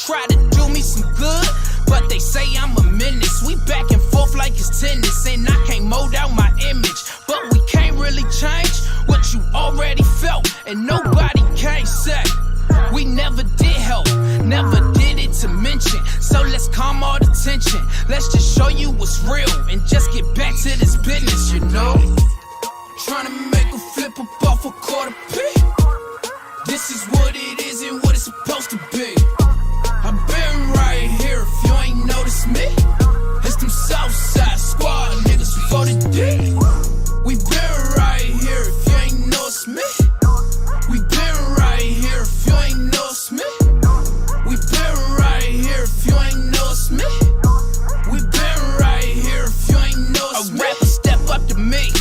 try to do me some good, but they say I'm a menace. We back and forth like it's tennis, and I can't mold out my image. But we can't really change what you already felt, and nobody can't say we never did help, never did it to mention. So let's calm all the tension. Let's just show you what's real and just get back to this business, you know. Trying to make a flip up off a quarter P. This is what it is and what it's supposed to be. I've been right here if you ain't noticed me. It's them Southside Squad niggas for the D. We been right here if you ain't noticed me. We been right here if you ain't noticed me. We been right here if you ain't noticed me. We been right here if you ain't noticed me. A rapper step up to me,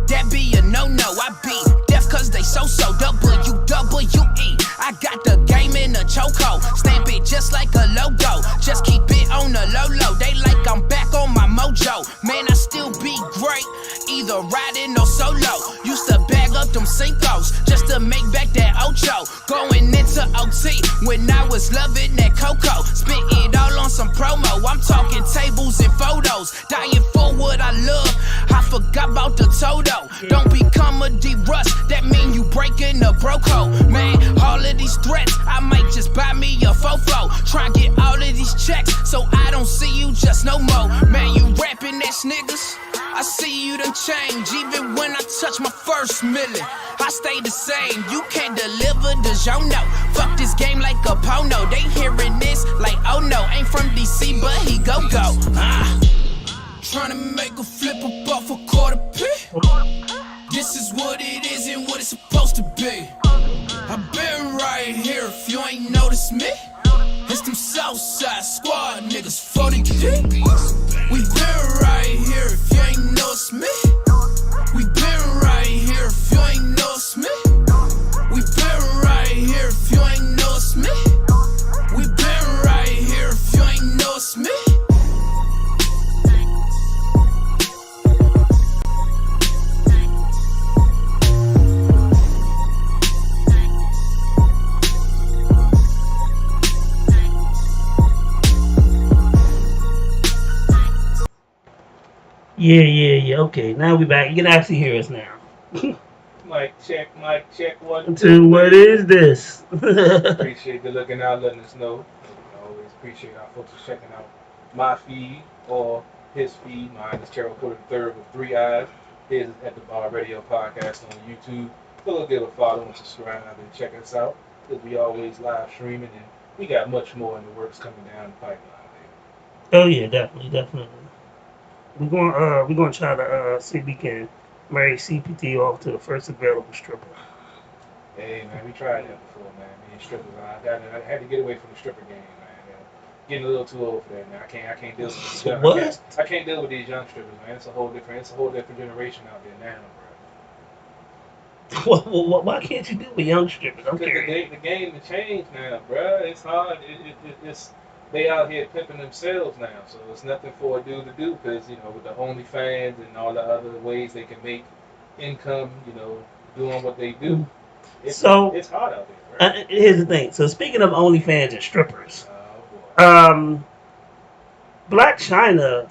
that be a no-no. I be deaf cause they so-so, WWE. I got the game in a chokehold, stamp it just like a logo. Just keep it on the low-low, they like I'm back on my mojo. Man, I still be great, either riding or solo. Used to bag up them Cinco's just to make back that Ocho. Going into OT when I was loving that Coco. Spit it all on some promo, I'm talking tables and photos. Dying for what I love, I forgot about the Toto. Don't become a D-Rust, that mean you breaking the bro code. Man, all of these threats, I might just buy me a fofo. Try and get all of these checks, so I don't see you just no more. Man, you rapping ass niggas, I see you done change. Even when I touch my first million, I stay the same. You can't deliver the know. Fuck this game like a porno. They hearing this like, oh no, ain't from DC, but he go. Trying to make a flip up off a quarter P. This is what it is and what it's supposed to be. I've been right here if you ain't noticed me. It's them Southside Squad niggas for the D. We been right here if you ain't noticed me. We been right here if you ain't noticed me. We been right here if you ain't noticed me. We been right here if you ain't noticed me. Yeah. Okay, now we back. You can actually hear us now. Mic check, 1, 2. What is this? Appreciate you looking out, letting us know. I always appreciate our folks checking out my feed or his feed. Mine is Carol Porter III with 3 eyes. His is at the Bar Radio Podcast on YouTube. So give a follow and subscribe and check us out, because we always live streaming, and we got much more in the works coming down the pipeline there. Oh yeah, definitely. We're gonna try to see if we can marry CPT off to the first available stripper. Hey man, we tried that before, man. Me and strippers, I had to get away from the stripper game, man. Getting a little too old for that, man. I can't deal with these young. What? I can't deal with these young strippers, man. It's a whole different generation out there now, bro. Why can't you deal with young strippers? I'm curious. The game has changed now, bro. It's hard. It's they out here pimping themselves now, so it's nothing for a dude to do, because with the OnlyFans and all the other ways they can make income, doing what they do. It's hard out there, bro. Here's the thing. So speaking of OnlyFans and strippers, Black China,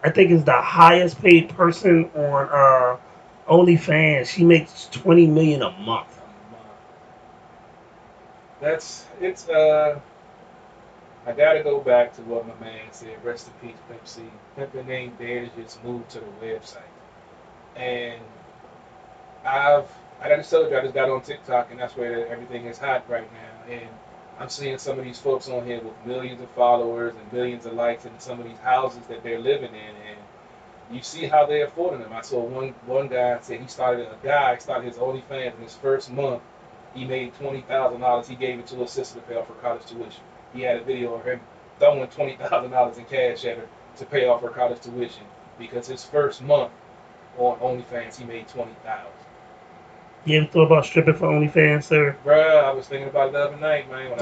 I think, is the highest paid person on OnlyFans. She makes $20 million a month. I gotta go back to what my man said. Rest in peace, Pimp C. Pimpin' ain't dead. It just moved to the website. And I just told you, I just got on TikTok, and that's where everything is hot right now. And I'm seeing some of these folks on here with millions of followers and millions of likes in some of these houses that they're living in, and you see how they're affording them. I saw one guy say he started his OnlyFans in his first month. He made $20,000. He gave it to his sister to pay off her college tuition. He had a video of him throwing $20,000 in cash at her to pay off her college tuition, because his first month on OnlyFans he made $20,000. You ever thought about stripping for OnlyFans, sir? Bruh, I was thinking about it the other night, man. When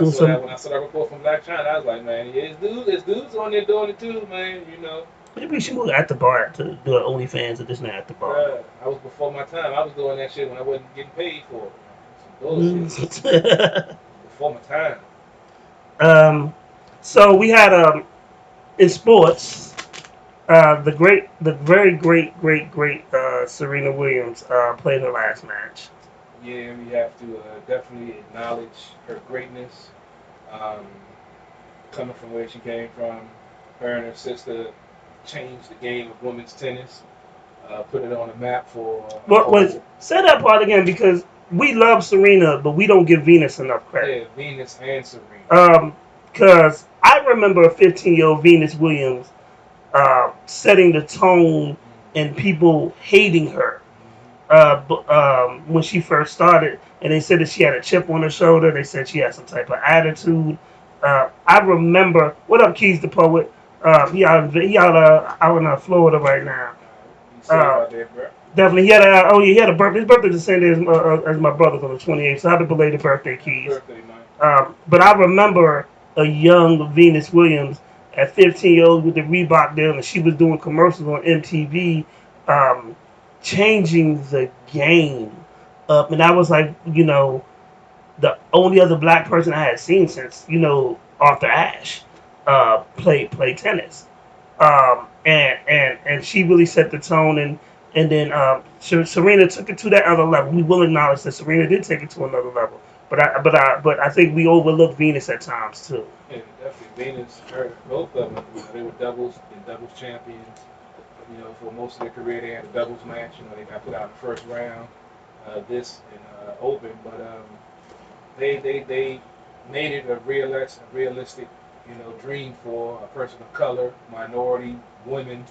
I saw that report from Black China, I was like, man, yeah, there's dudes on there doing it too, man. Maybe we should move at the bar to do an OnlyFans, or just not at the bar. Bruh, I was before my time. I was doing that shit when I wasn't getting paid for it. Some bullshit. Before my time. So we had in sports, the very great Serena Williams played her last match. Yeah, we have to definitely acknowledge her greatness. Um, Coming from where she came from, her and her sister changed the game of women's tennis, put it on the map for a What was whole. say that part again because we love Serena, but we don't give Venus enough credit. Yeah, Venus and Serena. Because I remember a 15-year-old Venus Williams setting the tone and people hating her when she first started, and they said that she had a chip on her shoulder. They said she had some type of attitude. I remember. What up, Keys the poet? Out in Florida right now. Be safe Uh, out there, bro. Definitely, he had a birthday. His birthday the same day as my brother's on the 28th. So happy belated birthday, Happy Keys. birthday, man. But I remember a young Venus Williams at 15 years old with the Reebok deal, and she was doing commercials on MTV, um, changing the game up. And I was like, the only other black person I had seen since, Arthur Ashe played tennis. And she really set the tone, and then Serena took it to that other level. We will acknowledge that Serena did take it to another level, but I think we overlook Venus at times too. Yeah, definitely. Venus, her, both of them, they were doubles champions. For most of their career, they had a doubles match. They got put out in the first round, this and Open, but they made it a realistic, dream for a person of color, minority, women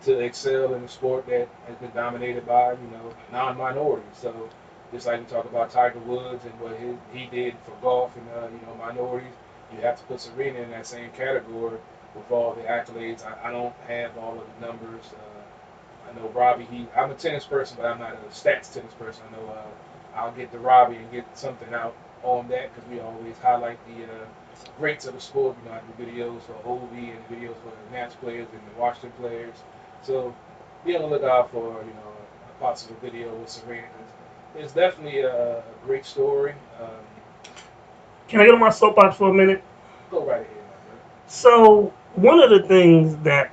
to excel in a sport that has been dominated by, non-minorities. So just like we talk about Tiger Woods and what he did for golf and, minorities, you have to put Serena in that same category with all the accolades. I don't have all of the numbers. I know Robbie, I'm a tennis person, but I'm not a stats tennis person. I know I'll get to Robbie and get something out on that because we always highlight the greats of the sport. I do videos for Ovi and videos for the Nats players and the Washington players. So be on the lookout for a possible video with Serena. It's definitely a great story. Can I get on my soapbox for a minute? Go right ahead, my friend. So one of the things that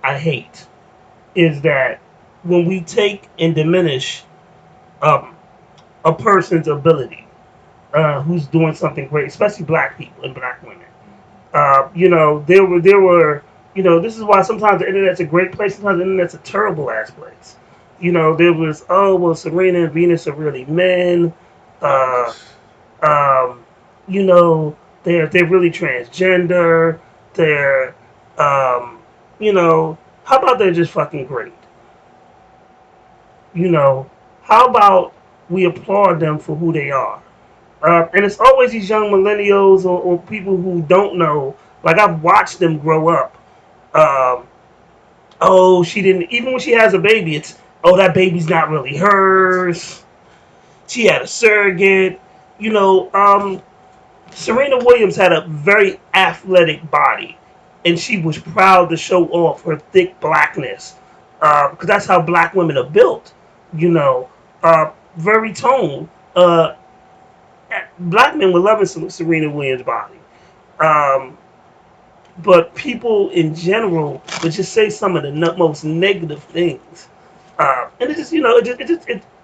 I hate is that when we take and diminish um, a person's ability, who's doing something great, especially black people and black women. This is why sometimes the internet's a great place, sometimes the internet's a terrible ass place. There was, oh, well, Serena and Venus are really men. Uh, um, they're really transgender. They're, um, how about they're just fucking great? You know, how about we applaud them for who they are? And it's always these young millennials or people who don't know. Like I've watched them grow up. Um, oh, she didn't. Even when she has a baby, it's that baby's not really hers. She had a surrogate. You know, Serena Williams had a very athletic body, and she was proud to show off her thick blackness because that's how black women are built. You know, very toned. Black men were loving Serena Williams' body. Um, but people in general would just say some of the most negative things. And it just,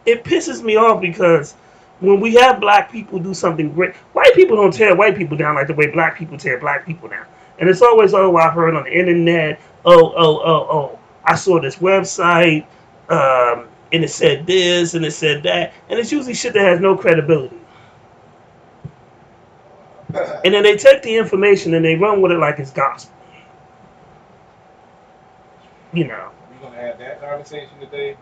it pisses me off because when we have black people do something great, white people don't tear white people down like the way black people tear black people down. And it's always, oh, I heard on the internet, I saw this website, and it said this and it said that. And it's usually shit that has no credibility. And then they take the information and they run with it like it's gospel. You know, We're gonna have that conversation today.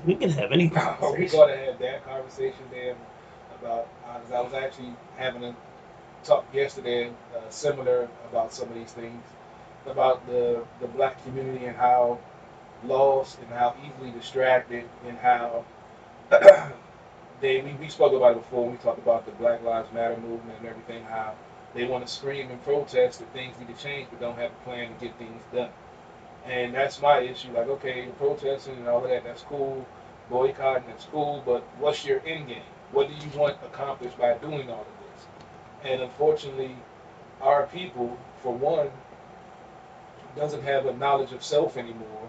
we can have any We're conversation. gonna have that conversation there about. I was actually having a talk yesterday, similar about some of these things, about the black community and how lost and how easily distracted and how we spoke about it before when we talked about the Black Lives Matter movement and everything, how they want to scream and protest that things need to change but don't have a plan to get things done. And that's my issue. Like, okay, protesting and all of that, that's cool. Boycotting, that's cool. But what's your end game? What do you want accomplished by doing all of this? And unfortunately, our people, for one, doesn't have a knowledge of self anymore.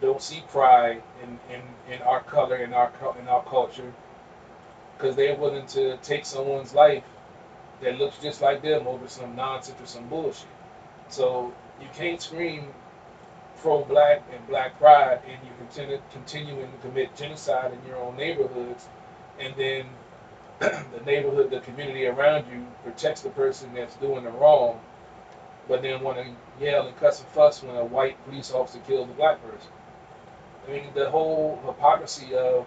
Don't see pride in our color, in our culture, because they're willing to take someone's life that looks just like them over some nonsense or some bullshit. So you can't scream pro-black and black pride, and you continuing to commit genocide in your own neighborhoods, and then the neighborhood, the community around you protects the person that's doing the wrong, but then want to yell and cuss and fuss when a white police officer kills a black person. I mean, the whole hypocrisy of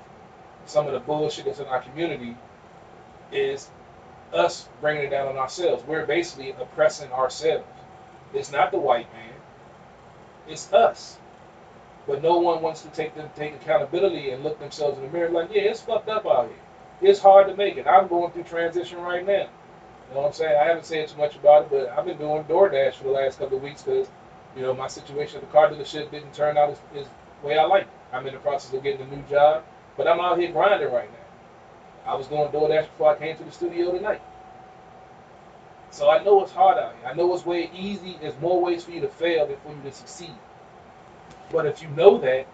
some of the bullshit that's in our community is us bringing it down on ourselves. We're basically oppressing ourselves. It's not the white man, it's us. But no one wants to take accountability and look themselves in the mirror like, yeah, it's fucked up out here. It's hard to make it. I'm going through transition right now. You know what I'm saying? I haven't said too much about it, but I've been doing DoorDash for the last couple of weeks because, my situation at the car dealership didn't turn out as the way I like it. I'm in the process of getting a new job, but I'm out here grinding right now. I was doing DoorDash before I came to the studio tonight. So I know it's hard out here. I know it's way easy. There's more ways for you to fail than for you to succeed. But if you know that,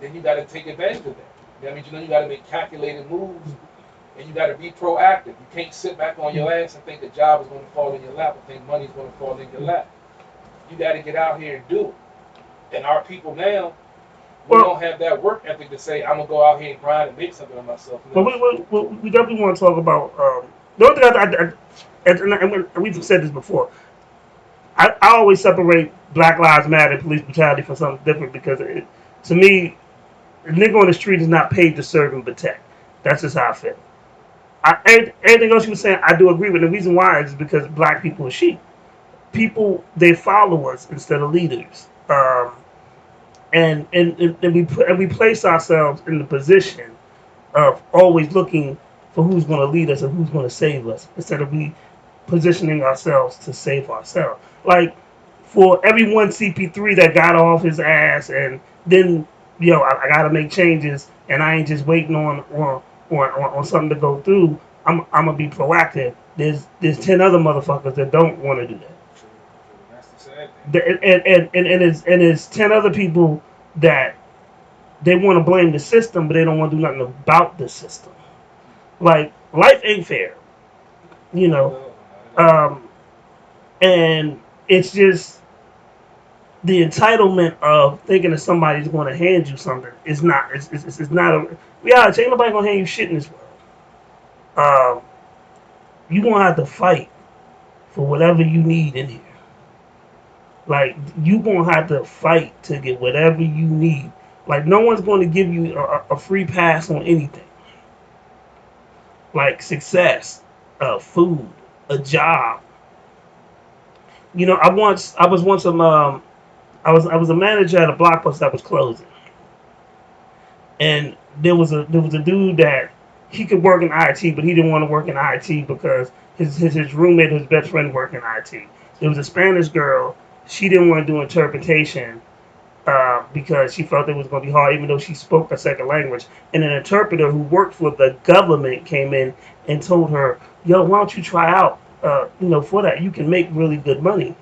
then you got to take advantage of that. That means you got to make calculated moves, and you got to be proactive. You can't sit back on your ass and think a job is going to fall in your lap or think money's going to fall in your lap. You got to get out here and do it. And our people now, we don't have that work ethic to say, I'm going to go out here and grind and make something of myself. But we definitely want to talk about the only thing and we've said this before. I always separate Black Lives Matter and police brutality from something different because to me, a nigga on the street is not paid to serve and protect. That's just how I feel. Everything else you were saying, I do agree with. The reason why is because black people are sheep. People, they follow us instead of leaders. And we place ourselves in the position of always looking for who's going to lead us and who's going to save us instead of we positioning ourselves to save ourselves. Like for every one CP3 that got off his ass and then I got to make changes and I ain't just waiting on something to go through. I'm gonna be proactive. There's 10 other motherfuckers that don't want to do that. That's the sad thing. And it's 10 other people that they want to blame the system, but they don't want to do nothing about the system. Like life ain't fair, and it's just the entitlement of thinking that somebody's going to hand you something is not. It's not a reality. Ain't nobody gonna hand you shit in this world. You gonna have to fight for whatever you need in here. Like you gonna have to fight to get whatever you need. Like no one's going to give you a free pass on anything. Like success, food, a job. I was a manager at a Blockbuster that was closing, and there was a dude that he could work in IT, but he didn't want to work in IT because his roommate, his best friend, worked in IT. There was a Spanish girl. She didn't want to do interpretation because she felt it was going to be hard, even though she spoke a second language. And an interpreter who worked for the government came in and told her, "Yo, why don't you try out? For that you can make really good money."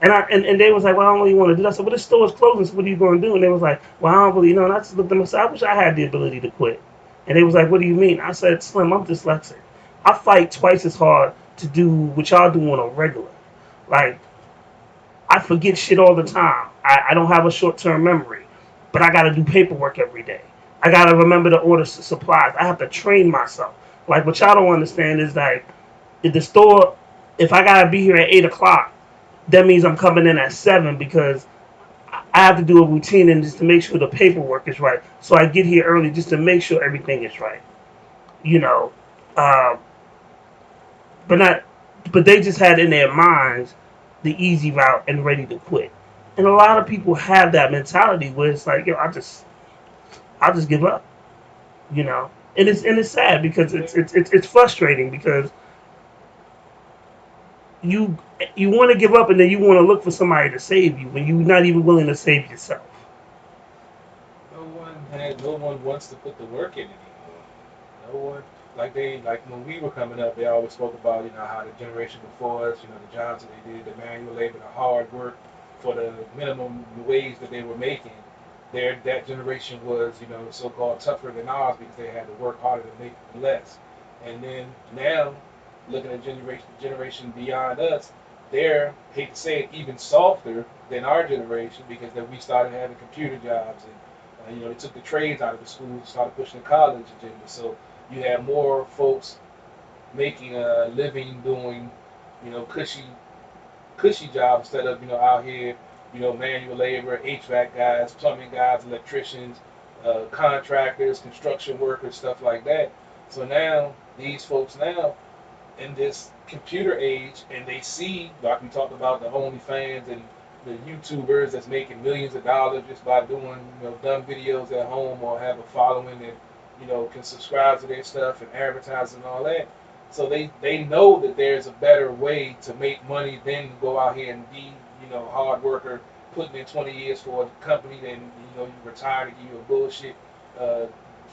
And they was like, "Well, I don't really want to do that." So, "But the store's closing, so what are you going to do?" And they was like, "Well, I don't really know." And I just looked at them and said, "I wish I had the ability to quit." And they was like, "What do you mean?" I said, "Slim, I'm dyslexic. I fight twice as hard to do what y'all do on a regular. Like, I forget shit all the time. I don't have a short-term memory, but I got to do paperwork every day. I got to remember to order supplies. I have to train myself. Like, what y'all don't understand is like, at the store, if I got to be here at 8 o'clock, that means I'm coming in at 7 because I have to do a routine and just to make sure the paperwork is right. So I get here early just to make sure everything is right. But they just had in their minds the easy route and ready to quit. And a lot of people have that mentality where it's like, I'll just give up. And it's sad because it's frustrating because you want to give up and then you want to look for somebody to save you when you're not even willing to save yourself. No one wants to put the work in anymore. No one like when we were coming up, they always spoke about how the generation before us, the jobs that they did, the manual labor, the hard work for the minimum wage that they were making. That generation was so-called tougher than ours because they had to work harder to make less. And then now, looking at generation beyond us, they're, hate to say it, even softer than our generation because then we started having computer jobs and they took the trades out of the schools, started pushing the college agenda. So you have more folks making a living doing, cushy jobs instead of out here, manual labor, HVAC guys, plumbing guys, electricians, contractors, construction workers, stuff like that. So now these folks now in this computer age, and they see like we talked about the OnlyFans and the YouTubers that's making millions of dollars just by doing dumb videos at home or have a following that can subscribe to their stuff and advertise and all that. So they know that there's a better way to make money than go out here and be hard worker putting in 20 years for a company, then you retire to give you a bullshit uh,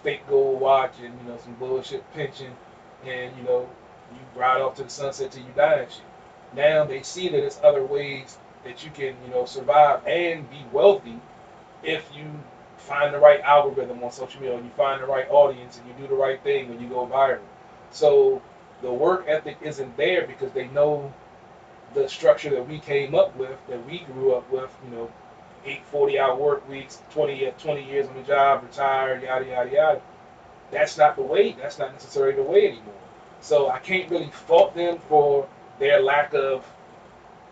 fake gold watch and some bullshit pension, and you ride off to the sunset till you die and shit. Now they see that there's other ways that you can survive and be wealthy if you find the right algorithm on social media, and you find the right audience, and you do the right thing when you go viral. So the work ethic isn't there because they know the structure that we came up with, that we grew up with, 8 40-hour work weeks, 20 years on the job, retired, yada, yada, yada. That's not the way. That's not necessarily the way anymore. So I can't really fault them for their lack of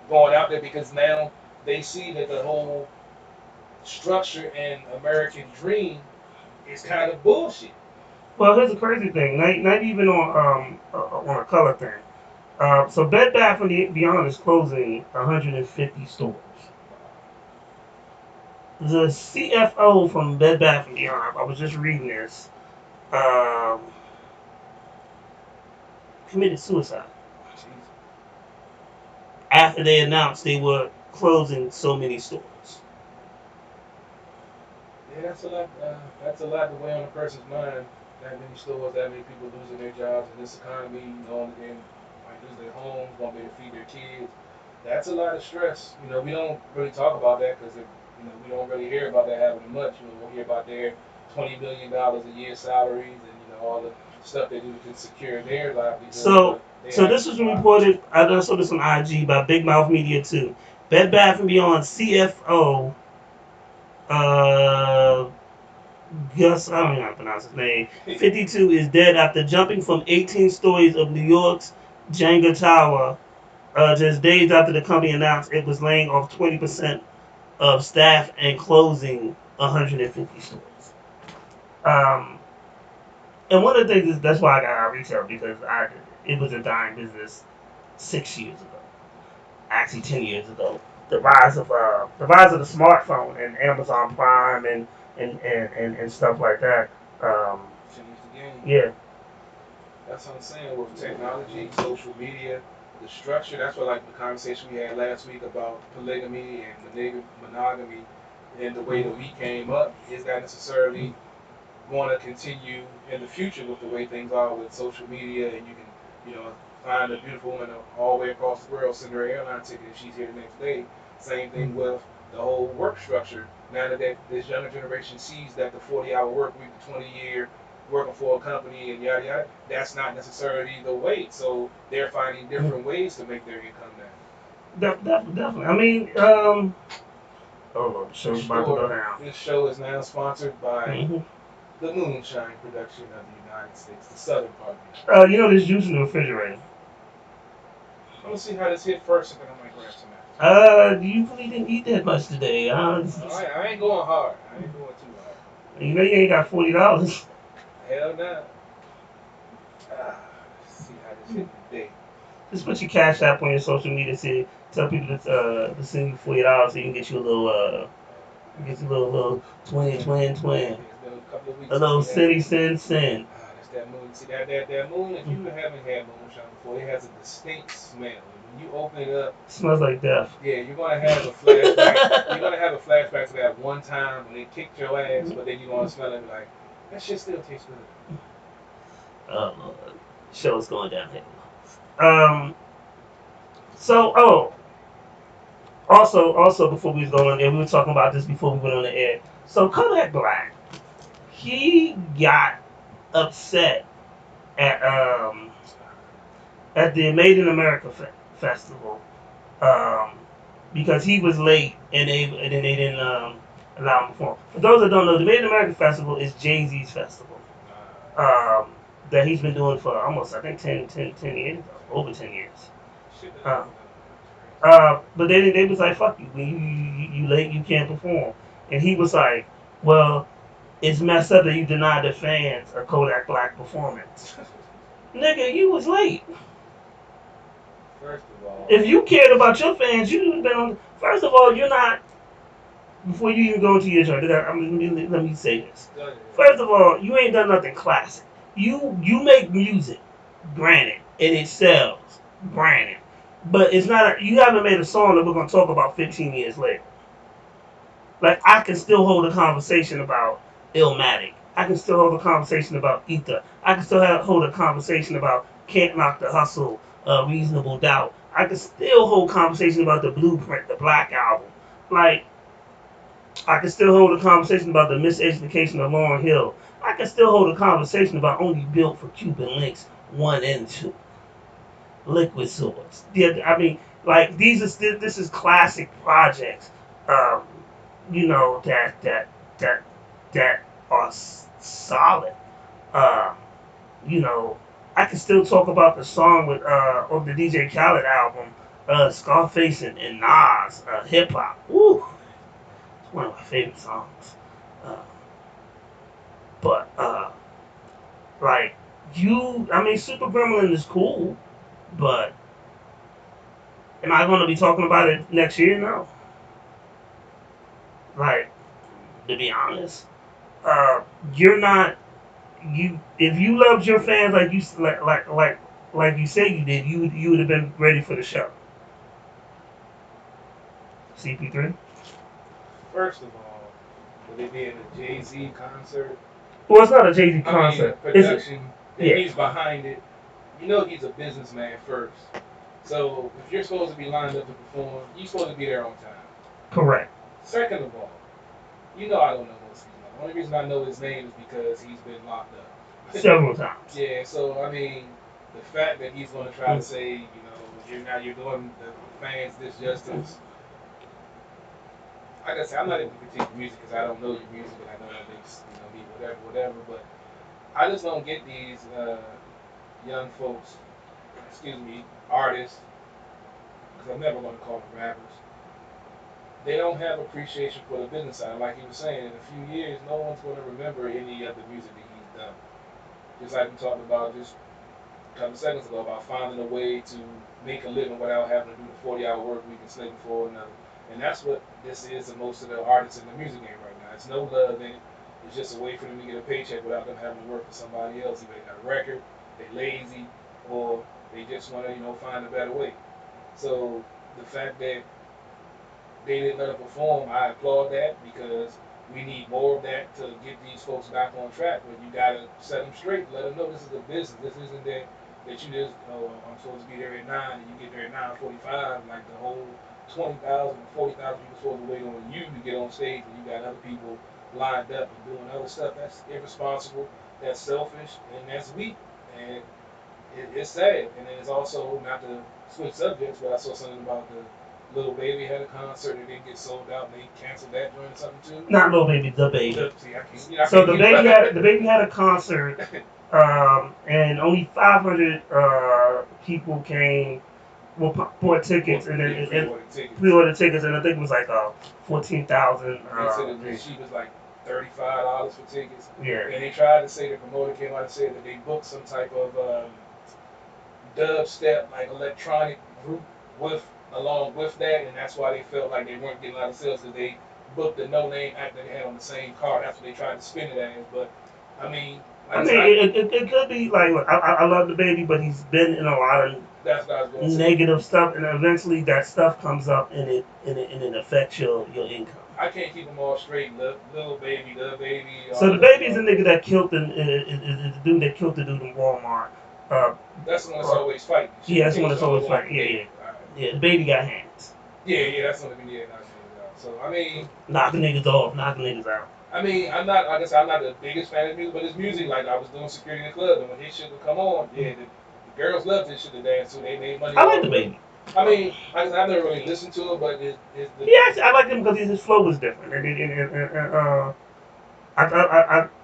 going out there because now they see that the whole structure and American dream is kind of bullshit. Well, here's the crazy thing. Not even on a color thing. So Bed Bath and Beyond is closing 150 stores. The CFO from Bed Bath and Beyond, I was just reading this, um, committed suicide after they announced they were closing so many stores. Yeah, that's a lot. That's a lot to weigh on a person's mind. That many stores, that many people losing their jobs in this economy, they might lose their homes, won't be able to feed their kids. That's a lot of stress. We don't really talk about that because we don't really hear about that happening much. We'll hear about their $20 million a year salaries and all the stuff they do to secure their livelihood. So, But so this was reported. I done saw this on IG by Big Mouth Media too. Bed Bath and Beyond CFO, uh, Gus, I don't know how to pronounce his name. 52 is dead after jumping from 18 stories of New York's Jenga Tower. Just days after the company announced it was laying off 20% of staff and closing 150 stores. Um, and one of the things is that's why I got out of retail because it was a dying business 6 years ago, actually 10 years ago. The rise of the smartphone and Amazon Prime and stuff like that. change the game. Yeah. That's what I'm saying with technology, social media, the structure. That's what like the conversation we had last week about polygamy and monogamy, and the way that we came up. Is that necessarily going to continue in the future with the way things are with social media, and you can, find a beautiful woman all the way across the world, send her an airline ticket, and she's here the next day. Same thing with the whole work structure. Now that this younger generation sees that the 40-hour work week, the 20-year working for a company, and yada yada, that's not necessarily the way. So they're finding different ways to make their income now. Definitely. I mean, oh Lord, the show's about to go down. This show is now sponsored by Mm-hmm. the Moonshine production of the United States, the Southern part. There's juice in the refrigerator. I'm gonna see how this hit first, and then I might grab some after. You really didn't eat that much today. I ain't going hard. I ain't going too hard. You ain't got $40. Hell no. Let's see how this hit today. Just put your cash app on your social media. Tell people to send you $40 so you can get you a little twin. It's been a couple of weeks. A little since we city had- sin. That's that moon. See that moon. If you haven't had moonshine before, it has a distinct smell. When you open it up, Smells like death. yeah, you're gonna have a flashback. You're gonna have a flashback to that one time when they kicked your ass, but then you're gonna smell it and be like, that shit still tastes good. Oh Lord, show's going downhill. Um. So, also before we was going on there, we were talking about this before we went on the air. So Kodak Black, he got upset at at the Made in America festival um, because he was late and then they didn't allow him to perform. For those that don't know, the Made in America festival is Jay-Z's festival um, that he's been doing for almost I think 10 years, over 10 years. Shit, Um, that's but they was like, fuck you, when you late, you can't perform. And he was like, well, it's messed up that you denied the fans a Kodak Black performance. crazy. Nigga, you was late. First of all, If you cared about your fans, you would have been on. First of all, you're not. Before you even go into your joint, let me say this. First of all, you ain't done nothing classic. You make music, granted, and it sells, granted, but it's not. You haven't made a song that we're gonna talk about 15 years later. Like I can still hold a conversation about Illmatic. I can still hold a conversation about Ether. I can still hold a conversation about Can't Knock the Hustle, Reasonable Doubt. I can still hold conversation about the Blueprint, the Black Album. Like I can still hold a conversation about the miseducation of Lauryn Hill. I can still hold a conversation about Only Built for Cuban Links 1 and 2. Liquid Swords. Yeah, I mean, like these are this is classic projects. Um, that that are solid. Uh, you know, I can still talk about the song with on the DJ Khaled album, Scarface and Nas, hip hop. Woo, it's one of my favorite songs. Uh, but like I mean, Super Gremlin is cool, but am I going to be talking about it next year? No. Like, to be honest, uh, you're not you. If you loved your fans like you like you say you did, you would have been ready for the show. CP3. first of all, with it being a Jay Z concert, Well, it's not a Jay Z I mean, concert. Is it? production, and Yeah. he's behind it. You know he's a businessman first. So if you're supposed to be lined up to perform, you're supposed to be there on time. Correct. Second of all, you know I don't know most of these names. The only reason I know his name is because he's been locked up. Several times. Yeah, so I mean, the fact that he's going to try to say, you're doing the fans this justice. Like I said, I'm not even critiquing music because I don't know your music and I know that makes me whatever. But I just don't get these young folks, excuse me, artists, because I'm never going to call them rappers. They don't have appreciation for the business side. Like he was saying, in a few years, no one's going to remember any of the music that he's done. Just like we talked about just a couple seconds ago about finding a way to make a living without having to do the 40-hour work week and slaving for another. And that's what this is to most of the artists in the music game right now. It's no love in it. It's just a way for them to get a paycheck without them having to work for somebody else. Either they got a record, they lazy, or they just want to, find a better way. So the fact that they didn't let her perform, I applaud that because we need more of that to get these folks back on track. But you gotta set them straight, let them know this is a business. This isn't that you just, I'm supposed to be there at 9 and you get there at 9:45. Like the whole 20,000 or 40,000 people supposed to wait on you to get on stage, and you got other people lined up and doing other stuff. That's irresponsible. That's selfish, and that's weak. And it's sad. And then it's also not to switch subjects, but I saw something about the Little Baby had a concert and didn't get sold out, and they canceled that joint or something too. Not Lil Baby, the Baby. See, I can't, I So can't the baby had a concert, and only 500 people came. Well, bought tickets and then pre-ordered tickets, and I think it was like 14,000. They said it was cheap as like $35 for tickets. Yeah. And they tried to say, the promoter came out and said that they booked some type of dubstep, like electronic group along with that, and that's why they felt like they weren't getting a lot of sales because they booked the no-name act that they had on the same card. That's what they tried to spin it as. But I mean, it could be like, look, I love the baby, but he's been in a lot of that's what I was going to say. negative stuff, and eventually that stuff comes up and it affects your income. I can't keep them all straight. Little baby, the baby. So the baby's a nigga that killed is the dude that killed the dude in Walmart. Uh, That's the one that's always fighting. yeah, that's the one that's always fighting. Yeah. Yeah, the baby got hands. Yeah, that's the one that we need to knock niggas out. So I mean, knocking niggas off, knocking niggas out. I mean, I'm not. Like I said, I'm not the biggest fan of music, but his music, like I was doing security in the club, and when his shit would come on, yeah, the girls loved this shit to dance to. They made money. I like the baby. I mean, like I said, I've never really listened to it, but I like him because his flow was different,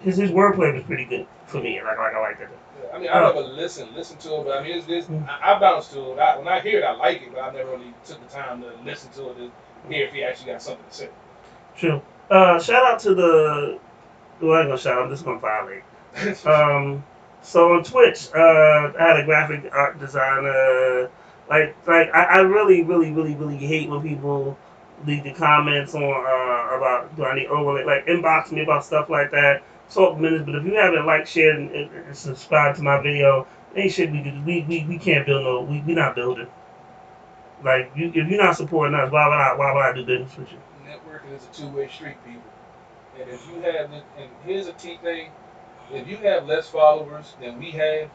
his wordplay was pretty good for me. Like I liked it. I mean, I never listen to it, but I mean, I bounce to it. When I hear it, I like it, but I never really took the time to listen to it to hear if he actually got something to say. True. Shout out to the. Well, I ain't gonna shout out. I'm just gonna violate. So on Twitch, I had a graphic art designer. I really hate when people leave the comments on about do I need overlay, like inbox me about stuff like that. Talk minutes, but if you haven't liked, shared, and subscribed to my video, ain't shit we do. We can't build no. We not building. Like if you're not supporting us, why would I do business with you? Networking is a two-way street, people. And if you have, and here's a key thing, if you have less followers than we have,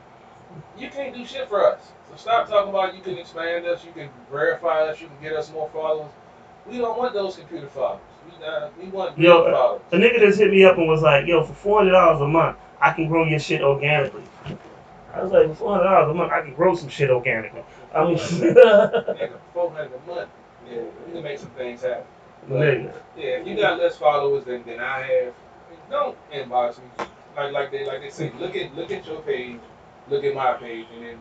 you can't do shit for us. So stop talking about you can expand us, you can verify us, you can get us more followers. We don't want those computer followers. We want real followers. A nigga just hit me up and was like, yo, for $400 a month, I can grow your shit organically. I was like, for $400 a month, I can grow some shit organically. I mean, nigga, $400 a month. Yeah, we can make some things happen. But, yeah, if you got less followers than I have, don't inbox me. Like they say, look at your page, look at my page, and then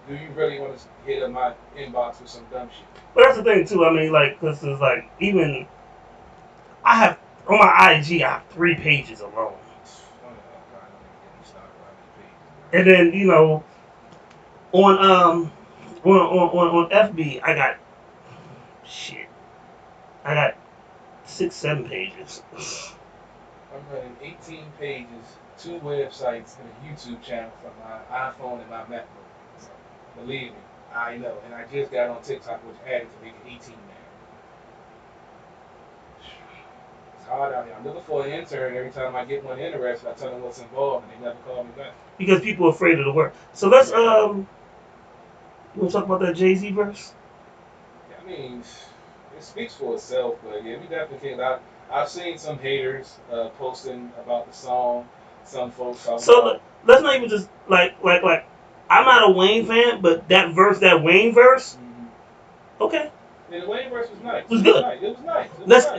do you really want to hit up my inbox with some dumb shit? But that's the thing too. I mean, like, cause it's like even I have on my IG, I have 3 pages alone. And then on FB, I got 6-7 pages. I'm running 18 pages, 2 websites, and a YouTube channel for my iPhone and my MacBook. So, believe me, I know. And I just got on TikTok, which added to make it 18 now. It's hard out here. I'm looking for an intern. Every time I get one interested, I tell them what's involved, and they never call me back. Because people are afraid of the work. So let's you want to talk about that Jay-Z verse? Yeah, I mean, it speaks for itself, but yeah, we definitely can't. I've seen some haters posting about the song. Some folks talking about. Let's not even just like I'm not a Wayne fan, but that Wayne verse, okay. Yeah, the Wayne verse was nice. It was good. It was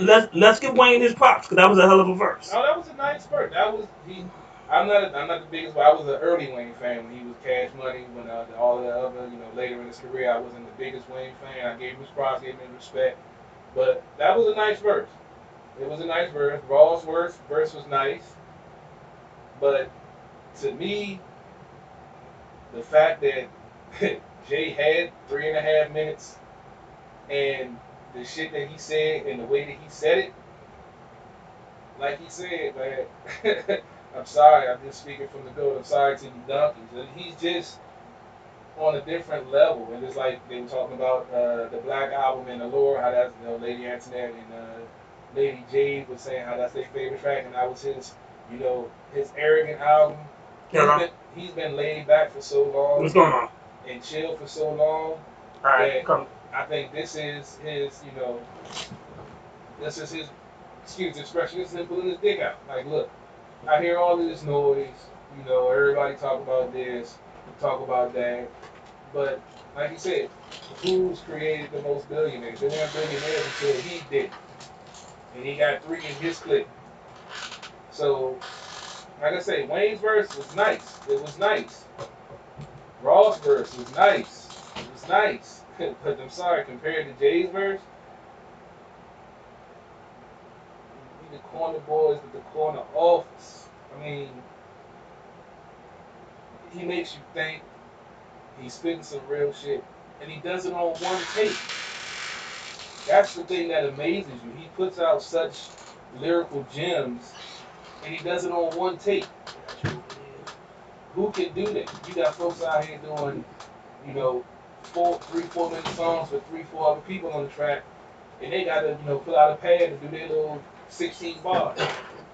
nice. Let's give Wayne his props because that was a hell of a verse. Oh, that was a nice verse. I'm not the biggest, but I was an early Wayne fan when he was Cash Money. When all the other, later in his career, I wasn't the biggest Wayne fan. I gave him his props, gave him his respect, but that was a nice verse. It was a nice verse. Raw's verse was nice, but to me, the fact that Jay had 3.5 minutes and the shit that he said and the way that he said it, like he said, man, I'm sorry, I'm just speaking from the goat. I'm sorry to you donkeys. And he's just on a different level. And it's like they were talking about the Black Album and Allure, how that's Lady Antoinette and Lady Jade was saying how that's their favorite track, and that was his arrogant album. He's been laid back for so long. What's going on? And chill for so long. Alright, come. I think this is his, this is his expression. This is him pulling his dick out. Like, look, I hear all of this noise. Everybody talk about this, talk about that. But like you said, who's created the most billionaires? There weren't billionaires until he did. And he got 3 in his clip. So, like I say, Wayne's verse was nice. It was nice. Raw's verse was nice. It was nice. But I'm sorry, compared to Jay's verse, the corner boys with the corner office. I mean, he makes you think. He's spitting some real shit. And he does it on one take. That's the thing that amazes you. He puts out such lyrical gems, and he does it on one take. Who can do that? You got folks out here doing, 3-4 minute songs with 3-4 other people on the track, and they got to fill out a pad to do their little 16 bars.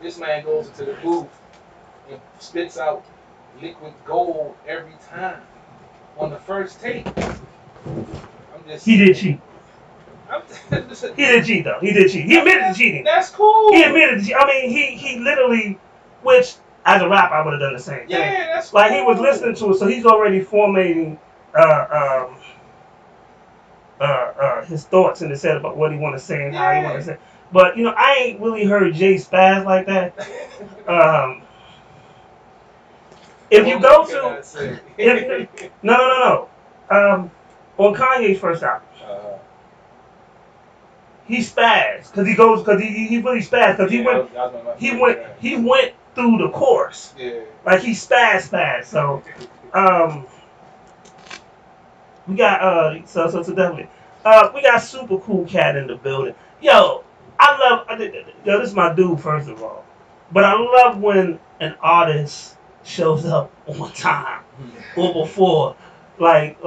This man goes into the booth and spits out liquid gold every time on the first take. I'm just. He did cheat. I'm, He did cheat though. He did cheat. He admitted to cheating. That's cool. He admitted to cheating. I mean, he literally, which as a rapper I would have done the same thing. Yeah, that's like cool. he was listening to it, so he's already formulating his thoughts in his head about what he want to say and how he want to say. But I ain't really heard Jay spaz like that. If you go to, no. On Kanye's first album, he spazzed because he really spazzed because he went through the course. Yeah. Like he spazzed. So we got so definitely we got Super Cool Cat in the building. Yo, this is my dude first of all, but I love when an artist shows up on time or before. Like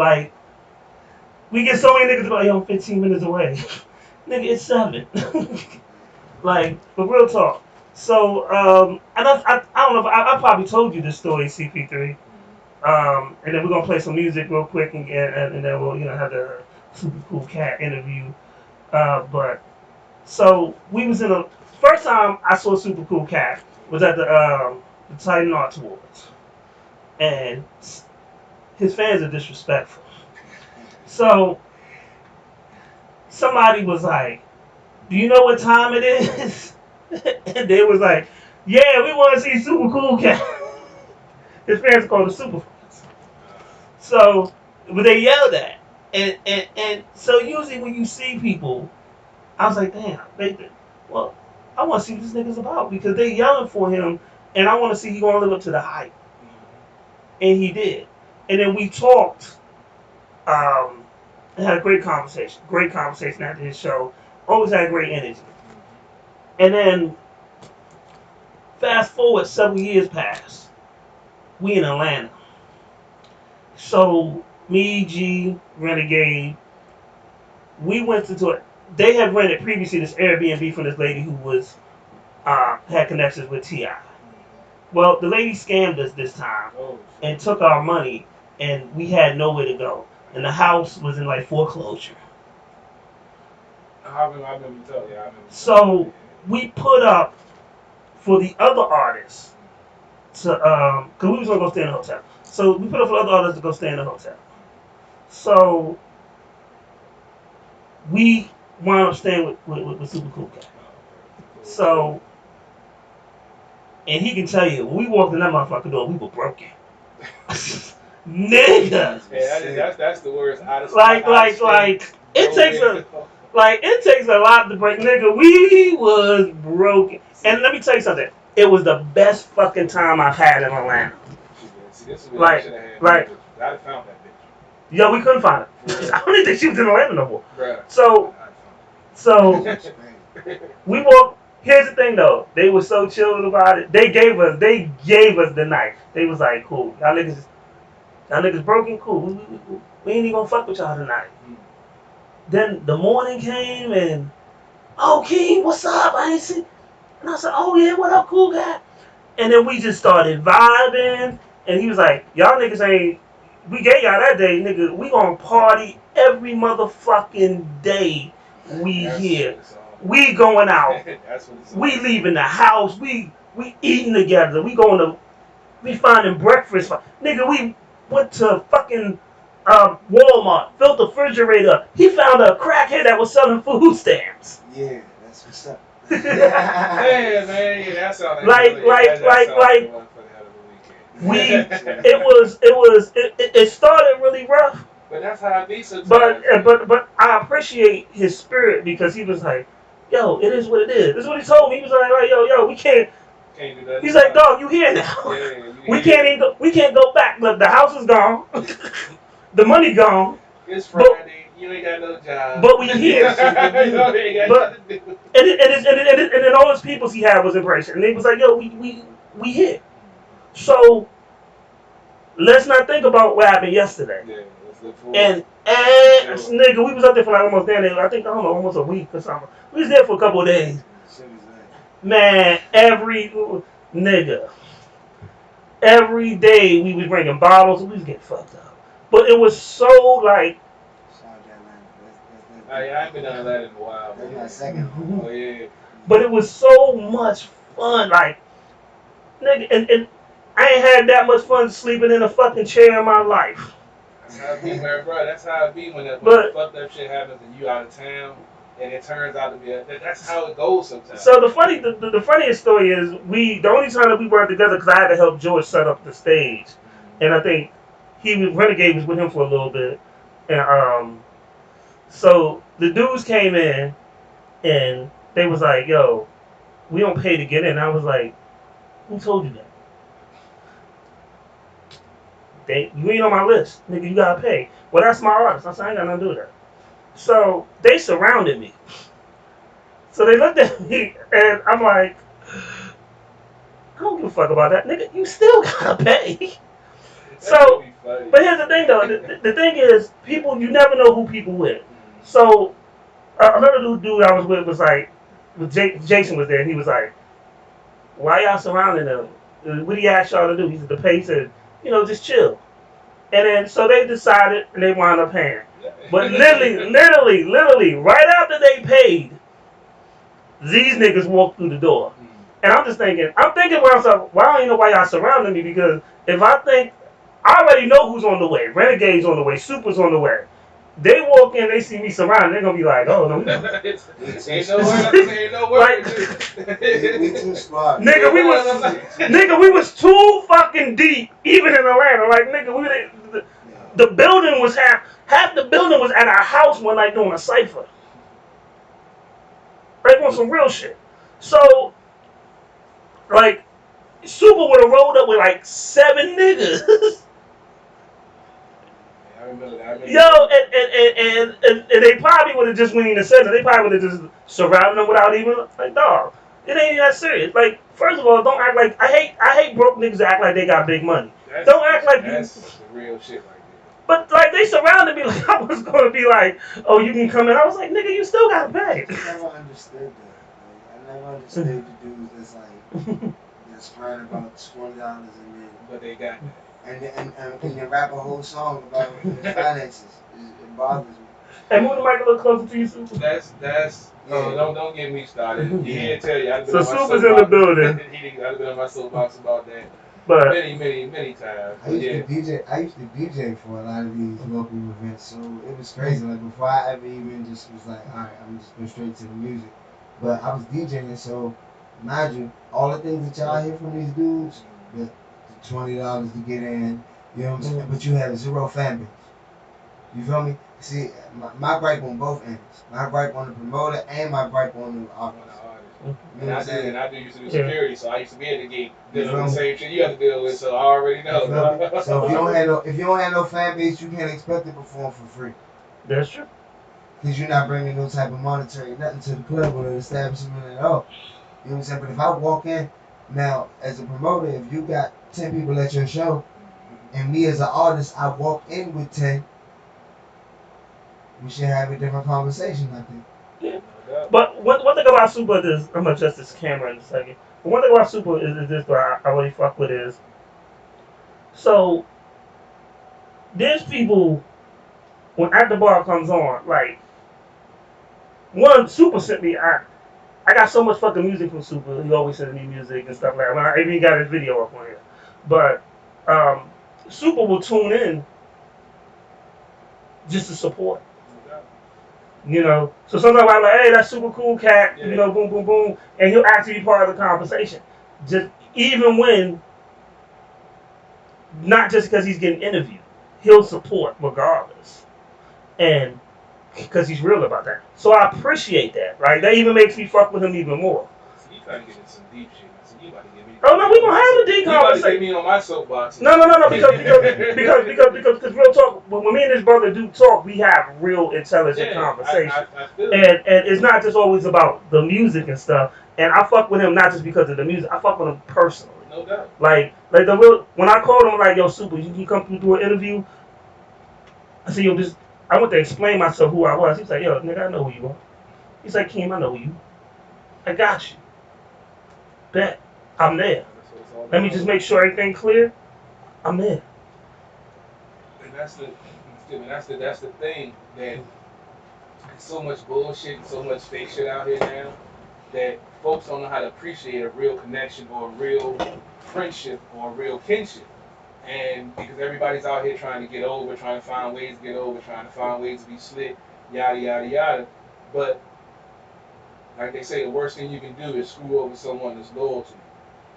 we get so many niggas like, yo, I'm 15 minutes away. Nigga, it's 7. Like, but real talk. So, and I don't know if I probably told you this story, CP3. And then we're gonna play some music real quick and then we'll have the Super Cool Cat interview. But so we was in a first time I saw Super Cool Cat was at the Titan Arts Awards, and his fans are disrespectful. So somebody was like, "Do you know what time it is?" And they was like, "Yeah, we want to see Super Cool Cat." His fans called the Super Fans. So, but they yelled at, and so usually when you see people, I was like, "Damn, well, I want to see what this nigga's about because they yelling for him, and I want to see he gonna live up to the hype." And he did. And then we talked. And had a great conversation after his show. Always had great energy. And then, fast forward several years past, we in Atlanta. So me, G, Renegade, we went to it. They had rented previously this Airbnb from this lady who was had connections with T.I. Well, the lady scammed us this time and took our money, and we had nowhere to go. And the house was in like foreclosure. I remember you telling me. So we put up for the other artists to because we was gonna go stay in a hotel. So we put up for other artists to go stay in a hotel. So we wound up staying with Super Cool Cat. So, and he can tell you when we walked in that motherfucker door, we were broken. Nigga. Yeah, that's the worst. It takes a lot to break. Nigga, we was broken. And let me tell you something. It was the best fucking time I've had in Atlanta. See, this is Like, I'd have found that bitch. Yo, we couldn't find her. I don't even think she was in Atlanta no more. Bruh. So we walked. Here's the thing though. They were so chilled about it. They gave us the night. They was like, cool. Y'all niggas broken, cool. We ain't even gonna fuck with y'all tonight. Then the morning came and, oh, King, what's up? I ain't see. And I said, oh yeah, what up, cool guy? And then we just started vibing. And he was like, y'all niggas ain't, we gave y'all that day, nigga. We gonna party every motherfucking day we here. We going out. We leaving the house. We eating together. We finding breakfast. Nigga, we went to fucking Walmart, filled the refrigerator. He found a crackhead that was selling food stamps. Yeah, that's what's up. Yeah, man, that sounds it started really rough. But that's how it be sometimes. But I appreciate his spirit because he was like, yo, it is what it is. This is what he told me. He was like, yo, we can't do that. He's like, dog, you here now. Yeah, we can't go back. Look, the house is gone. The money gone. It's Friday. You ain't got no job. But we here. And then all his peoples he had was embracing. And they was like, yo, we here. So let's not think about what happened yesterday. Yeah, Look forward. And nigga, we was up there for like almost damn near, I think, I don't know, almost a week or something. We was there for a couple of days. Man, every day we was bringing bottles and we was getting fucked up. But it was so like. I ain't been down that in a while. That's my second. Oh yeah. But it was so much fun, like, nigga, and I ain't had that much fun sleeping in a fucking chair in my life. That's how it be, man, bro. That's how it be when that fucked up shit happens and you out of town, and it turns out to be that's how it goes sometimes. So the funniest story is the only time that we worked together because I had to help George set up the stage, and I think Renegade was with him for a little bit, and so the dudes came in and they was like, "Yo, we don't pay to get in." I was like, "Who told you that?" You ain't on my list, nigga. You gotta pay. Well, that's my artist. I said, I ain't got nothing to do with that. So they surrounded me. So they looked at me, and I'm like, I don't give a fuck about that, nigga. You still gotta pay. So, but here's the thing, though. The thing is, people, you never know who people with. So another dude I was with was like, Jason was there, and he was like, "Why y'all surrounding them? What do you ask y'all to do?" He said, "The pay." He said, just chill. And then, so they decided, and they wound up paying. But literally, right after they paid, these niggas walked through the door. And I'm thinking to myself, well, I don't even know why y'all surrounding me, because if I already know who's on the way. Renegade's on the way. Super's on the way. They walk in, they see me surrounded, they're gonna be like, "Oh no, ain't no word. Nigga, we was too fucking deep, even in Atlanta. Like, nigga, the building was half the building was at our house one night doing a cipher. Like on some real shit. So, like, Super would have rolled up with like 7 niggas. I remember that. Yo, and they probably would have just went in the center. They probably would have just surrounded them without even, like, dog. It ain't even that serious. Like, first of all, don't act like I hate broke niggas that act like they got big money. Don't act like that's the real shit right there. But like they surrounded me, like I was gonna be like, "Oh, you can come in." I was like, "Nigga, you still gotta pay." I never understood that. Like, I never understood the dudes that's like that's crying about $20 and then But they got that. And they rap a whole song about finances. It bothers me. Hey, move the mic a little closer to you, Super. That's don't get me started. He didn't tell you. So Super's in the building. I've been on my soapbox about that but many times. I used to DJ for a lot of these local events, so it was crazy. Like before I ever even just was like, all right, I'm just going straight to the music. But I was DJing, so imagine all the things that y'all hear from these dudes. The $20 to get in, you know what I'm saying? But you have 0 fan base. You feel me? See, my gripe on both ends. My gripe on the promoter and my gripe on the artist. You know what I'm saying? And I used to do security, so I used to be at the gate dealing with the same shit you have to deal with, so I already know. So if you don't have no fan base, you can't expect to perform for free. That's true. Because you're not bringing no type of monetary nothing to the club or the establishment at all. You know what I'm saying? But if I walk in now as a promoter, if you got 10 people at your show, and me as an artist, I walk in with 10, we should have a different conversation, I think. Yeah. But one thing about Super is, I'm going to adjust this camera in a second. But one thing about Super is this that I really fuck with is, so, there's people, when At the Bar comes on, like, one, Super sent me, I got so much fucking music from Super. He always sends me music and stuff like that. I even got his video up on here. But Super will tune in just to support. You know, so sometimes I'm like, "Hey, that's super cool, cat." Yeah. You know, boom, boom, boom, and he'll actually be part of the conversation. Just even when, not just because he's getting interviewed, he'll support regardless, and because he's real about that. So I appreciate that. Right? That even makes me fuck with him even more. So you trying to get into some deep shit. So you about to get me. Oh no, we gonna have a deep conversation. You about to get me on my soapbox. No, because real talk. When me and this brother do talk, we have real intelligent conversation, I feel and it's not just always about the music and stuff. And I fuck with him not just because of the music. I fuck with him personally. No doubt. Like the real. When I called him, like, "Yo, Super, you can come through an interview." I said, yo, this. I went to explain myself who I was. He's like, yo, nigga, I know who you are. He's like, Keem, I know who you. I got you. Bet. I'm there. That's what it's all Let me about. just make sure everything clear. I'm there. And that's the thing that there's so much bullshit and so much fake shit out here now that folks don't know how to appreciate a real connection or a real friendship or a real kinship. And because everybody's out here trying to get over, trying to find ways to get over, trying to find ways to be slick, yada yada yada. But like they say, the worst thing you can do is screw over someone that's loyal to you.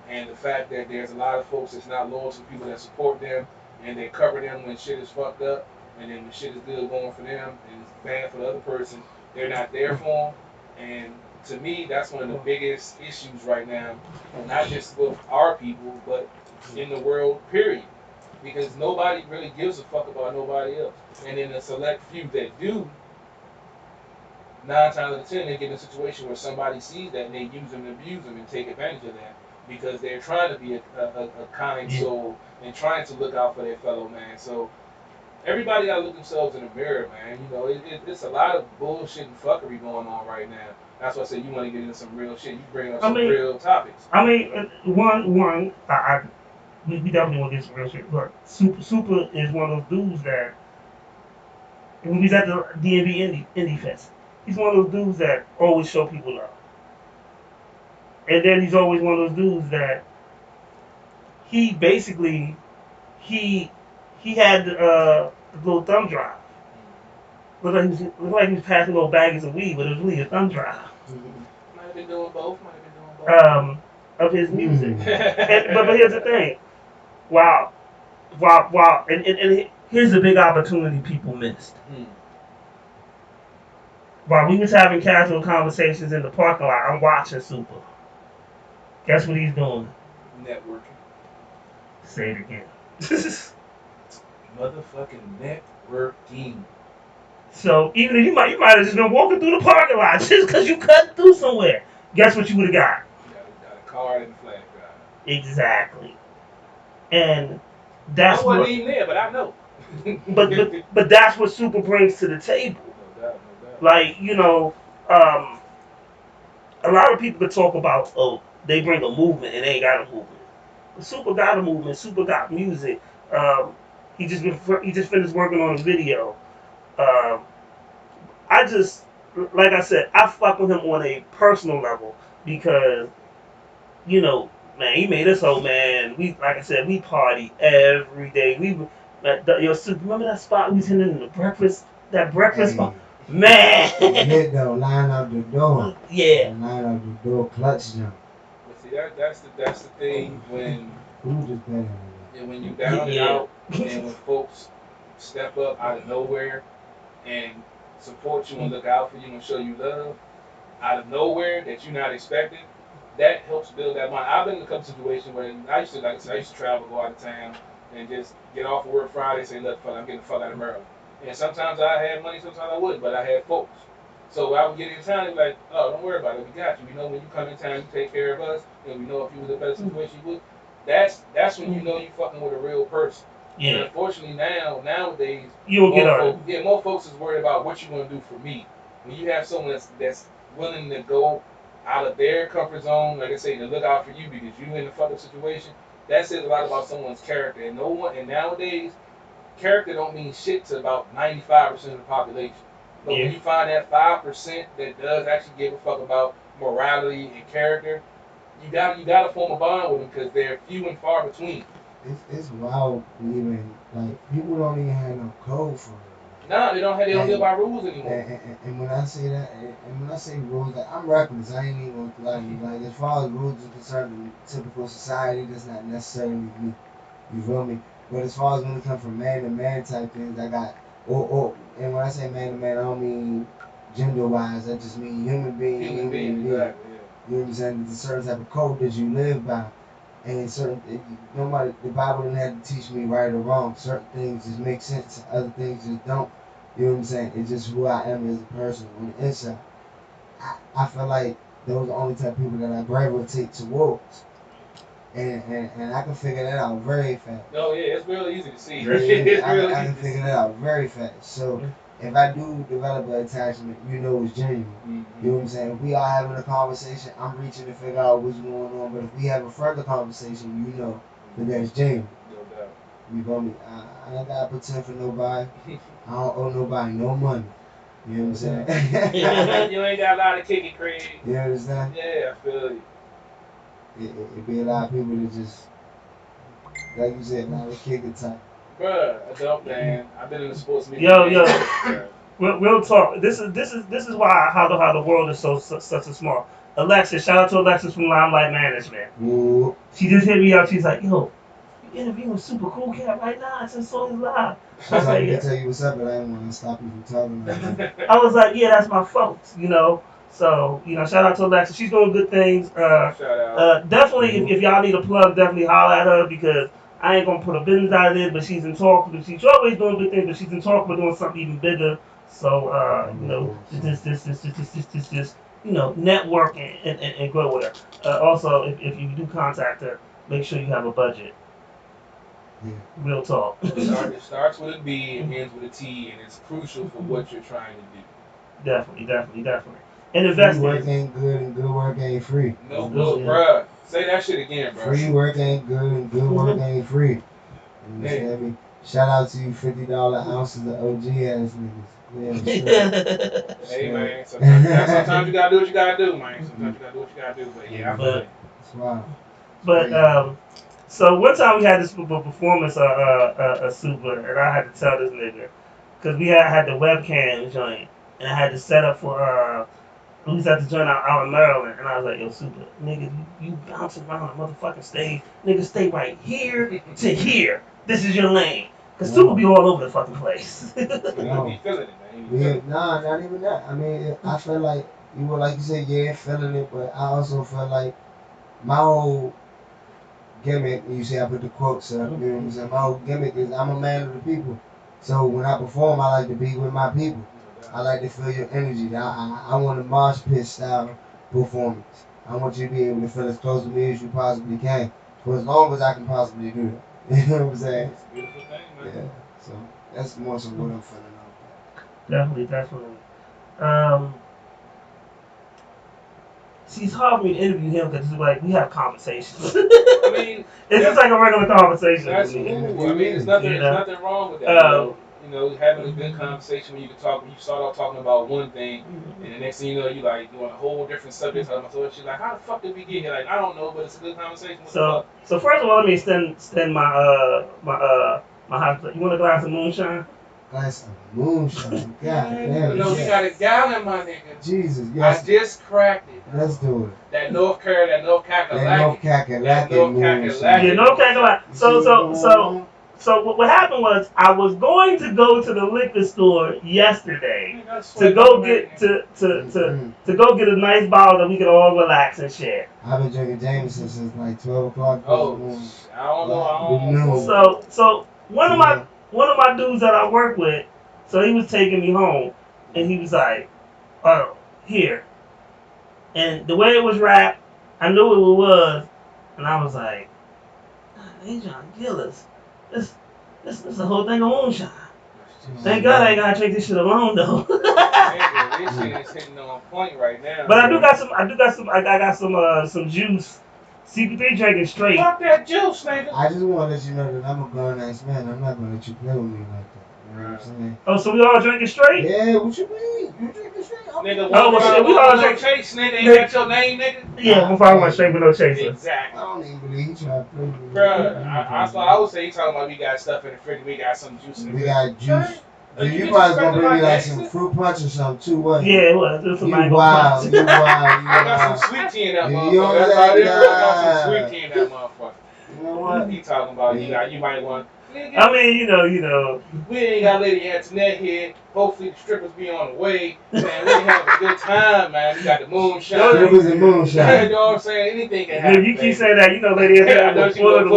And the fact that there's a lot of folks that's not loyal to people that support them and they cover them when shit is fucked up, and then when shit is good going for them and it's bad for the other person, they're not there for them. And to me, that's one of the biggest issues right now, not just with our people, but in the world, period. Because nobody really gives a fuck about nobody else. And then the select few that do, 9 times out of 10, they get in a situation where somebody sees that and they use them and abuse them and take advantage of that because they're trying to be a kind soul and trying to look out for their fellow man. So everybody got to look themselves in the mirror, man. You know, it's a lot of bullshit and fuckery going on right now. That's why I said you want to get into some real shit. You bring up I some mean, real topics. We definitely want to get some real shit. But Super is one of those dudes that when he's at the DMV Indie Fest, he's one of those dudes that always show people love. And then he's always one of those dudes that he basically he he had the little thumb drive. Looked like he was passing little baggies of weed, but it was really a thumb drive. Might have been doing both. Might have been doing both. Of his music. But here's the thing. Wow. And here's the big opportunity people missed. While we was having casual conversations in the parking lot, I'm watching Super. Guess what he's doing? Networking. Say it again. Motherfucking networking. So even if you might have just been walking through the parking lot just because you cut through somewhere. Guess what you would have got? Got a card and a flag drive. Exactly. And that's I wasn't what. even there, but I know. but that's what Super brings to the table. No doubt. Like a lot of people could talk about they bring a movement and they ain't got a movement. But Super got a movement. Super got music. He just finished working on a video. Um, I just like I said, I fuck with him on a personal level because man, he made us whole, man. We like I said, we party every day. Remember that spot we was in the breakfast? That breakfast spot, man. Hit though, line up the door. Yeah. Line up the door, clutch jump. But see, that's the thing when Food is better. when you down and out, and when folks step up out of nowhere and support you and look out for you and show you love out of nowhere that you're not expecting, that helps build that mind. I've been in a couple situations where I used to travel, go out of town, and just get off of work Friday, say, look, fuck, I'm getting the fuck out of Maryland. And sometimes I had money, sometimes I wouldn't, but I had folks. So I would get in town and be like, oh, don't worry about it, we got you. We know when you come in town, you take care of us, and we know if you was in a better situation, you would. That's when you know you fucking with a real person. Yeah. And unfortunately nowadays, You don't get on. more folks is worried about what you gonna do for me. When you have someone that's willing to go out of their comfort zone, like I say, to look out for you because you in a fucked up situation, that says a lot about someone's character. And nowadays, character don't mean shit to about 95% of the population. But when you find that 5% that does actually give a fuck about morality and character, you gotta form a bond with them because they're few and far between. It's wild even like people don't even have no code for it. Nah, they don't live by rules anymore. And when I say that, and when I say rules, like I'm reckless. I ain't even gonna lie to you. Like as far as rules are concerned in typical society, that's not necessarily me. You feel me? But as far as when it comes from man to man type things, I got and when I say man to man, I don't mean gender wise. I just mean human being. Human being, exactly. Yeah. You know what I'm saying? There's a certain type of code that you live by. And nobody, the Bible didn't have to teach me right or wrong. Certain things just make sense, other things just don't. You know what I'm saying? It's just who I am as a person on the inside. I feel like those are the only type of people that I gravitate towards. and I can figure that out very fast. No, yeah, it's real easy to see. Yeah, It's I, real I easy can to figure see. that out very fast. So if I do develop an attachment, you know it's genuine. You know what I'm saying? If we are having a conversation, I'm reaching to figure out what's going on. But if we have a further conversation, you know that that's genuine. No doubt. You feel me? I ain't gotta pretend for nobody. I don't owe nobody no money. You know what I'm saying? You ain't got a lot to kick it, Craig. You understand? Yeah, I feel you. It be a lot of people that just, like you said, not a kick it type. Bruh, I don't, man. I've been in the sports media. Yo. Real talk. This is why how the world is such a small. Alexis, shout out to Alexis from Limelight Management. Ooh. She just hit me up. She's like, yo, you interviewing Super Cool Cat right now? I just saw his live. I I was like, can yeah. tell you what's up, but I didn't want to stop you from talking about that. I was like, yeah, that's my folks, you know. So, you know, shout out to Alexa. She's doing good things. Shout out. Definitely, if y'all need a plug, definitely holler at her because I ain't gonna put a business out of this, but she's in talk. She's always doing big things, but she's in talk about doing something even bigger. So, you know, just you know, network and grow with her. Also, if you do contact her, make sure you have a budget. Yeah. Real talk. It starts with a B and ends with a T, and it's crucial for what you're trying to do. Definitely. And Free invest work in. ain't good and good work ain't free. No, Good, yeah. bruh. Say that shit again, bruh. Free work ain't good and good work ain't free. You understand me? Shout out to you $50 ounces of OG ass niggas. Yeah, Hey, man. Sometimes you gotta do what you gotta do, man. Sometimes you gotta do what you gotta do. But yeah, I feel it. That's wild. But so one time we had this performance Super, and I had to tell this nigga because we had the webcam joint, and I had to set up for we was at the joint out in Maryland, and I was like, yo, Super, nigga, you bouncing around the motherfucking stage, nigga, stay right here to here. This is your lane, cause Super be all over the fucking place. You be feeling it, man. Yeah, nah, not even that. I mean, I feel like you were like you said, yeah, feeling it, but I also feel like my whole gimmick. You see, I put the quotes up. You know what I'm saying? My whole gimmick is I'm a man of the people. So when I perform, I like to be with my people. I like to feel your energy. I want a mosh pit style performance. I want you to be able to feel as close to me as you possibly can, for as long as I can possibly do that. You know what I'm saying? It's a beautiful thing, man. Yeah. So that's more so what I'm feeling Definitely. See, it's hard for me to interview him because it's like we have conversations. I mean, it's just like a regular conversation. That's with me. cool. I mean, there's nothing, You there's know? nothing wrong with that. You know, having a good conversation when you can talk. When you start off talking about one thing, and the next thing you know, you like you on a whole different subject. So she's like, "How the fuck did we get here?" Like, I don't know, but it's a good conversation. What So first of all, let me extend my my hot. You want a glass of moonshine? Glass of moonshine. God damn. No, you got a gallon, my nigga. Jesus, yes. I just cracked it. Let's do it. That North Carolina, that North That Kakalaki. North Kakalaki moonshine. Yeah, North Carolina. So what happened was I was going to go to the liquor store yesterday to go get to go get a nice bottle that we could all relax and share. I've been drinking Jameson since like 12 o'clock. Oh, I don't know. So one of my dudes that I work with, so he was taking me home, and he was like, "Oh, here." And the way it was wrapped, I knew what it was, and I was like, "They trying to kill us. This is a whole thing of moonshine." Thank God I ain't gotta drink this shit alone though. This shit is hitting on point right now. But I got some juice. CP3 drinking straight. Fuck that juice, nigga. I just want to let you know that I'm a grown ass man. I'm not going to let you play with me like that. You know what I'm saying? Oh, so we all drinking straight? Yeah, what you mean? You drinking straight? Nigga, we all no drink chase, nigga. Ain't that your name, nigga? Yeah, we'll follow my straight with no chaser. Exactly. I don't even believe he trying to play with me. Bruh, I would say he talking about we got stuff in the fridge, we got some juice in the We fridge. got juice. You probably gonna bring me like some fruit punch or something too, what? Yeah, well, there's some You mango wild, punch. you wild, you I got wild. some sweet tea in that You motherfucker. know That's how it is. I that got guy. some sweet tea in that motherfucker. You know what? He talking about you might want. Nigga, I mean, you know. we ain't got Lady Antoinette here. Hopefully the strippers be on the way. Man, we having a good time, man. We got the moonshine. Strippers and moonshine. You know what I'm saying? Anything can If happen. you keep saying that, you know, lady, I know she gonna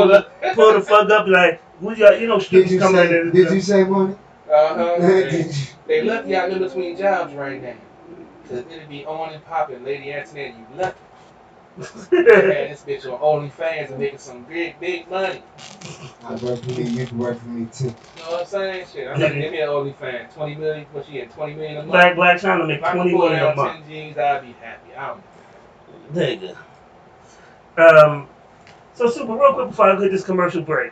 pull the fuck up like, you know, strippers coming in. Did you say money? They lucky out in between jobs right now. Cause it'll be on and popping. Lady Antoinette, you lucky. Had this bitch on OnlyFans and making some big money. I work for me, you can work for me too. You know what I'm saying? Shit, I'm like, give me an OnlyFans, 20 million. What she had, 20 million a month. Black China make If I 20 could pull million a down month. 10 G's, I'd be happy. I'm Nigga. So super real quick before I hit this commercial break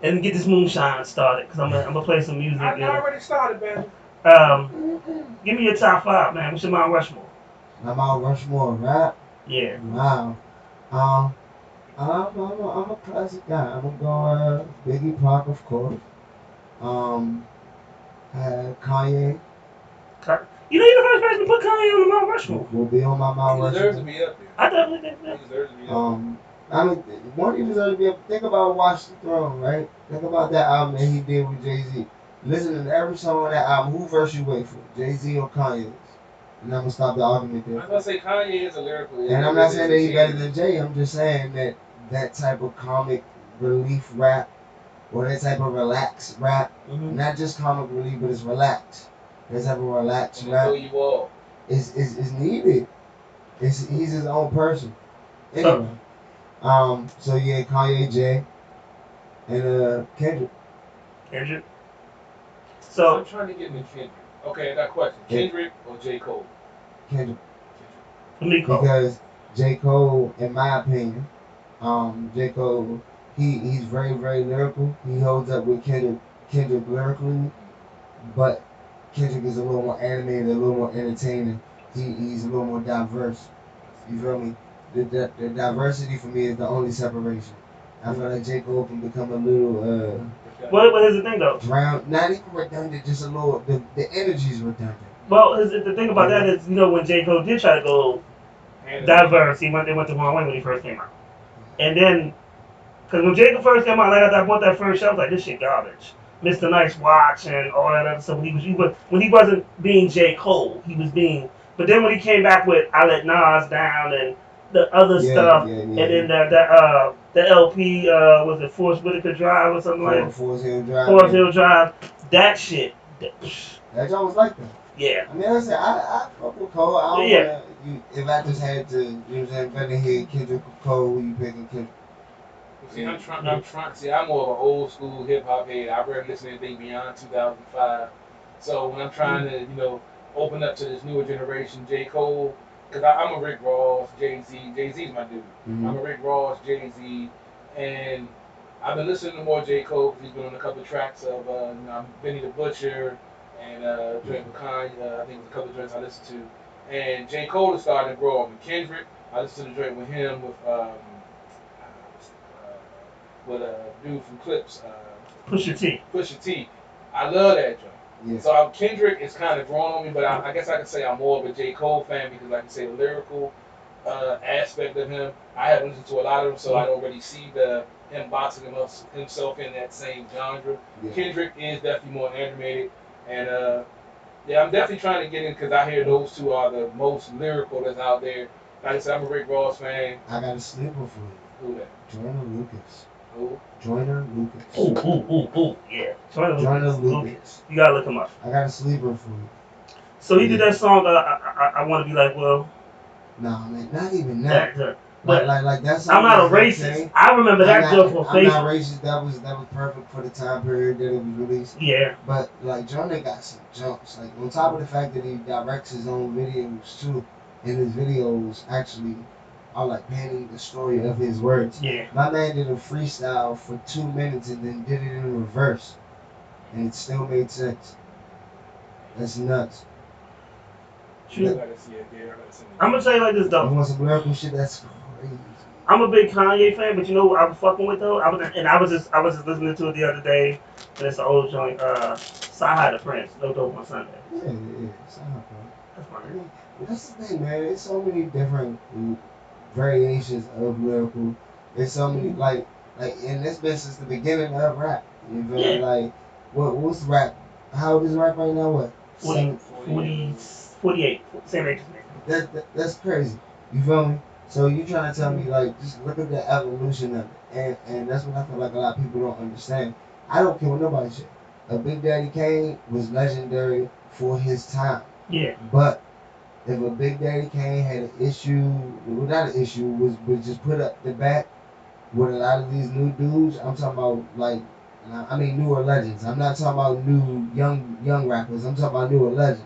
and get this moonshine started, because I'm gonna play some music. I already started, baby. Give me your top 5, man. What's your Mount Rushmore? My Mount Rushmore rap. Yeah. Wow. I'm a classic guy. I'm gonna go Biggie Pac, of course. Kanye You know you're the first person to put Kanye on the Mount Rushmore. will be on my Mount He deserves to Rushmore. be up there. I definitely think He that. deserves to be up I mean, one he deserves to be up. Think about Watch the Throne, right? Think about that album that he did with Jay-Z. Listen to every song on that album. Who verse you wait for? Jay-Z or Kanye? And I'm gonna stop the argument there. I there. was gonna say Kanye is a lyrical. And I'm not saying that he's better than Jay. I'm just saying that that type of comic relief rap or that type of relaxed rap, not just comic relief, but it's relaxed. That type of relaxed rap you all. is needed. He's his own person. Anyway, so yeah, Kanye, Jay, and Kendrick. Kendrick. So I'm trying to get into Kendrick. Okay, I got a question. Kendrick or J. Cole? Kendrick. Cole. Because J. Cole, in my opinion, J. Cole, he's very, very lyrical. He holds up with Kendrick lyrically, but Kendrick is a little more animated, a little more entertaining. He's a little more diverse. You feel me? The diversity for me is the only separation. I feel like J. Cole can become a little What is the thing though? Not even redundant, just a little. The energy's redundant. Well, the thing about that is, when J. Cole did try to go diverse, they went to one way when he first came out, and then because when J. Cole first came out, like I bought that first show, I was like, this shit garbage. Mr. Nice Watch and all that other stuff. When he wasn't being J. Cole, he was being. But then when he came back with I Let Nas Down and the other stuff, and then the LP was it Forest Whitaker Drive or something like that? Forest Hill Drive. Forest Hill Drive. That shit. That joint was like that. Yeah. I mean, I said I fuck with Cole. I don't wanna, if I just had to, you know what I'm saying, better hear Kendrick or Cole, who you picking Kendrick? See, I'm trying. See, I'm more of an old school hip hop head. I rarely listen to anything beyond 2005. So when I'm trying to, open up to this newer generation, J. Cole, because I'm a Rick Ross, Jay-Z. Jay-Z's my dude. I'm a Rick Ross, Jay-Z, and I've been listening to more J. Cole because he's been on a couple of tracks of Benny the Butcher and joint with Kanye. I think there's a couple of joints I listened to. And J. Cole is starting to grow on me. Kendrick, I listened to the joint with him with a dude from Clips. Pusha T. I love that joint. Yeah. So Kendrick is kind of growing on me, but I guess I could say I'm more of a J. Cole fan because, like you say, the lyrical aspect of him, I haven't listened to a lot of them, so I don't really see him boxing himself in that same genre. Yeah. Kendrick is definitely more animated, and I'm definitely trying to get in because I hear those two are the most lyrical that's out there. Like I said, I'm a Rick Ross fan. I got a sleeper for you. Who that? Joyner Lucas. Who? Joyner Lucas. Ooh, yeah. Joyner Lucas. You gotta look him up. I got a sleeper for you. So he did that song, I Want to Be Like, well. No, man, not even that. But like that song. I'm not a racist. Okay. I remember that joke from Facebook. I'm not racist. That was perfect for the time period that it was released. Yeah. But like Joyner got some jumps. Like on top of the fact that he directs his own videos too, and his videos actually are like painting the story of his words. Yeah. My man did a freestyle for 2 minutes and then did it in reverse, and it still made sense. That's nuts. True. I'm gonna tell you like this though. You want some lyrical shit? That's crazy. I'm a big Kanye fan, but you know what I was fucking with though? I was just listening to it the other day, and it's an old joint, Sci-Hi the Prince, No Dope on Sunday. Yeah, Sci-Hi. That's my name. That's the thing, man. There's so many different variations of lyrical. There's so many like, and it's been since the beginning of rap. You feel me? Like, what's rap? How old is rap right now? What? 48. Same age as me. That's crazy. You feel me? So you trying to tell me like just look at the evolution of it, and that's what I feel like a lot of people don't understand. I don't care what nobody said. A Big Daddy Kane was legendary for his time. Yeah. But if a Big Daddy Kane had an issue, well, not an issue, was just put up the back with a lot of these new dudes. I'm talking about like, I mean newer legends. I'm not talking about new young rappers. I'm talking about newer legends.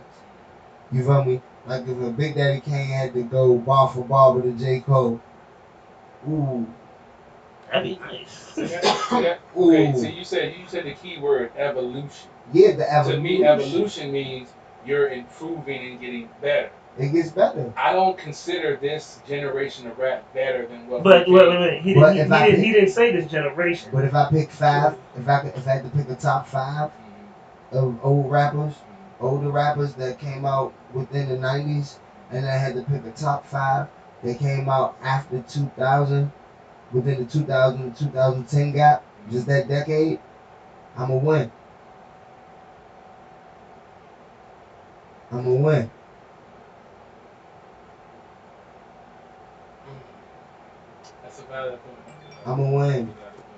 You feel me? Like if a Big Daddy Kane had to go bar for bar with a J. Cole, ooh, That'd be nice. Okay, ooh, so you said the key word evolution. yeah, the evolution. To me, evolution means you're improving and getting better. It gets better. I don't consider this generation of rap better than what. But we wait. He But didn't. if I pick- He didn't say this generation. But if I pick five, if I had to pick a top five of older rappers that came out within the 90s, and I had to pick a top five that came out after 2000, within the 2000 to 2010 gap, just that decade, I'ma win. That's a valid point. I'ma win.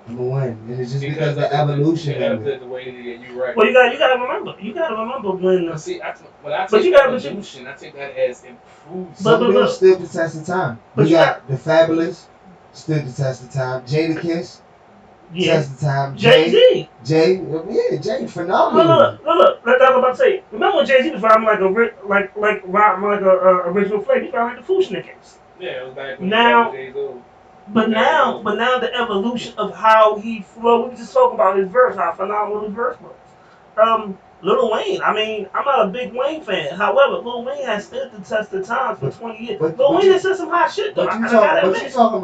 And it's just because of the evolution of of it. the way that you're right. Well, you gotta remember. You gotta remember when. But see, when I But take you gotta- evolution, I take that as improved. Some But of them look. stood the test of time. But We you got the Fabulous, stood the test of time. Jadakiss, Yeah. test of time. Jay-Z. Jay, phenomenal. Look. That's what I'm about to say. Remember when Jay-Z was rhyming like a original flavor? He rhymed like the Fushnikins. Yeah, it was back when Now- Jay Z. But now the evolution of how he flowed. We just talking about his verse, how phenomenal his verse was. Lil Wayne. I mean, I'm not a big Wayne fan. However, Lil Wayne has stood the test of time for 20 years. Lil Wayne has said some hot shit though. But you admit. talking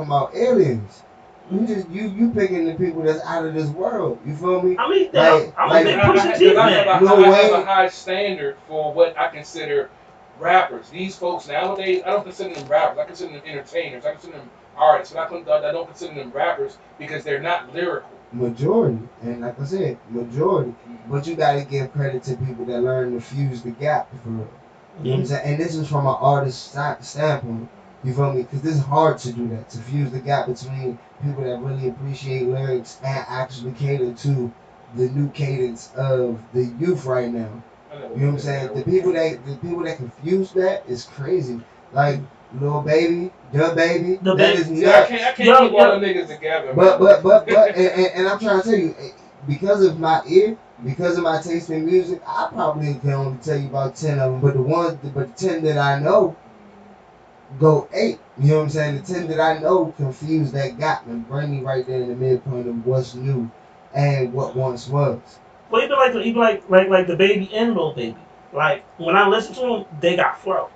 about aliens. You picking the people that's out of this world. You feel me? I mean, Like- I'm like- a big Pusha T I man. have Lil a Wayne- high standard for what I consider rappers. These folks nowadays, I don't consider them rappers. I consider them entertainers. I consider them artists. But I don't consider them rappers because they're not lyrical. Majority, and like I said, majority. But you gotta give credit to people that learn to fuse the gap for real. You know what I'm saying? And this is from an artist standpoint. You feel me? Because this is hard to do that, to fuse the gap between people that really appreciate lyrics and actually cater to the new cadence of the youth right now. You know what I'm saying? The people that confuse that is crazy. Like Lil Baby, Da Baby, Da that Baby. is See, nuts. I can't keep all them niggas together. But man. and I'm trying to tell you, because of my ear, because of my taste in music, I probably can only tell you about 10 of them. But the 10 that I know go 8. You know what I'm saying? The 10 that I know confuse that gap and bring me right there in the midpoint of what's new and what once was. Well, he be like the Baby and Lil Baby. Like when I listen to them, they got flow.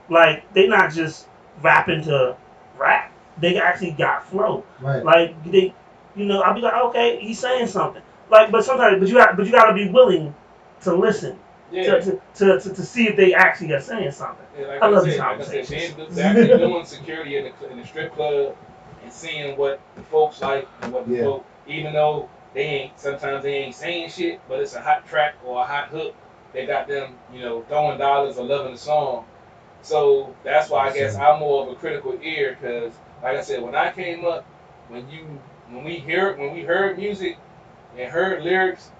Like they not just rapping to rap. They actually got flow. Right. Like they, I'll be like, okay, he's saying something. Like, but you gotta be willing to listen Yeah. to see if they actually are saying something. Yeah, like I love said, these like I conversations. said, they're actually doing security in the strip club and seeing what the folks like and what the folk, even though sometimes they ain't saying shit, but it's a hot track or a hot hook, they got them, throwing dollars or loving the song. So that's why I guess I'm more of a critical ear, because like I said, when I came up, when we heard music and heard lyrics,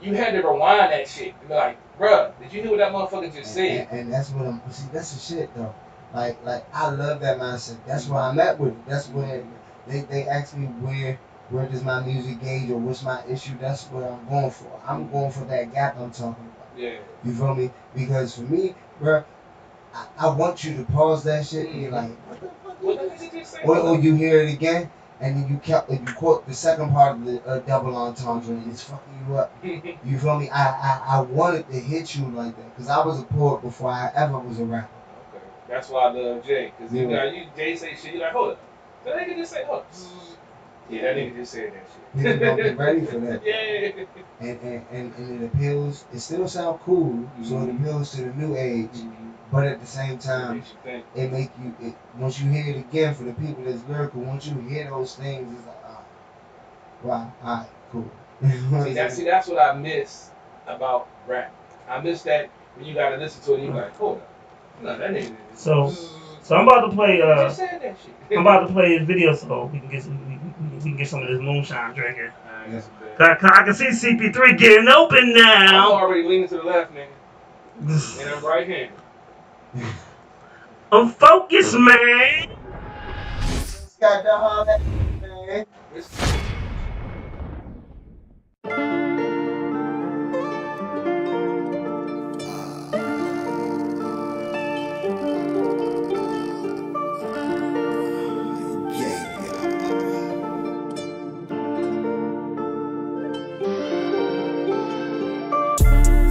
you had to rewind that shit and be like, bruh, did you hear what that motherfucker just said? And that's what that's the shit though. Like I love that mindset. That's where I'm at with it. That's when they ask me where does my music gauge or what's my issue. That's what I'm going for. I'm going for that gap I'm talking about. Yeah. You feel me? Because for me, bruh, I want you to pause that shit and be like, what the fuck did you say? Or you hear it again and then you quote the second part of the double entendre and it's fucking you up. You feel me? I wanted to hit you like that because I was a poet before I ever was a rapper. Okay. That's why I love Jay. Because Jay say shit, you like, hold up. That nigga just say, hold up. Yeah, that nigga just said that shit. People don't get ready for that. Yeah. And it appeals, it still sounds cool, so it appeals to the new age. But at the same time, it make you, once you hear it again, for the people that's lyrical, once you hear those things, it's like, wow, alright, cool. See, that's what I miss about rap. I miss that when you gotta listen to it and you like, hold up. No, that nigga. So I'm about to play. Just said that shit. I'm about to play his video so we can get some of this moonshine drinking. I can see CP3 getting open I'm now. already leaning to the left, nigga. And I'm right handed. I'm focused, man. Got the whole man.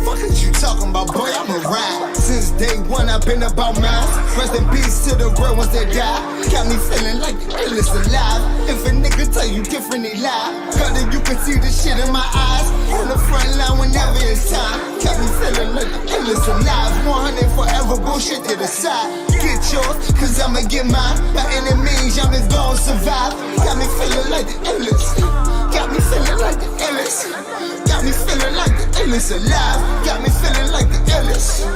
Fuck is you talking about, boy? I'm a ride. Since day one, I've been about mine. Rest in peace to the real ones that die. Got me feeling like the illest alive. If a nigga tell you different, he lie. Cause you can see the shit in my eyes. On the front line whenever it's time. Got me feeling like the illest alive. 100 forever, bullshit to the side. Get yours, cause I'ma get mine. By any means, I'm just gon' survive. Got me feeling like the illest. Got me feeling like the illest. Got me feeling like the illest alive. Got me feeling like the illest.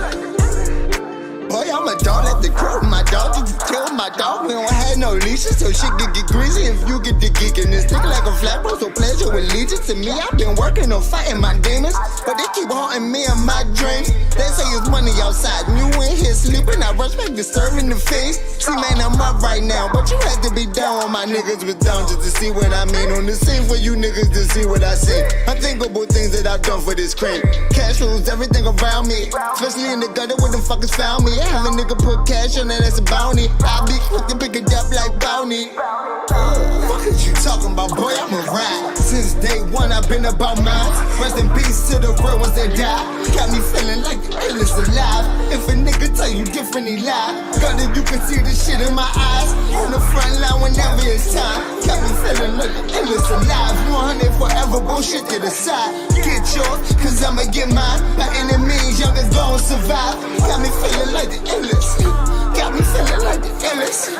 Boy, I'm a dog, let the crow my dog. Did you kill my dog? We don't have no leashes, so shit can get greasy if you get the geek. And it's stick like a flatbro, so pleasure allegiance to me. I've been working on fighting my demons, but they keep haunting me in my dreams. They say it's money outside, and you in here sleeping. I rush back disturbing the face. See, man, I'm up right now, but you had to be down when my niggas was down just to see what I mean. On the scene for you niggas to see what I see. Unthinkable things that I've done for this cream. Cash rules everything around me, especially in the gutter where them fuckers found me. Have a nigga put cash on that, that's a bounty. I be quick to pick it up like bounty. Fuck is you talking about, boy? I'm a ride. Since day one, I've been about mine. Rest in peace to the real ones that die. Got me feeling like the illest alive. If a nigga tell you different, he lie. Cause you can see the shit in my eyes. On the front line whenever it's time. Got me feeling like the illest alive. 100 forever, bullshit to the side. Get yours, cause I'ma get mine. By any means, young is gon' survive. Got me feeling like the illest. Got me feeling like the illest.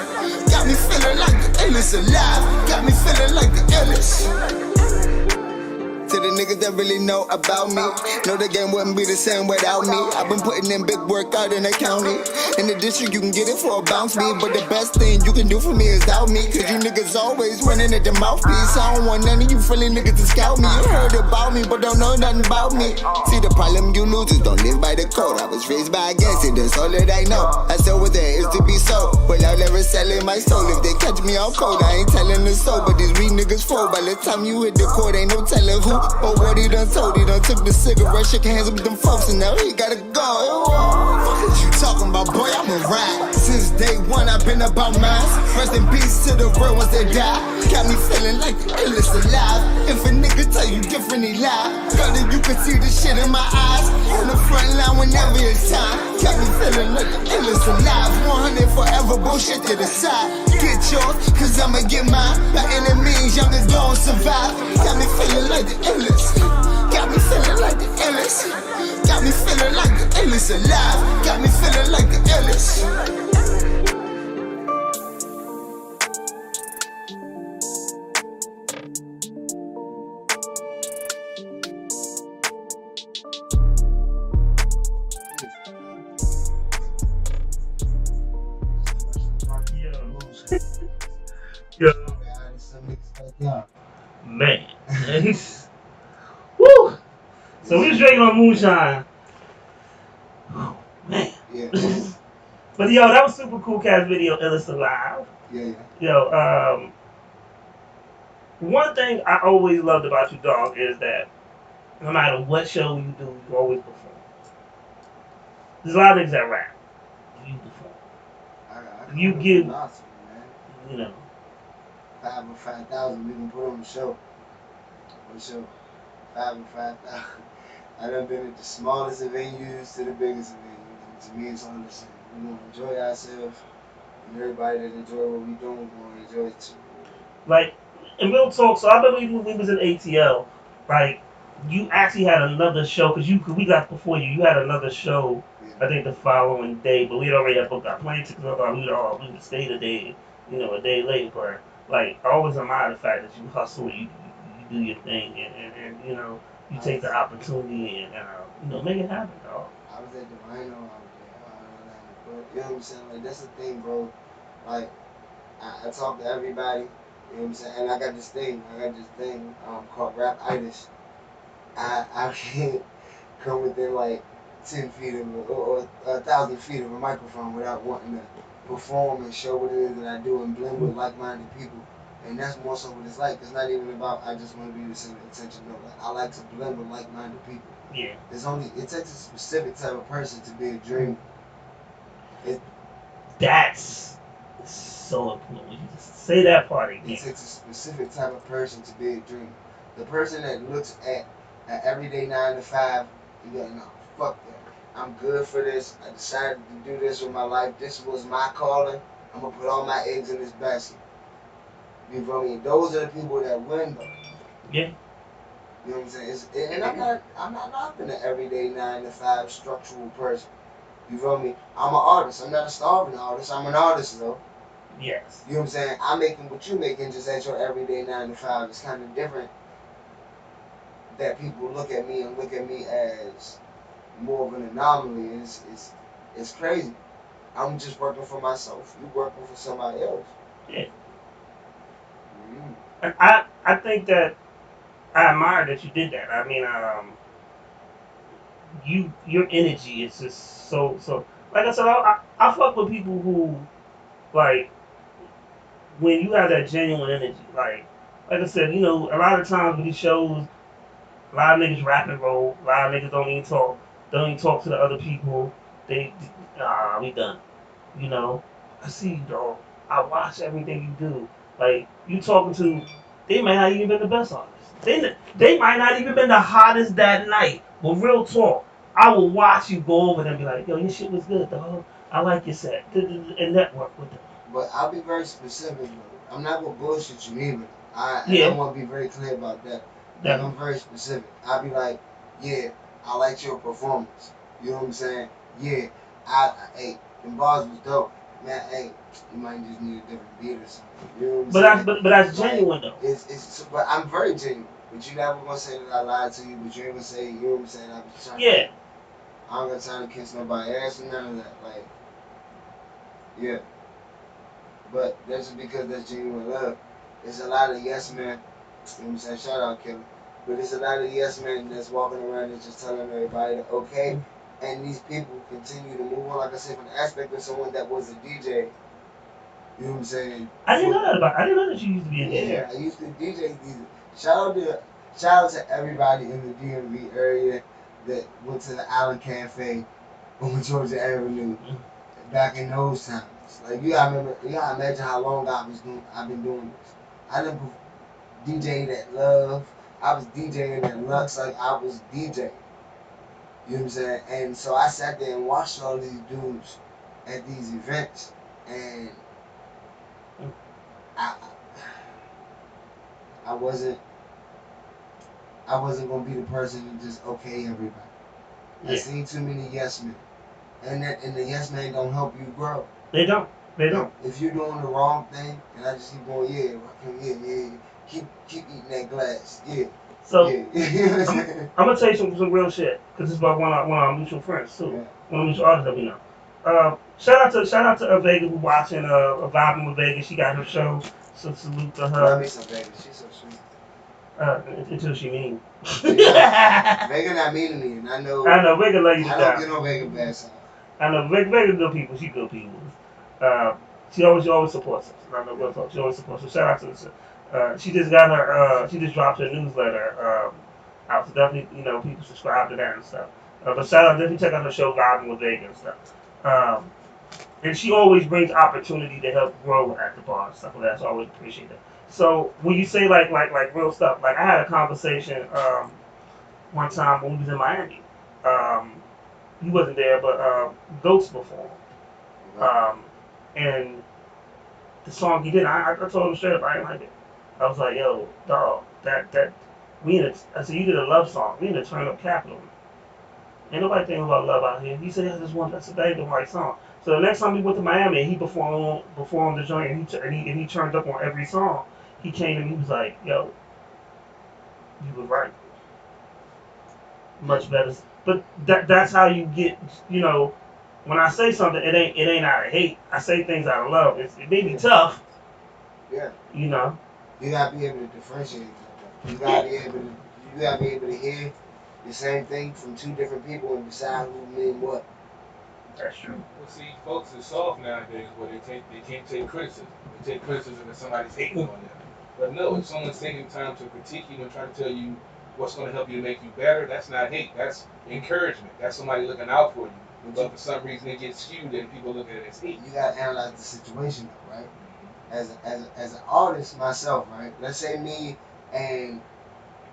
Got me feeling like the illest alive. Got me feeling like the illest. To the niggas that really know about me, know the game wouldn't be the same without me. I've been putting in big work out in the county. In the district, you can get it for a bounce fee, but the best thing you can do for me is doubt me. Cause you niggas always running at the mouthpiece. I don't want none of you friendly niggas to scout me. You heard about me, but don't know nothing about me. See, the problem you losers don't live by the code. I was raised by a gangster, that's all that I know. I said what there is to be so, without ever selling my soul. If they catch me out cold, I ain't telling the soul. But these weak niggas fold. By the time you hit the court, ain't no telling who or what he done told. He done took the cigarette, shook hands with them folks, and now he gotta go. Fuck is you talking about, boy? I'm a ride. Since day one, I've been about mine. Rest in peace to the real ones that die. Got me feeling like the illest alive. If a nigga tell you different, he lie. Cause you can see the shit in my eyes. On the front line whenever it's time. Got me feeling like the illest alive. 100 forever, bullshit to the side. Get yours, cause I'ma get mine. By any means, young is gon' survive. Got me feeling like the illest. Got me feeling like the illest. Got me feeling like the illest alive. Got me feeling like the illest. Yo, Yeah. man. Woo! So we was drinking on moonshine. Man. Yeah. But yo, that was super cool cast video, Illest Alive. Yeah. Yo, one thing I always loved about you, dog, is that no matter what show you do, you always perform. There's a lot of niggas that rap. You perform. You give- Awesome, man. You know. 5 or 5,000 we can put on the show. For sure. 5 or 5,000. I done been at the smallest of venues to the biggest of venues. And to me, it's all the same. We gonna enjoy ourselves. And everybody that enjoy what we doing, gonna enjoy it too. Like, and real talk, so I remember we was in ATL, like, you actually had another show, because we got before you had another show, Yeah. I think the following day, but we had already had booked our plane tickets, we would stay the day, a day late, but, like, I always admire the fact that you hustle, you do your thing, and you take the opportunity and, make it happen, dog. I was at the Rhino out there. But you know what I'm saying? Like, that's the thing, bro. Like, I talk to everybody, you know what I'm saying? And I got this thing called Rap-itis. I can't come within like 10 feet of or 1,000 feet of a microphone without wanting to perform and show what it is that I do and blend with like-minded people. And that's more so what it's like. It's not even about I just want to be the center of attention. No, like, I like to blend with like-minded people. Yeah. It takes a specific type of person to be a dreamer. That's so important. You just say that part again. It takes a specific type of person to be a dreamer. The person that looks at an everyday 9 to 5, you go, no, fuck that. I'm good for this. I decided to do this with my life. This was my calling. I'm gonna put all my eggs in this basket. You feel me? Those are the people that win, though. Yeah. You know what I'm saying? And I'm not knocking the everyday 9 to 5 structural person. You feel me? I'm an artist. I'm not a starving artist. I'm an artist, though. Yes. You know what I'm saying? I'm making what you making just at your everyday 9 to 5. It's kind of different that people look at me as more of an anomaly. It's crazy. I'm just working for myself. You working for somebody else. Yeah. Mm-hmm. And I think that I admire that you did that. I mean, your energy is just so. Like I said, I fuck with people who like when you have that genuine energy. Like I said, you know, a lot of times with these shows, a lot of niggas rap and roll. A lot of niggas don't even talk to the other people. We done. You know, I see you, dog. I watch everything you do. Like you talking to, they might not even been the best artists. They might not even been the hottest that night. But real talk, I will watch you go over them and be like, yo, your shit was good, dog. I like your set, and network with them. But I'll be very specific, though. I'm not gonna bullshit you either. Yeah. I want to be very clear about that. Like, I'm very specific. I'll be like, yeah, I liked your performance. You know what I'm saying? Yeah, hey, the bars was dope. Man, hey, you might just need a different beat or something. You know what I'm saying? But that's genuine though. But I'm very genuine. But you never gonna say that I lied to you. But you ain't gonna say, you know what I'm saying? I was trying. Yeah. I don't got time to kiss nobody's ass and none of that. Like, yeah. But that's just because that's genuine love. There's a lot of yes men. You know what I'm saying? Shout out Killer. But there's a lot of yes men that's walking around and just telling everybody that okay. And these people continue to move on, like I said, from the aspect of someone that was a DJ. You know what I'm saying? I didn't know that you used to be a DJ. Yeah, I used to DJ these. Shout out to everybody in the DMV area that went to the Island Cafe on Georgia Avenue back in those times. Like you gotta imagine how long I've been doing this. I done DJ'd at Love. I was DJing at Lux, like I was DJing. You know what I'm saying? And so I sat there and watched all these dudes at these events, and I wasn't gonna be the person to just okay everybody. Yeah. I seen too many yes men, and the yes men don't help you grow. They don't. If you're doing the wrong thing, and I just keep going, yeah, keep eating that glass, yeah. So yeah. I'm gonna tell you some real shit because it's about one of our mutual friends too, Yeah. one of the mutual artists that we know. Shout out to Vega who watching Vibing with Vega. She got her show, so salute to her. Love me some Vega, she's so sweet. Until she mean. Vega not mean to me, and I know Vega love you to I die. don't get no Vega bad side. I know Vega good people. She good people. She always supports us. I know real talk. She always supports us. Shout out to her. She just got her. She just dropped her newsletter out. So definitely, people subscribe to that and stuff. But shout out, definitely check out her show, Vibing with Vega and stuff. And she always brings opportunity to help grow at the bar and stuff like that. So I always appreciate that. So when you say like real stuff, like I had a conversation one time when we was in Miami. He wasn't there, but Ghost performed. And the song he did, I told him straight up, I didn't like it. I was like, yo, dog, I said, you did a love song. We need to turn up Capital. Ain't nobody thinking about love out here. He said, yeah, that ain't the right song. So the next time we went to Miami and he performed the joint and he turned up on every song, he came to me, he was like, yo, you were right. Much better. But that's how you get, when I say something, it ain't out of hate. I say things out of love. It may be tough. Yeah. You know. You gotta be able to differentiate that. You gotta be able to hear the same thing from two different people and decide who mean what. That's true. Well, see, folks are soft nowadays where they can't take criticism. They take criticism if somebody's hating on them. But no, if someone's taking time to critique you and try to tell you what's going to help you to make you better, that's not hate. That's encouragement. That's somebody looking out for you. But for some reason it gets skewed and people look at it as hate. You gotta analyze the situation though, right? As an artist myself, right? Let's say me and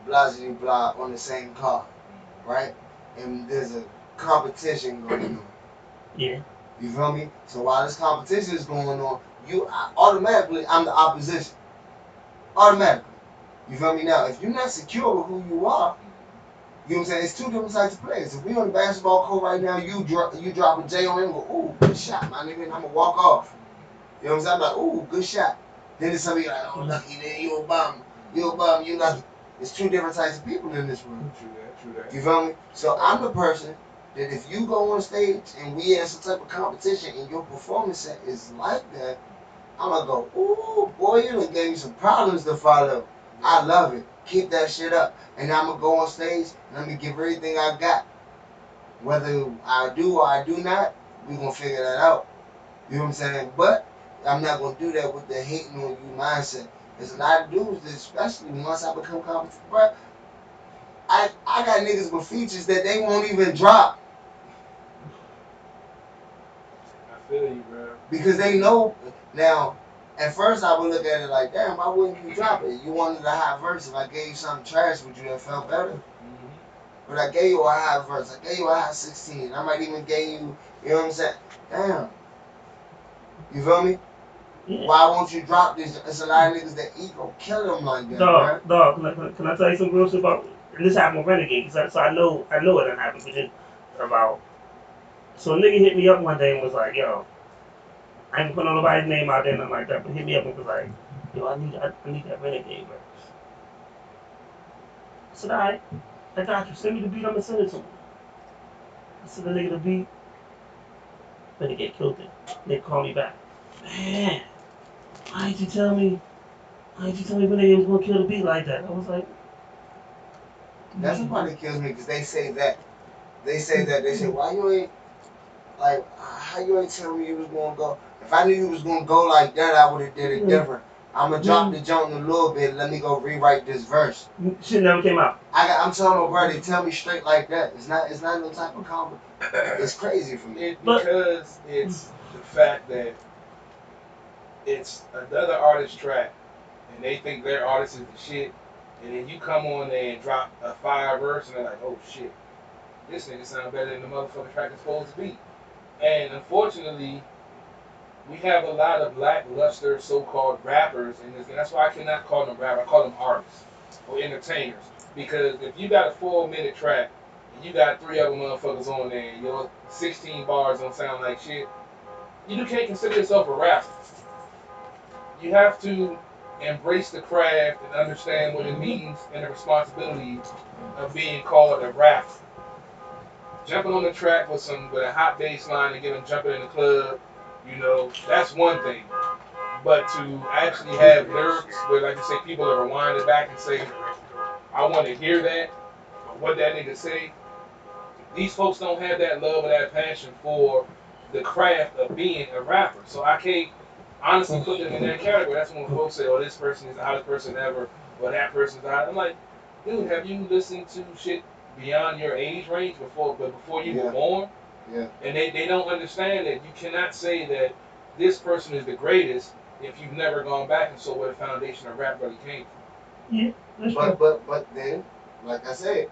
blah blah blah on the same car, right? And there's a competition going on. Yeah. You feel me? So while this competition is going on, automatically I'm the opposition. Automatically. You feel me? Now, if you're not secure with who you are, you know what I'm saying? It's two different types of players. If we on the basketball court right now, you drop a J on him, go, ooh, good shot, my nigga, and I'm gonna walk off. You know what I'm saying? I'm like, ooh, good shot. Then there's somebody like, oh, lucky, then you a bum, you lucky. It's two different types of people in this room. True that. You feel me? So I'm the person that if you go on stage and we in some type of competition and your performance set is like that, I'm gonna go, ooh, boy, you done gave me some problems to follow. I love it. Keep that shit up. And I'm gonna go on stage and I'm gonna give everything I got. Whether I do or I do not, we gonna figure that out. You know what I'm saying? But I'm not gonna do that with the hating on you mindset. There's a lot of dudes that, especially once I become competitive, bro, I got niggas with features that they won't even drop. I feel you, bro. Because they know. Now, at first I would look at it like, damn, why wouldn't you drop it? You wanted a high verse. If I gave you something trash, would you have felt better? Mm-hmm. But I gave you a high verse. I gave you a high 16. I might even give you, you know what I'm saying? Damn. You feel me? Yeah. Why won't you drop this? There's a lot of niggas that ego kill them like that, Dog, man. can I tell you some real shit about? And this happened with Renegade, so I know it done happened, but just about. So a nigga hit me up one day and was like, yo, I ain't put nobody's name out there, nothing like that, but hit me up and was like, yo, I need that Renegade verse. I said, alright, I got you. Send me the beat, I'm gonna send it to him. I sent the nigga the beat, Renegade killed it. They called me back. Man, why didn't you tell me Renegade was gonna kill the beat like that? I was like, That's the part that kills me because they say that. They say, why you ain't, like, how you ain't telling me you was going to go? If I knew you was going to go like that, I would have did it different. I'm going to drop the jump a little bit. Let me go rewrite this verse. shit never came out. I'm telling my brother, tell me straight like that. It's not no type of comment. It's crazy for me. Because it's the fact that it's another artist's track and they think their artist is the shit, and then you come on there and drop a fire verse and they're like, oh shit, this nigga sound better than the motherfucking track it's supposed to be. And unfortunately, we have a lot of lackluster so-called rappers in this, and that's why I cannot call them rappers. I call them artists or entertainers. Because if you got a 4-minute track and you got 3 other motherfuckers on there, and your 16 bars don't sound like shit, you can't consider yourself a rapper. You have to embrace the craft and understand what it means and the responsibility of being called a rapper. Jumping on the track with a hot bass line and getting jumping in the club, you know, that's one thing. But to actually have lyrics where, like you say, people are rewinding back and say, I want to hear that, or what that nigga say, these folks don't have that love or that passion for the craft of being a rapper. So I can't honestly put them in that category. That's when folks say, oh, this person is the hottest person ever, or that person's the hottest. I'm like, dude, have you listened to shit beyond your age range before you were born? Yeah. And they don't understand that you cannot say that this person is the greatest if you've never gone back and saw where the foundation of rap really came from. Yeah, that's true. But then, like I said,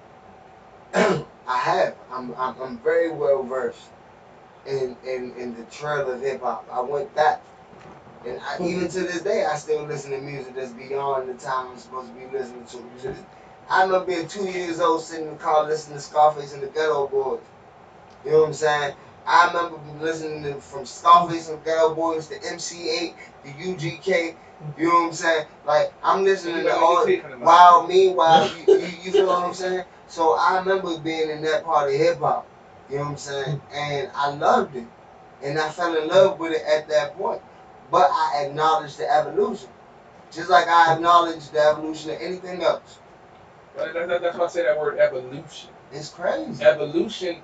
I'm very well versed in the trail of hip hop. I went back, and even to this day, I still listen to music that's beyond the time I'm supposed to be listening to. I remember being 2 years old, sitting in the car listening to Scarface and the Ghetto Boys. You know what I'm saying? I remember listening to from Scarface and the Ghetto Boys to MC8, the UGK. You know what I'm saying? Like, I'm listening to all while meanwhile, you feel what I'm saying? So I remember being in that part of hip hop. You know what I'm saying? And I loved it. And I fell in love with it at that point. But I acknowledged the evolution. Just like I acknowledge the evolution of anything else. But that's why I say that word evolution. It's crazy. Evolution,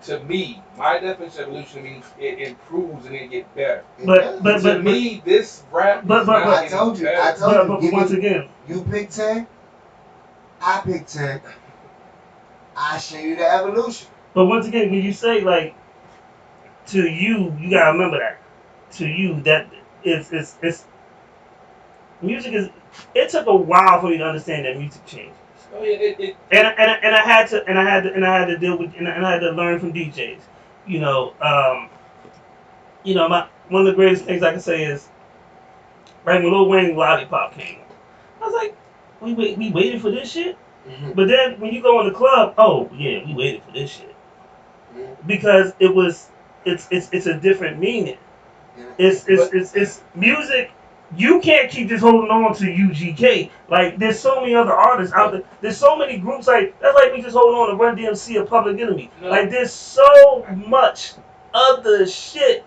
to me, my definition of evolution means it improves and it gets better. But me, this rap but- is but- not but- getting I told you, better. I told you. but give once me- again, You pick 10, I pick 10. I show you the evolution. when you say like to you, you gotta remember that to you that it's music is. It took a while for me to understand that music changes. Oh, yeah, And I had to deal with and I had to learn from DJs. You know, one of the greatest things I can say is right when Lil Wayne Lollipop came. I was like, we waited for this shit. Mm-hmm. But then when you go in the club, oh yeah, we waited for this shit Mm-hmm. because it's a different meaning. It's music. You can't keep just holding on to UGK. Like there's so many other artists out there. There's so many groups like that's like me just holding on to Run DMC or Public Enemy. No. Like there's so much other shit.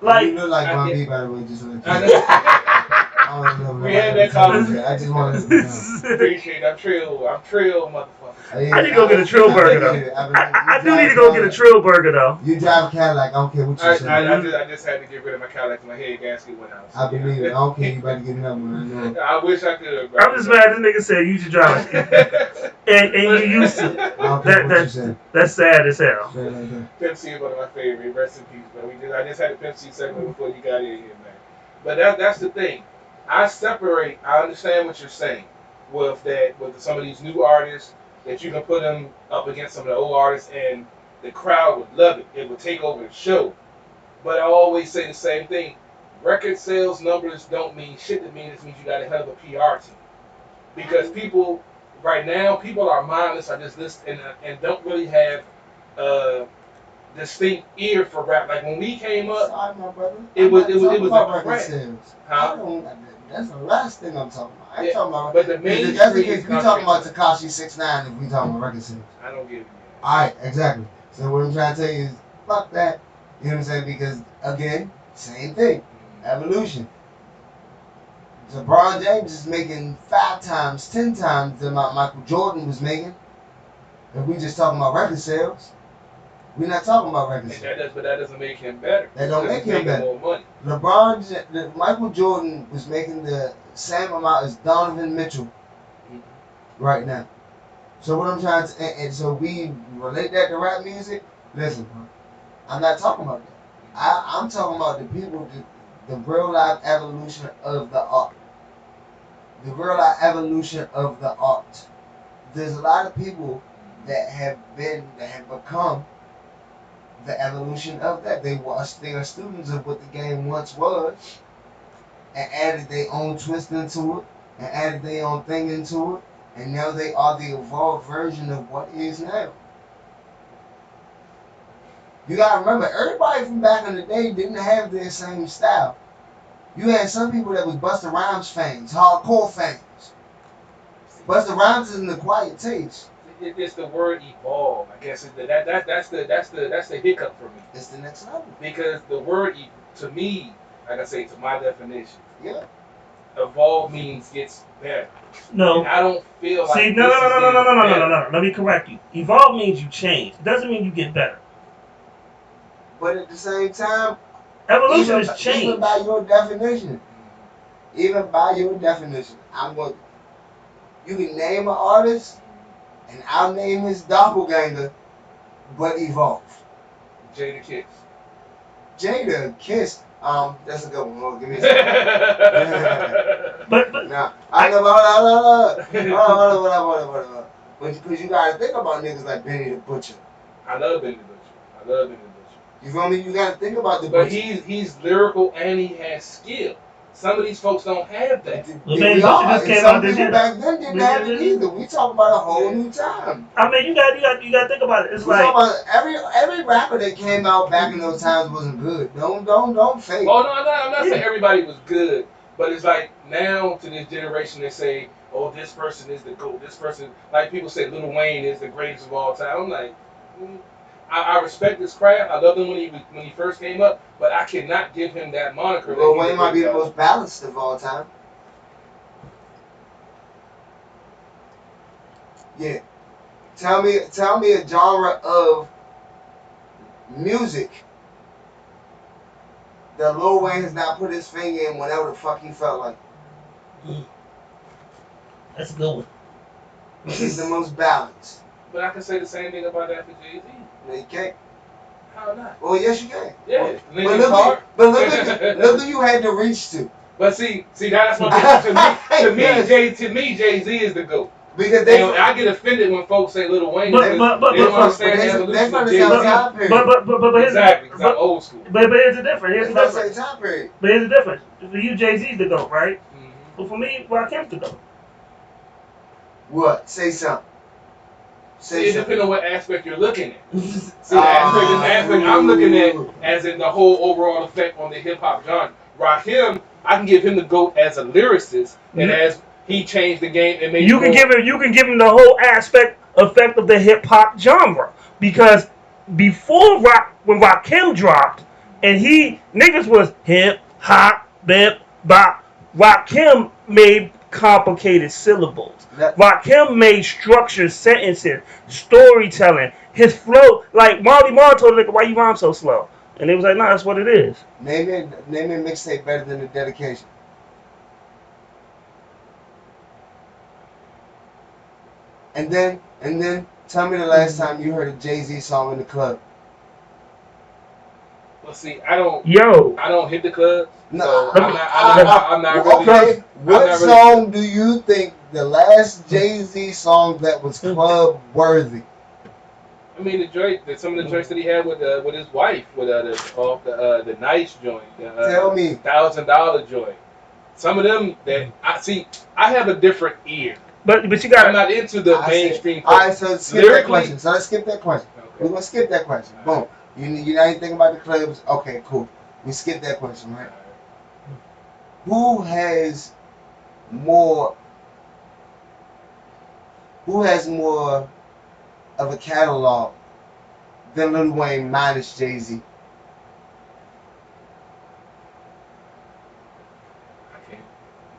Like you look like I Von get- B, by the way, just on the I TV. I don't know. We had that conversation. I just wanted to know. appreciate it. I'm trill, motherfucker. I need to go get a Trill burger though. I do need to go get a Trill burger though. You drive a Cadillac, I don't care what you say. I just had to get rid of my Cadillac. My head gasket went out. I believe it. I don't care. You better get another one. I know. I wish I could. Bro. I'm just mad this nigga said you should drive it. and you used to. I don't care what you say. That's sad as hell. Straight like that. Pepsi is one of my favorite. Rest in peace, bro. I just had a Pepsi segment before you got in here, man. But that's the thing. I understand what you're saying with some of these new artists that you can put them up against some of the old artists and the crowd would love it. It would take over the show. But I always say the same thing. Record sales numbers don't mean shit to me. It means you got a hell of a PR team. Because people are mindless. I just listen and don't really have distinct ear for rap. Like when we came up, Sorry, my brother. It was about a record crap. sales. Huh? I don't. That's the last thing I'm talking about. I ain't Yeah, talking about. but the If mainstream that's the case, we country- talking about Tekashi 6ix9ine if we talking about record sales. I don't get it. Alright, exactly. So what I'm trying to tell you is, fuck that. You know what I'm saying? Because, again, same thing. Evolution. LeBron James is making 5 times, 10 times the amount Michael Jordan was making. If we just talking about record sales, we're not talking about record sales. But that doesn't make him better. That don't make him better. More money. Michael Jordan was making the same amount as Donovan Mitchell right now. So what I'm trying to, and so we relate that to rap music. Listen, bro, I'm not talking about that. I'm talking about the people, the real life evolution of the art. The real life evolution of the art. There's a lot of people that have become the evolution of that. They are students of what the game once was and added their own twist into it and added their own thing into it. And now they are the evolved version of what is now. You gotta remember, everybody from back in the day didn't have their same style. You had some people that was Busta Rhymes fans, hardcore fans. Busta Rhymes is an acquired taste. It's the word evolve. I guess that's the hiccup for me. It's the next level. Because the word to me, like I say, to my definition, Yeah. evolve means gets better. No. And I don't feel like See, no. Let me correct you. Evolve means you change. It doesn't mean you get better. But at the same time, Evolution is change. even by your definition, you can name an artist, and I'll name his doppelganger, but evolve. Jada Kiss. Jada Kiss. That's a good one. Hold on, give me a second. But Now, I know about hold on. Because you gotta think about niggas like Benny the Butcher. I love Benny the Butcher. You feel me? You gotta think about the But Butcher. he's lyrical and he has skill. Some of these folks don't have that. Well, Benny Butcher just came out this year. Back then didn't have it either. We talking about a whole new time. I mean, you got to think about it. It's We like talking about every rapper that came out back in those times wasn't good. Don't fake. Oh no, I'm not saying everybody was good, but it's like now to this generation they say, oh, this person is the GOAT. This person, like people say, Lil Wayne is the greatest of all time. I'm like, I respect his craft. I loved him when he first came up, but I cannot give him that moniker. Lil Wayne might be the most balanced of all time. Yeah. Tell me a genre of music that Lil Wayne has not put his finger in whenever the fuck he felt like. That's a good one. He's the most balanced. But I can say the same thing about that for Jay-Z. No, you can't. How not? Well, yes, you can. Yeah. But Linkin look, Park. look who you had to reach to. But see, that's what to me, Jay-Z is the GOAT. Because they. And I get offended when folks say Lil Wayne. But- because but- they don't but- understand the that's evolution from of the Jay-Z. same time period. But here's Exactly, because I'm but, old school. but here's the difference. Here's It's the from the difference. same time period. But here's the difference. For you, Jay-Z's the GOAT, right? Mhm. But for me, Rakim's the GOAT. What? Say something. See, Say it something. depends on what aspect you're looking at. See, the aspect I'm looking at as in the whole overall effect on the hip hop genre. Rakim, I can give him the GOAT as a lyricist, and as he changed the game and made You can give him the whole effect of the hip hop genre, because before when Rakim dropped, and niggas was hip hop, bip, bop. Rakim made complicated syllables. Rakim made structured sentences, storytelling. His flow, like Marley Marl told him, "Why you rhyme so slow?" And they was like, "No, that's what it is." Name a mixtape better than The Dedication. And then tell me the last time you heard a Jay-Z song in the club. Well, see, I don't hit the club. No, So I'm not really. okay. What I'm not really- song do you think the last Jay-Z song that was club worthy? I mean, some of the joints that he had with his wife, with the nice joint, Tell me. $1,000 joint. Some of them that I have a different ear. But you I'm got not into the mainstream. All right, so skip that Lyrically- question. So let's skip that question. We're Okay. gonna skip that question. Boom. You know anything about the clubs? Okay, cool. We skip that question, right? Who has more of a catalog than Lil Wayne minus Jay-Z?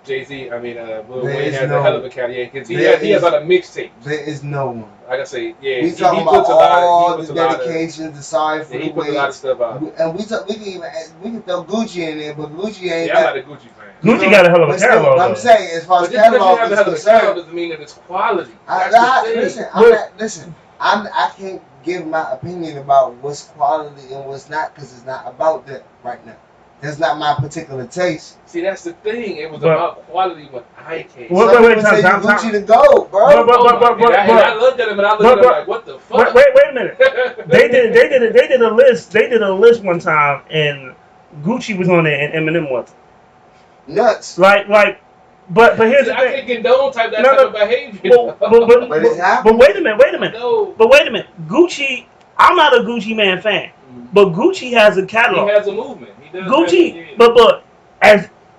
Jay-Z, Lil There Wayne is has no- a hell of a catalog because he there has about a mixtape. There is no one. Like I say, yeah, We he talking puts about a lot. all He the puts a lot of. dedications, the sorry for Yeah, the he puts a lot of ways. stuff out. And we can throw Gucci in there, but Gucci ain't Yeah, I'm got. not a Gucci fan. Gucci got a hell of a But still, catalog. I'm though. saying, as far as But just because you catalog have a is hell of a catalog concerned, doesn't mean that it's quality. I That's the thing. I can't give my opinion about what's quality and what's not because it's not about that right now. That's not my particular taste. See, that's the thing. It was But- about quality when I came. Well, Some wait, people say time. Gucci the GOAT, bro. But- And I looked at him and I looked at him like, what the fuck? Wait a minute. They did a list. They did a list one time, and Gucci was on there, and Eminem was. Nuts. But here's See, the I thing. can't condone type No, of behavior. Well, But it's happening. but wait a minute. No. But wait a minute. Gucci. I'm not a Gucci Man fan, but Gucci has a He catalog. has a movement. He does. Gucci, have- but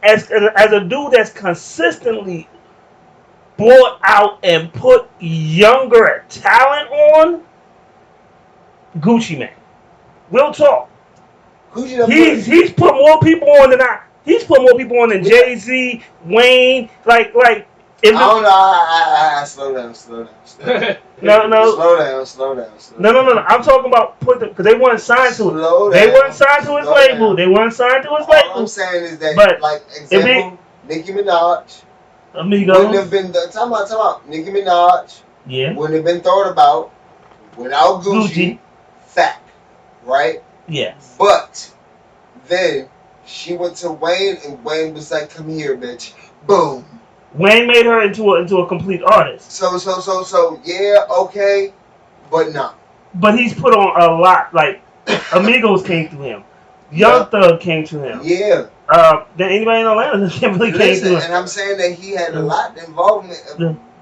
as a dude that's consistently brought out and put younger talent on, Gucci Man. Real talk. Gucci done He's put more people on than He's put more people on than Jay-Z, Wayne. Like if I don't know. I slow down. No. Slow down. No. I'm talking about because they weren't signed to it. Slow They down. weren't signed to his Slow label. down. They weren't signed to his All I'm label. saying is that, But like, example, Nicki Minaj wouldn't Amigos. have been. Talking about Nicki Minaj Yeah. wouldn't have been thought about without Gucci. Gucci. Fact, right? Yes. But then she went to Wayne, and Wayne was like, "Come here, bitch." Boom. Wayne made her into a complete artist. So yeah, okay, but no. But he's put on a lot. Like Amigos came through him. Young Thug came to him. Yeah. Then anybody in Atlanta that really came Listen, to and him. I'm saying that he had a lot of involvement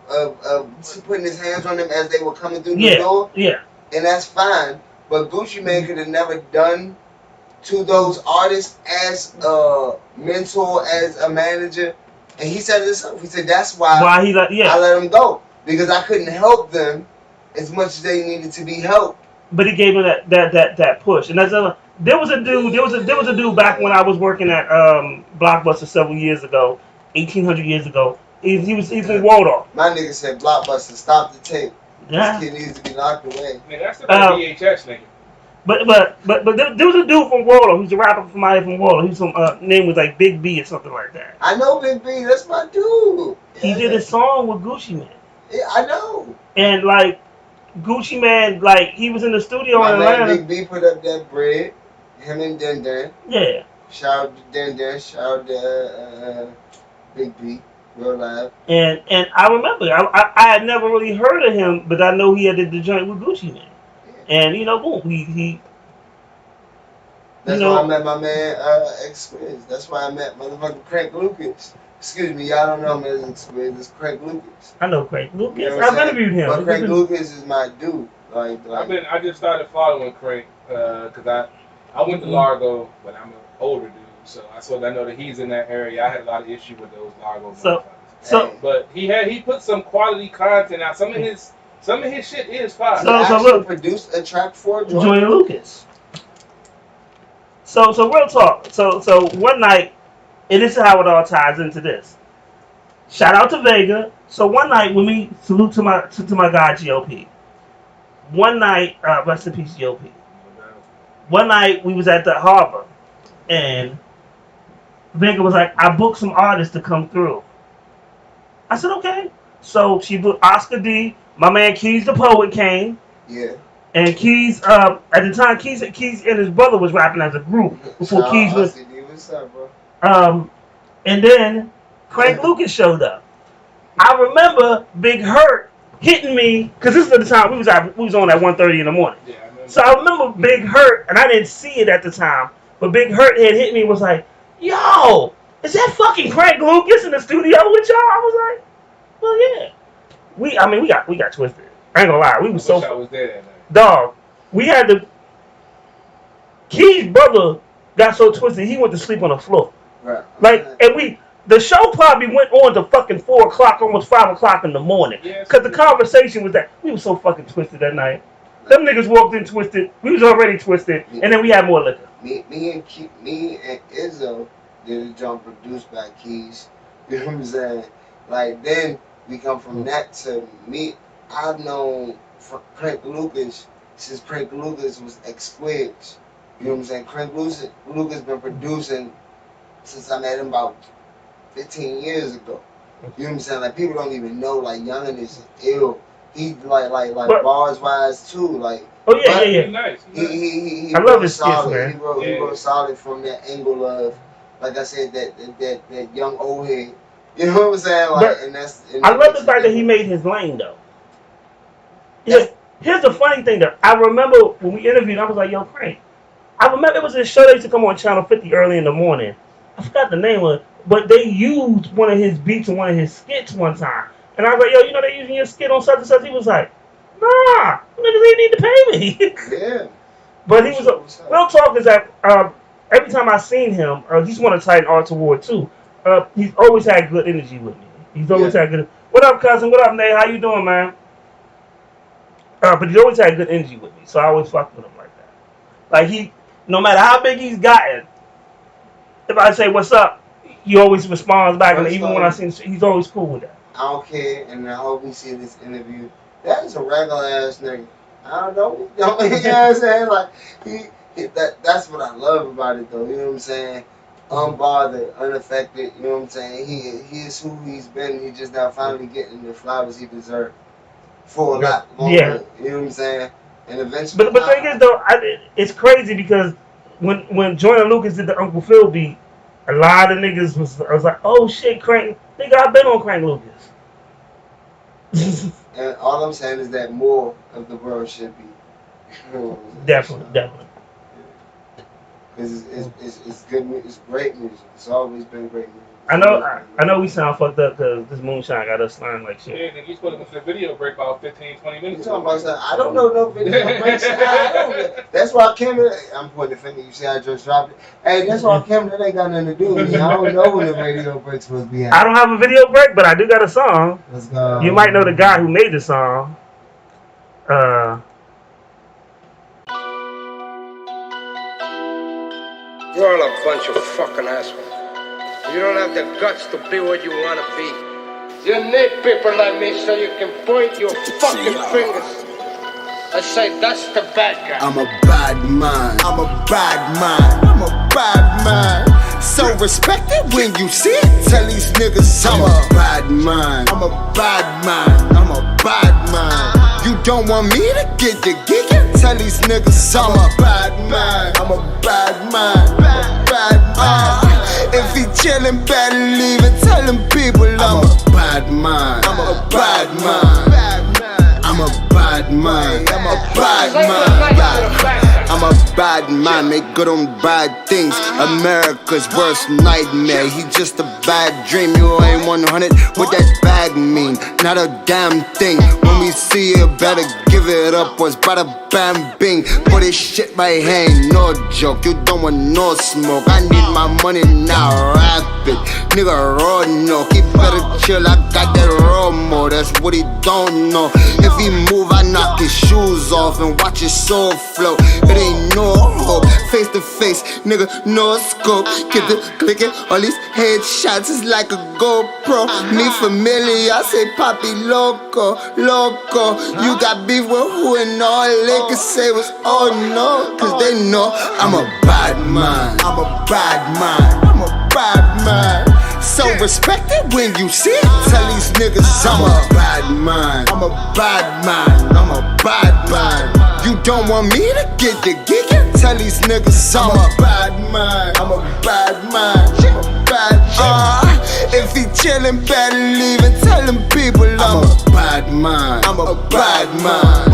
of putting his hands on them as they were coming through the door, Yeah. and that's fine. But Gucci Mane could have never done to those artists as a mentor, as a manager. And he said it himself. He said that's why I let them go, because I couldn't help them as much as they needed to be helped. But he gave him that push. And there was a dude back when I was working at Blockbuster several years ago, 1800 years ago. He's from Waldorf. My nigga said, "Blockbuster, stop the tape." Yeah. This kid needs to be locked away. Nigga, that's the VHS nigga. But there was a dude from Waller who's a rapper from Waller. He's from name was like Big B or something like that. I know Big B. That's my dude. He did a song with Gucci Mane. Yeah, I know. And like Gucci Mane, like he was in the studio My in man Atlanta. Big B put up that bread. Him and Den. Yeah. Shout out to Den. Shout out to Big B. Real live. And I remember I had never really heard of him, but I know he had the joint with Gucci Mane. And you know, boom, he That's you know, why I met my man X-Squiz. That's why I met motherfucking Craig Lucas. Excuse me, y'all don't know him as X-Squiz. It's Craig Lucas. I know Craig Lucas. You know what I've I'm saying? interviewed him. But Craig Lucas is my dude. I just started following Craig because I went to Largo, but I'm an older dude, so I know that he's in that area. I had a lot of issue with those Largo motherfuckers. But he put some quality content out. Some of his shit is fire. So look, produced a track for Joyner Lucas. So real talk. So one night, and this is how it all ties into this. Shout out to Vega. So one night when we salute to my guy GOP. One night, rest in peace GOP. One night we was at the harbor, and Vega was like, "I booked some artists to come through." I said, "Okay." So she booked Oscar D. My man Keys the Poet came. Yeah. And Keys, at the time, Keys and his brother was rapping as a group before Keys was. What's up, bro? And then Craig Lucas showed up. I remember Big Hurt hitting me because this is the time we was on at 1:30 in the morning. Yeah, So I remember Big Hurt, and I didn't see it at the time, but Big Hurt had hit me and was like, "Yo, is that fucking Craig Lucas in the studio with y'all?" I was like, "Well, yeah." We got twisted. I ain't gonna lie, we was so. I was there that night. Dog, we had to. Key's brother got so twisted he went to sleep on the floor. Right. Like, and the show probably went on to fucking 4 o'clock, almost 5 o'clock in the morning. Yeah, Cause the conversation was that we were so fucking twisted that night. Them niggas walked in twisted. We was already twisted, and then we had more liquor. Me and Izzo did a jump produced by Keys. You know what I'm saying? Like then we come from that to me. I've known Craig Lucas since Craig Lucas was X-Squiz. You know what I'm saying? Craig Lucas been producing since I met him about 15 years ago. You know what I'm saying? Like people don't even know. Like Youngin is ill. He like bars wise too. Like yeah. Nice. He I love his skits, solid. man. He wrote solid from that angle of, like I said, that young old head. You know what I'm saying? Like, I love the fact that he made his lane though. Yeah. Here's the funny thing though. I remember when we interviewed, I was like, "Yo, Craig." I remember it was a show that used to come on Channel 50 early in the morning. I forgot the name of it, but they used one of his beats in one of his skits one time. And I was like, "Yo, you know they using your skit on such and such?" He was like, "Nah, niggas ain't need to pay me." Yeah. But he was real talk is that every time I seen him, he's won a Titan Arts Award too. He's always had good energy with me. He's always had good. What up, cousin? What up, Nate? How you doing, man? But he's always had good energy with me, so I always fucked with him like that. Like no matter how big he's gotten, if I say what's up, he always responds back, and even when I see him, he's always cool with that. I don't care, and I hope we see this interview. That is a regular ass nigga. I don't know. You know what I'm saying? Like that's what I love about it though. You know what I'm saying? Unbothered, unaffected. You know what I'm saying? He is who he's been. He's just now finally getting the flowers he deserved for a lot longer. Yeah. You know what I'm saying? And eventually. But the thing is though, it's crazy because when Joyner Lucas did the Uncle Phil beat, a lot of niggas was like, "Oh shit, Crank, nigga, I've been on Crank Lucas." And all I'm saying is that more of the world should be. Definitely. Because it's good music. It's great music. It's always been great music. I know we sound fucked up because this moonshine got us slurring like shit. Yeah, nigga, you supposed to go to the video break about 15, 20 minutes. You talking about something? I don't know no video breaks. That's why Cameron. I'm pointing the finger. You see, I just dropped it. Hey, that's why Cameron ain't got nothing to do with me. I don't know when the video break's supposed to be happening. I don't have a video break, but I do got a song. Let's go. You might know the guy who made the song. You're all a bunch of fucking assholes. You don't have the guts to be what you want to be. You need people like me so you can point your fucking fingers. I say that's the bad guy. I'm a bad man. I'm a bad man. I'm a bad man. So respected when you see it. Tell these niggas I'm a bad man. I'm a bad man. I'm a bad man. You don't want me to get the gig? Tell these niggas I'm a bad man. I'm a bad man. I'm a bad man. If he chillin', better leave and tell them people I'm a bad man. I'm a bad man. I'm a bad man. I'm a bad man. I'm a bad man, make good on bad things. America's worst nightmare. He just a bad dream. You ain't 100. What that bag mean? Not a damn thing. When we see you, better give it up. Was bada bam bing. But this shit right here ain't no joke. You don't want no smoke. I need my money now, rapid. Nigga raw no. He better chill. I got that raw mode. That's what he don't know. If he move, I knock his shoes off and watch his soul flow. It ain't no hope. Face to face, nigga, no scope. Get the clicking. All these headshots is like a GoPro. Me familiar, I say Papi Loco, Loco. You got beef with who and all they can say was oh no. Cause they know I'm a bad man. I'm a bad man. I'm a bad man. So respected when you see it. Tell these niggas I'm a bad man. I'm a bad man. I'm a bad man. You don't want me to get the gig? Tell these niggas I'm a bad man. I'm a bad man. I'm a bad man. If he chillin', better leave and tell them people I'm a bad man. I'm a bad man.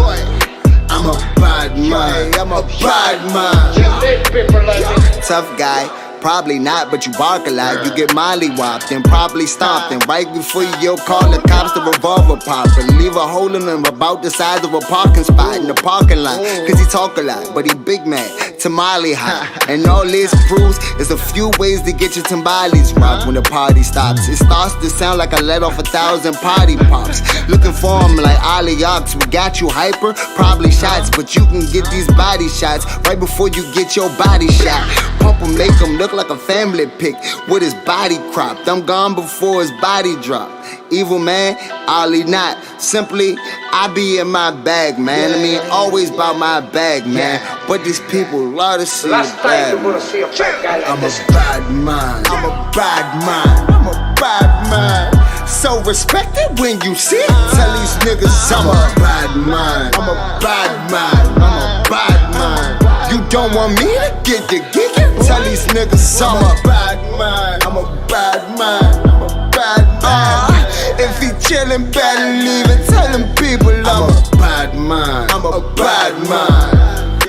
I'm a bad man. I'm a bad man. You need people like me. Tough guy. Probably not, but you bark a lot. You get mollywopped and probably stomped. And right before you call the cops, the revolver pop. And leave a hole in him about the size of a parking spot in the parking lot. Cause he talk a lot, but he big man, tamale hot. And all this proves is a few ways to get your tamales rocked when the party stops. It starts to sound like I let off 1,000 party pops. Looking for him like Ali Ox. We got you hyper, probably shots, but you can get these body shots right before you get your body shot. Pump him, make him look like a family pic with his body cropped. I'm gone before his body drop. Evil man, Ali not. Simply, I be in my bag, man. I mean, always about my bag, man. But these people love to see Last a time bad you wanna man. see a fat guy like I'm a this. bad man. I'm a bad man. I'm a bad man. So respected when you see it. Tell these niggas I'm a bad man. I'm a bad man. I'm a bad man. You don't want me to get the gig? Tell these niggas I'm a bad man. I'm a bad man. I'm a bad man. If he chillin', better leave and tell them people I'm a bad man. I'm a bad man.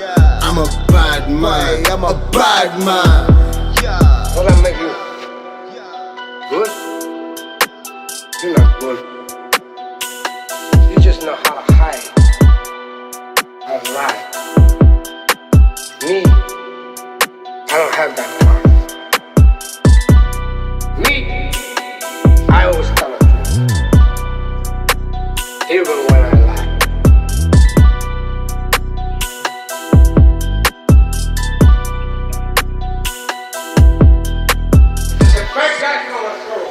I'm a bad man. I'm a bad man. Will I make you good? You're not good. You just know how to hide and lie. Me, I don't have that part. Me, I always tell the truth, even when I lie. There's a bad guy coming through.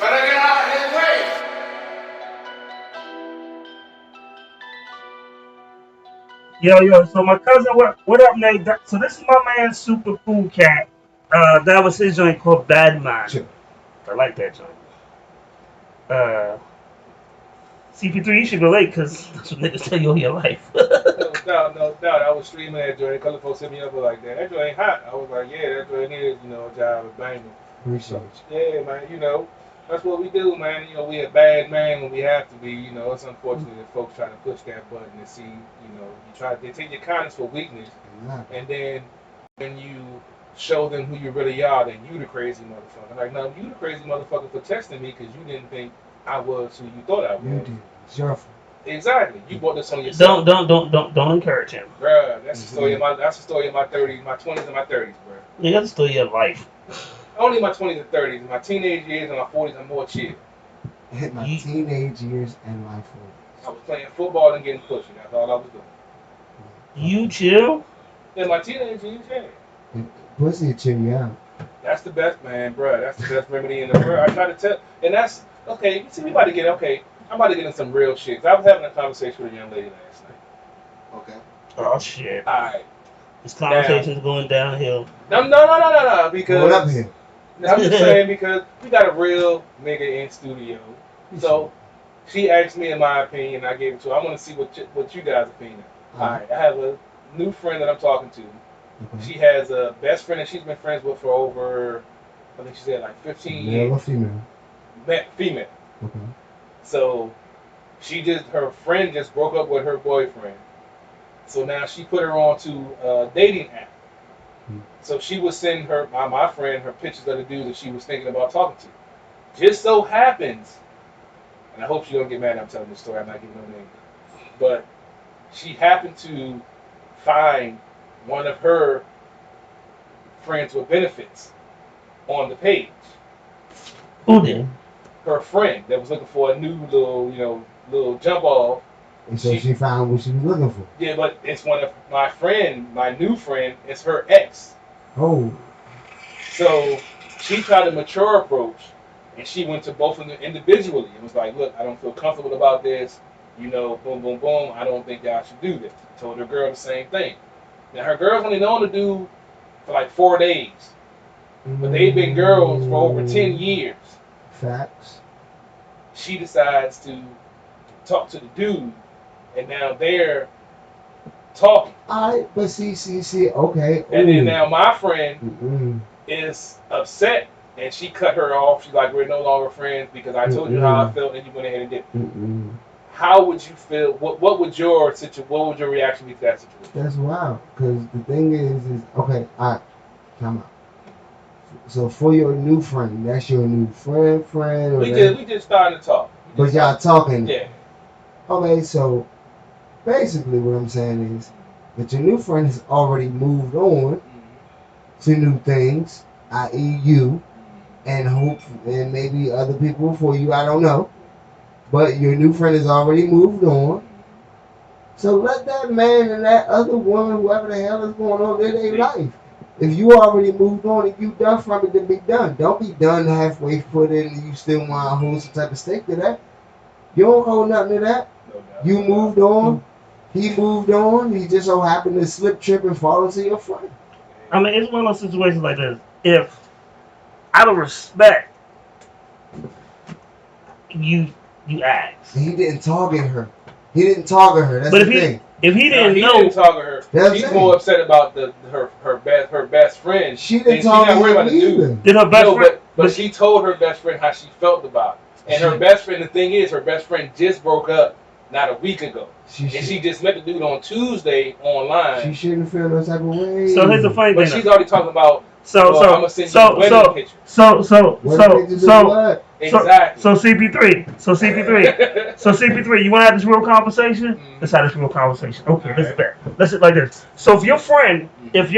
Better get out of his way. Yo, so my cousin, what up, Nate? So this is my man, Super Cool Cat. That was his joint called Bad Mind. Sure. I like that joint. CP3, you should relate, because that's what niggas tell you all your life. No doubt. I was streaming that joint. A couple of folks hit me up like that. That joint ain't hot. I was like, yeah, that joint is, a job of banging. Appreciate Yeah, man, that's what we do, man. We a bad man when we have to be. It's unfortunate that folks try to push that button and see, they take your kindness for weakness, you. and then when you show them who you really are, then you the crazy motherfucker. Like, no, you the crazy motherfucker for testing me because you didn't think I was who you thought I was. You did. It's your fault. Exactly. You brought this on yourself. Don't encourage him. Bruh, that's the story of my 30s, my 20s and my 30s, bruh. Yeah, that's the story of life. Only my 20s and 30s. In my teenage years and my 40s, I'm more chill. Hit my teenage years and my 40s. I was playing football and getting pushy. That's all I was doing. You chill? In my teenage years, yeah. Pussy will cheer you out. That's the best, man, bro. That's the best remedy in the world. I try to tell, and that's okay. You see, we about to get okay. I'm about to get in some real shit. 'Cause I was having a conversation with a young lady last night. Okay. Oh shit! All right. This conversation's going downhill. No. Going Because up here. I'm just saying because we got a real nigga in studio. So she asked me in my opinion. I gave it to her. I want to see what you guys' opinion. All right. I have a new friend that I'm talking to. Okay. She has a best friend that she's been friends with for over, I think she said like 15 Male years. or female? Female. Okay. So her friend just broke up with her boyfriend. So now she put her on to a dating app. So she was sending my friend, her pictures of the dude that she was thinking about talking to. Just so happens, and I hope she don't get mad I'm telling this story, I'm not giving no name. But she happened to find one of her friends with benefits on the page. Who did? Her friend that was looking for a new little jump off. And so she found what she was looking for. Yeah, but it's one of my new friend, it's her ex. Oh. So she tried a mature approach, and she went to both of them individually. It was like, look, I don't feel comfortable about this. Boom, boom, boom. I don't think y'all should do this. Told her girl the same thing. Now her girl's only known the dude for like 4 days, but they've been girls for over 10 years. Facts. She decides to talk to the dude, and now they're talking. Alright, but see, okay. And then Ooh. now my friend Mm-mm. is upset, and she cut her off. She's like, we're no longer friends because I told you how I felt, and you went ahead and did it. Mm-mm. How would you feel? What would your reaction be to that situation? That's wild. Because the thing is okay, alright, come out. So for your new friend, that's your new friend, or We just started to talk. but y'all talking. Yeah. Okay, so basically what I'm saying is that your new friend has already moved on to new things, i.e. you, and maybe other people before you, I don't know. But your new friend has already moved on. So let that man and that other woman, whoever the hell is going on, live their life. If you already moved on and you done from it, then be done. Don't be done halfway put in and you still want to hold some type of stake to that. You don't hold nothing to that. No doubt. You moved on. He moved on. He just so happened to slip, trip, and fall into your friend. I mean, it's one of those situations like this. If out of respect, you ask. And he didn't target her. That's But the thing. if he didn't he know, didn't talk to her. That's She's it. more upset about her best friend. She And didn't she's talk not to worried about him the dude. either. did her best No, friend? but she told her best friend how she felt about it. And her best friend, the thing is, her best friend just broke up not a week ago. And she just met the dude on Tuesday online. She shouldn't feel no type of way. So here's the funny But thing. she's already talking about, So I'm going to send you a wedding picture. Exactly. So CP3, you want to have this real conversation? Let's have this real conversation. Okay, let's bet. Let's it like this. So if your friend, if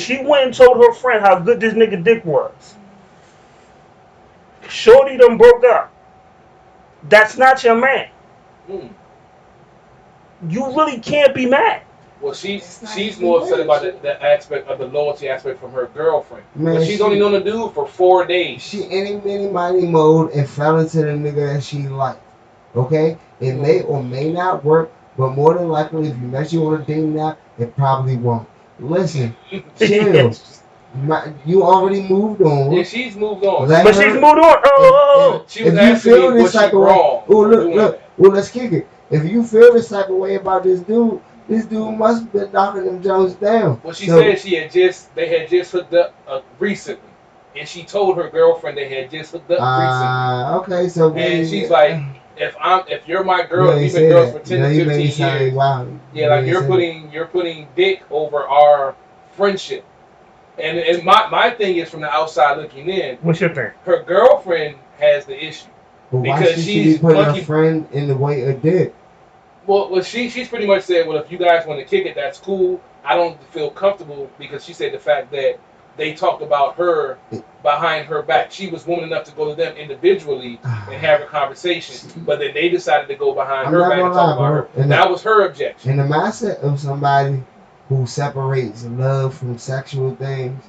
she went and told her friend how good this nigga dick was, shorty done broke up. That's not your man. Mm. You really can't be mad. Well, she's more upset about the aspect of the loyalty aspect from her girlfriend. Man, But she's only known the dude for 4 days. She any mighty mode and fell into the nigga that she liked. Okay? It may or may not work, but more than likely, if you met you on a dating app, it probably won't. Listen, chill. You already moved on. Yeah, she's moved on. But she's moved on. She was if you asking feel me, this was she type of way, wrong? oh for doing look, that? well let's kick it. If you feel this type of way about this dude must have been knocking them Jones down. Well, she said they had just hooked up recently, and she told her girlfriend they had just hooked up recently. Okay, so And she's like, if you're my girl, you've been girls for 10 to 15 years. Wow. Yeah, like you're putting dick over our friendship. And my thing is from the outside looking in. What's your thing? Her girlfriend has the issue. But why Because should she she's be putting monkey- her friend in the way of dick? Well, she's pretty much said, well, if you guys want to kick it, that's cool. I don't feel comfortable because she said the fact that they talked about her behind her back. She was woman enough to go to them individually and have a conversation, but then they decided to go behind I'm her not back and gonna talk lie, about bro. her. That was her objection. In the mindset of somebody who separates love from sexual things,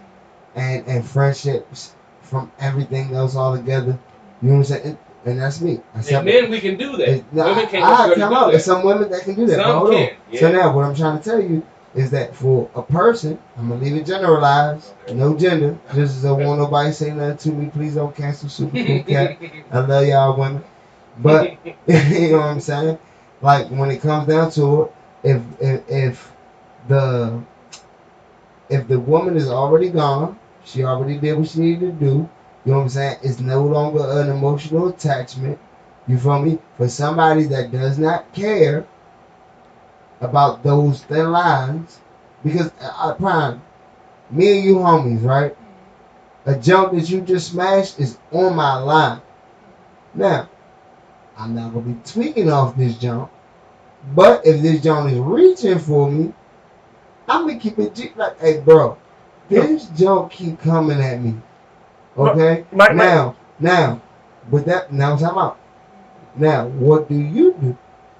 and friendships from everything else all together. You know what I'm saying? And that's me. And men, we can do that. Women can't I necessarily come do out. that. There's some women that can do that. Some but hold on. can, yeah. So now, what I'm trying to tell you is that for a person, I'm gonna leave it generalized, no gender. Just as I don't want nobody to say nothing to me. Please don't cancel Super Cool Cat. I love y'all women, but you know what I'm saying. Like when it comes down to it, if the woman is already gone, she already did what she needed to do. You know what I'm saying? It's no longer an emotional attachment. You feel me? For somebody that does not care about those thin lines, because Prime, me and you homies, right? A jump that you just smashed is on my line. Now, I'm not gonna be tweaking off this jump, but if this jump is reaching for me, I'm gonna keep it G. Like, hey, bro, this jump keep coming at me. Okay. Now, with that, now time out. Now, what do you do?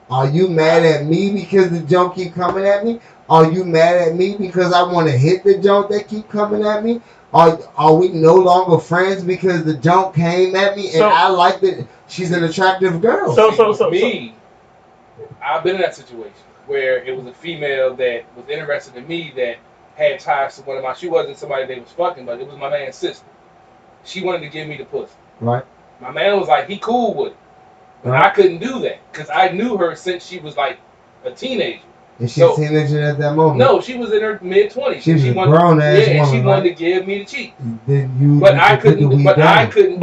Are you mad at me because the jump keep coming at me? Are you mad at me because I want to hit the jump that keep coming at me? Are we no longer friends because the jump came at me and I like that she's an attractive girl? Me, I've been in that situation where it was a female that was interested in me that had ties to one of my. She wasn't somebody they was fucking, but it was my man's sister. She wanted to give me the pussy. Right. My man was like, he cool with it. But right. I couldn't do that because I knew her since she was like a teenager. Is she a teenager at that moment? No, she was in her mid-20s. She was a grown ass woman. Yeah, and she wanted right? to give me the cheek. Then I couldn't do it. I couldn't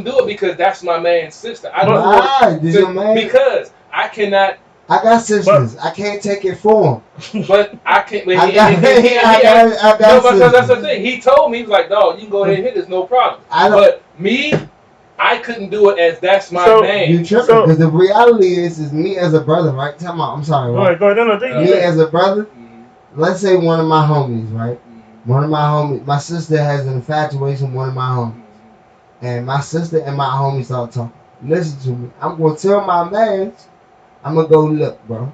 do it because that's my man's sister. I don't because I cannot. I got sisters. I can't take it for him. But I can't. I got because that's the thing. He told me, he was like, dog, you can go ahead and hit this, no problem. But me, I couldn't do it as that's my man. You tripping because the reality is me as a brother, right? Tell me, I'm sorry, right? Go ahead. Me as a brother, let's say one of my homies, right? One of my homies, my sister has an infatuation with one of my homies. And my sister and my homies start talking. Listen to me. I'm going to tell my man, I'm going to go look, bro.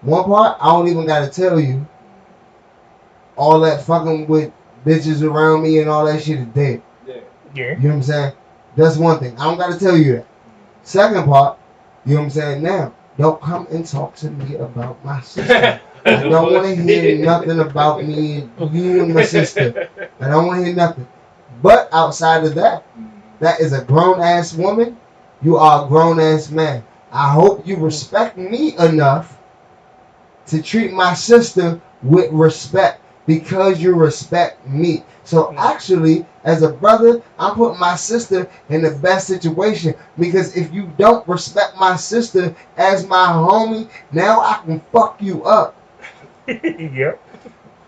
One part, I don't even got to tell you. All that fucking with bitches around me and all that shit is dead. Yeah. You know what I'm saying? That's one thing. I don't got to tell you that. Second part, you know what I'm saying? Now, don't come and talk to me about my sister. I don't want to hear nothing about me and you and my sister. I don't want to hear nothing. But outside of that, that is a grown-ass woman. You are a grown-ass man. I hope you respect me enough to treat my sister with respect because you respect me. So actually, as a brother, I'm putting my sister in the best situation because if you don't respect my sister as my homie, now I can fuck you up. Yep.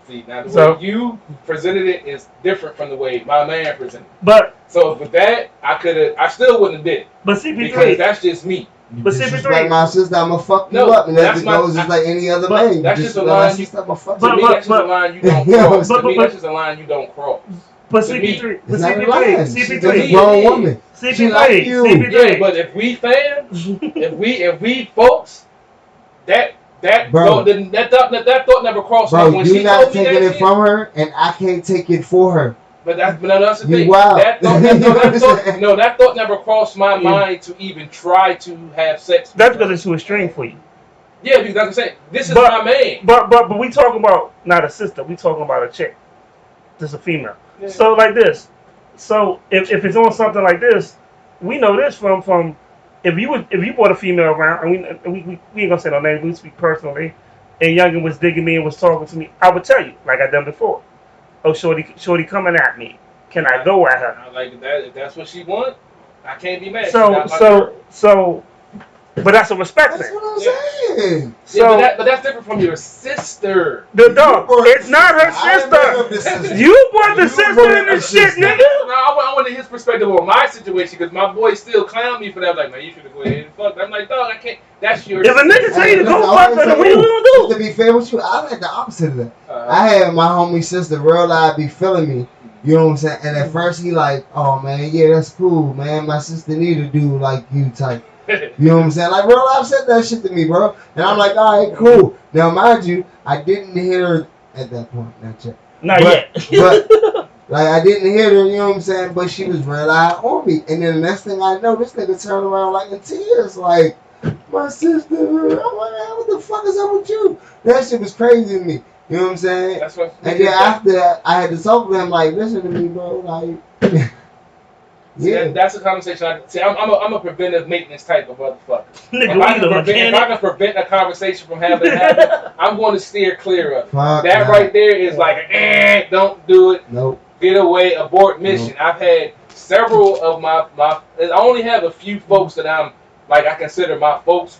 See, now the way you presented it is different from the way my man presented it. But so with that, I still wouldn't have did it. But CP3, because that's just me. But CP3, my sister, I'm gonna fuck you up, and that goes just like any other man. That's just a line you. To me, that's just a line you don't cross. To me, that's just a line you don't cross. But CP3, CP3, a grown woman. CP3, yeah, but if we fans, if we folks, that thought never crossed me. When You're not taking it from her, and I can't take it for her. But that's the thing. Wow. That thought never crossed my mind to even try to have sex. That's because it's too extreme for you. Yeah, because that's what I'm saying. This is my man. But we talking about not a sister. We talking about a chick. Just a female. Yeah. So like this. So if it's on something like this, we know this from if you brought a female around and we ain't gonna say no names. We speak personally. And Youngin was digging me and was talking to me. I would tell you like I done before. Oh, shorty coming at me. Can I go at her? I like that. If that's what she want, I can't be mad. But that's a respect thing. That's what I'm saying. So, but that's different from your sister. The dog. It's not her sister. You brought the sister in this shit, nigga. No, I wanted his perspective on my situation because my boy still clown me for that. Like, man, you should have go ahead and fuck. I'm like, dog, I can't. That's your. If a nigga tell you to go fuck her, what you gonna do? To be fair with you, I like the opposite of that. I had my homie sister real live be feeling me. You know what I'm saying? And at first he like, oh man, yeah, that's cool, man. My sister need a dude like you type. You know what I'm saying? Like, real life said that shit to me, bro. And I'm like, all right, cool. Now, mind you, I didn't hit her at that point. Not yet. Not But- yet. but like I didn't hear her, you know what I'm saying? But she was real out on me. And then the next thing I know, this nigga turned around like in tears, like, my sister. I'm like, man, what the fuck is up with you? That shit was crazy to me. You know what I'm saying? That's what. And then after that, I had to talk to him like, listen to me, bro. Like, See, yeah. that's a conversation. I'm a preventive maintenance type of motherfucker. Nigga, If I, we the if I can prevent a conversation from having to happen, I'm going to steer clear of it. Fuck That nah. right there is like, don't do it. Nope. Get away, abort mission. I've had several of my. I only have a few folks that I'm like I consider my folks,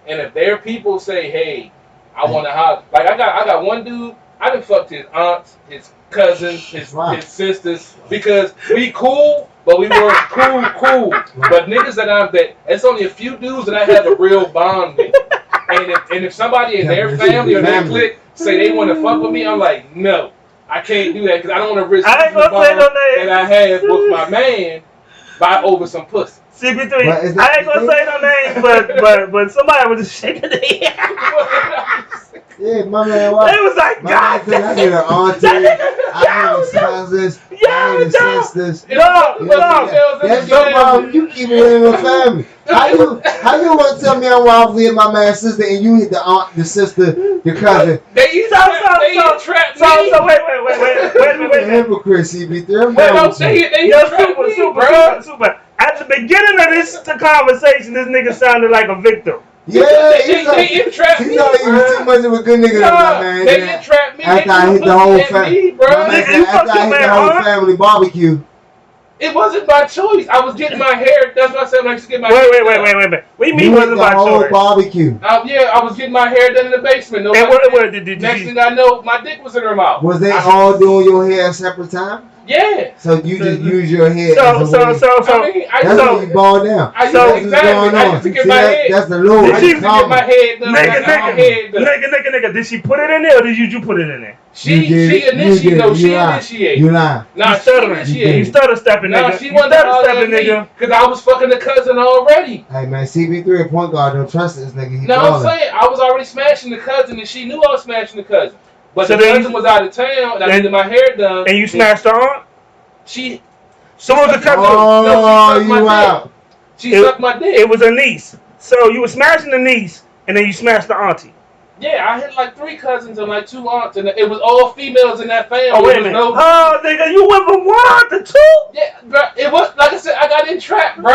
and if their people say, hey, I want to have, like I got one dude. I done fucked his aunts, his cousins, his sisters because we cool, but we weren't cool. But niggas that it's only a few dudes that I have a real bond with. And if somebody in their family or their clique say they want to fuck with me, I'm like, no, I can't do that because I don't want to risk I ain't the gonna say bond no name. that I have with my man by over some pussy. CP3, But is I that ain't gonna the say no names, but somebody was just shaking their head. Yeah, my man, They what? was like, My God man said, I need an auntie, I need a cousins, I need a sisters. No, That's your problem. You keep it in your family. How you want to tell me I'm wrong for my man's sister and you hit the aunt, the sister, your cousin? They trap me. So wait a minute. Hypocrite, CB3. I'm Wait, done don't with say you. it. They Yo, trap me, bro. super. At the beginning of this conversation, this nigga sounded like a victim. Yeah, They entrapped me, he's not even bro. too much of a good nigga, Nah, my man. they Yeah. entrapped me. After They I threw hit the whole pussy at family, me, bro. My man Nigga, said you after fucked I your hit man the whole hard? family barbecue. It wasn't by choice. I was getting my hair. That's what I said when I used to get my hair Wait. done. What do you mean You hit wasn't the by whole choice? barbecue. Yeah, I was getting my hair done in the basement. And what did Next you? thing I know, my dick was in her mouth. Was they all doing your hair at separate time? Yeah. So you just use your head So as a way. I mean, That's what you ball down. I So- used exactly. I used to get See, my head. that's the Lord. Did I she- used to get my head done. I got my head done. Nigga, did she put it in there or did you put it in there? She initiated. No, she initiated. You lie. Nah, You she stuttering. initiated. You stutter stepping, Nah, nigga. she You wanted to stutter holler stepping, at me nigga. because I was fucking the cousin already. Hey man, CB3 a point guard. Don't trust this nigga. He No, I'm balling. saying I was already smashing the cousin, and she knew I was smashing the cousin. But So the then- cousin was out of town, and I then- needed my hair done. And you smashed her aunt? She. So what was the cousin? Oh, No, she sucked my you dick. out. She It- sucked my dick. It was a niece. So you were smashing the niece and then you smashed the auntie. Yeah, I had like 3 cousins and like 2 aunts, and it was all females in that family. Oh, wait a There was minute. no- Oh, nigga, you went from 1 to 2? Yeah, bro. It was like I said. I got entrapped, bro.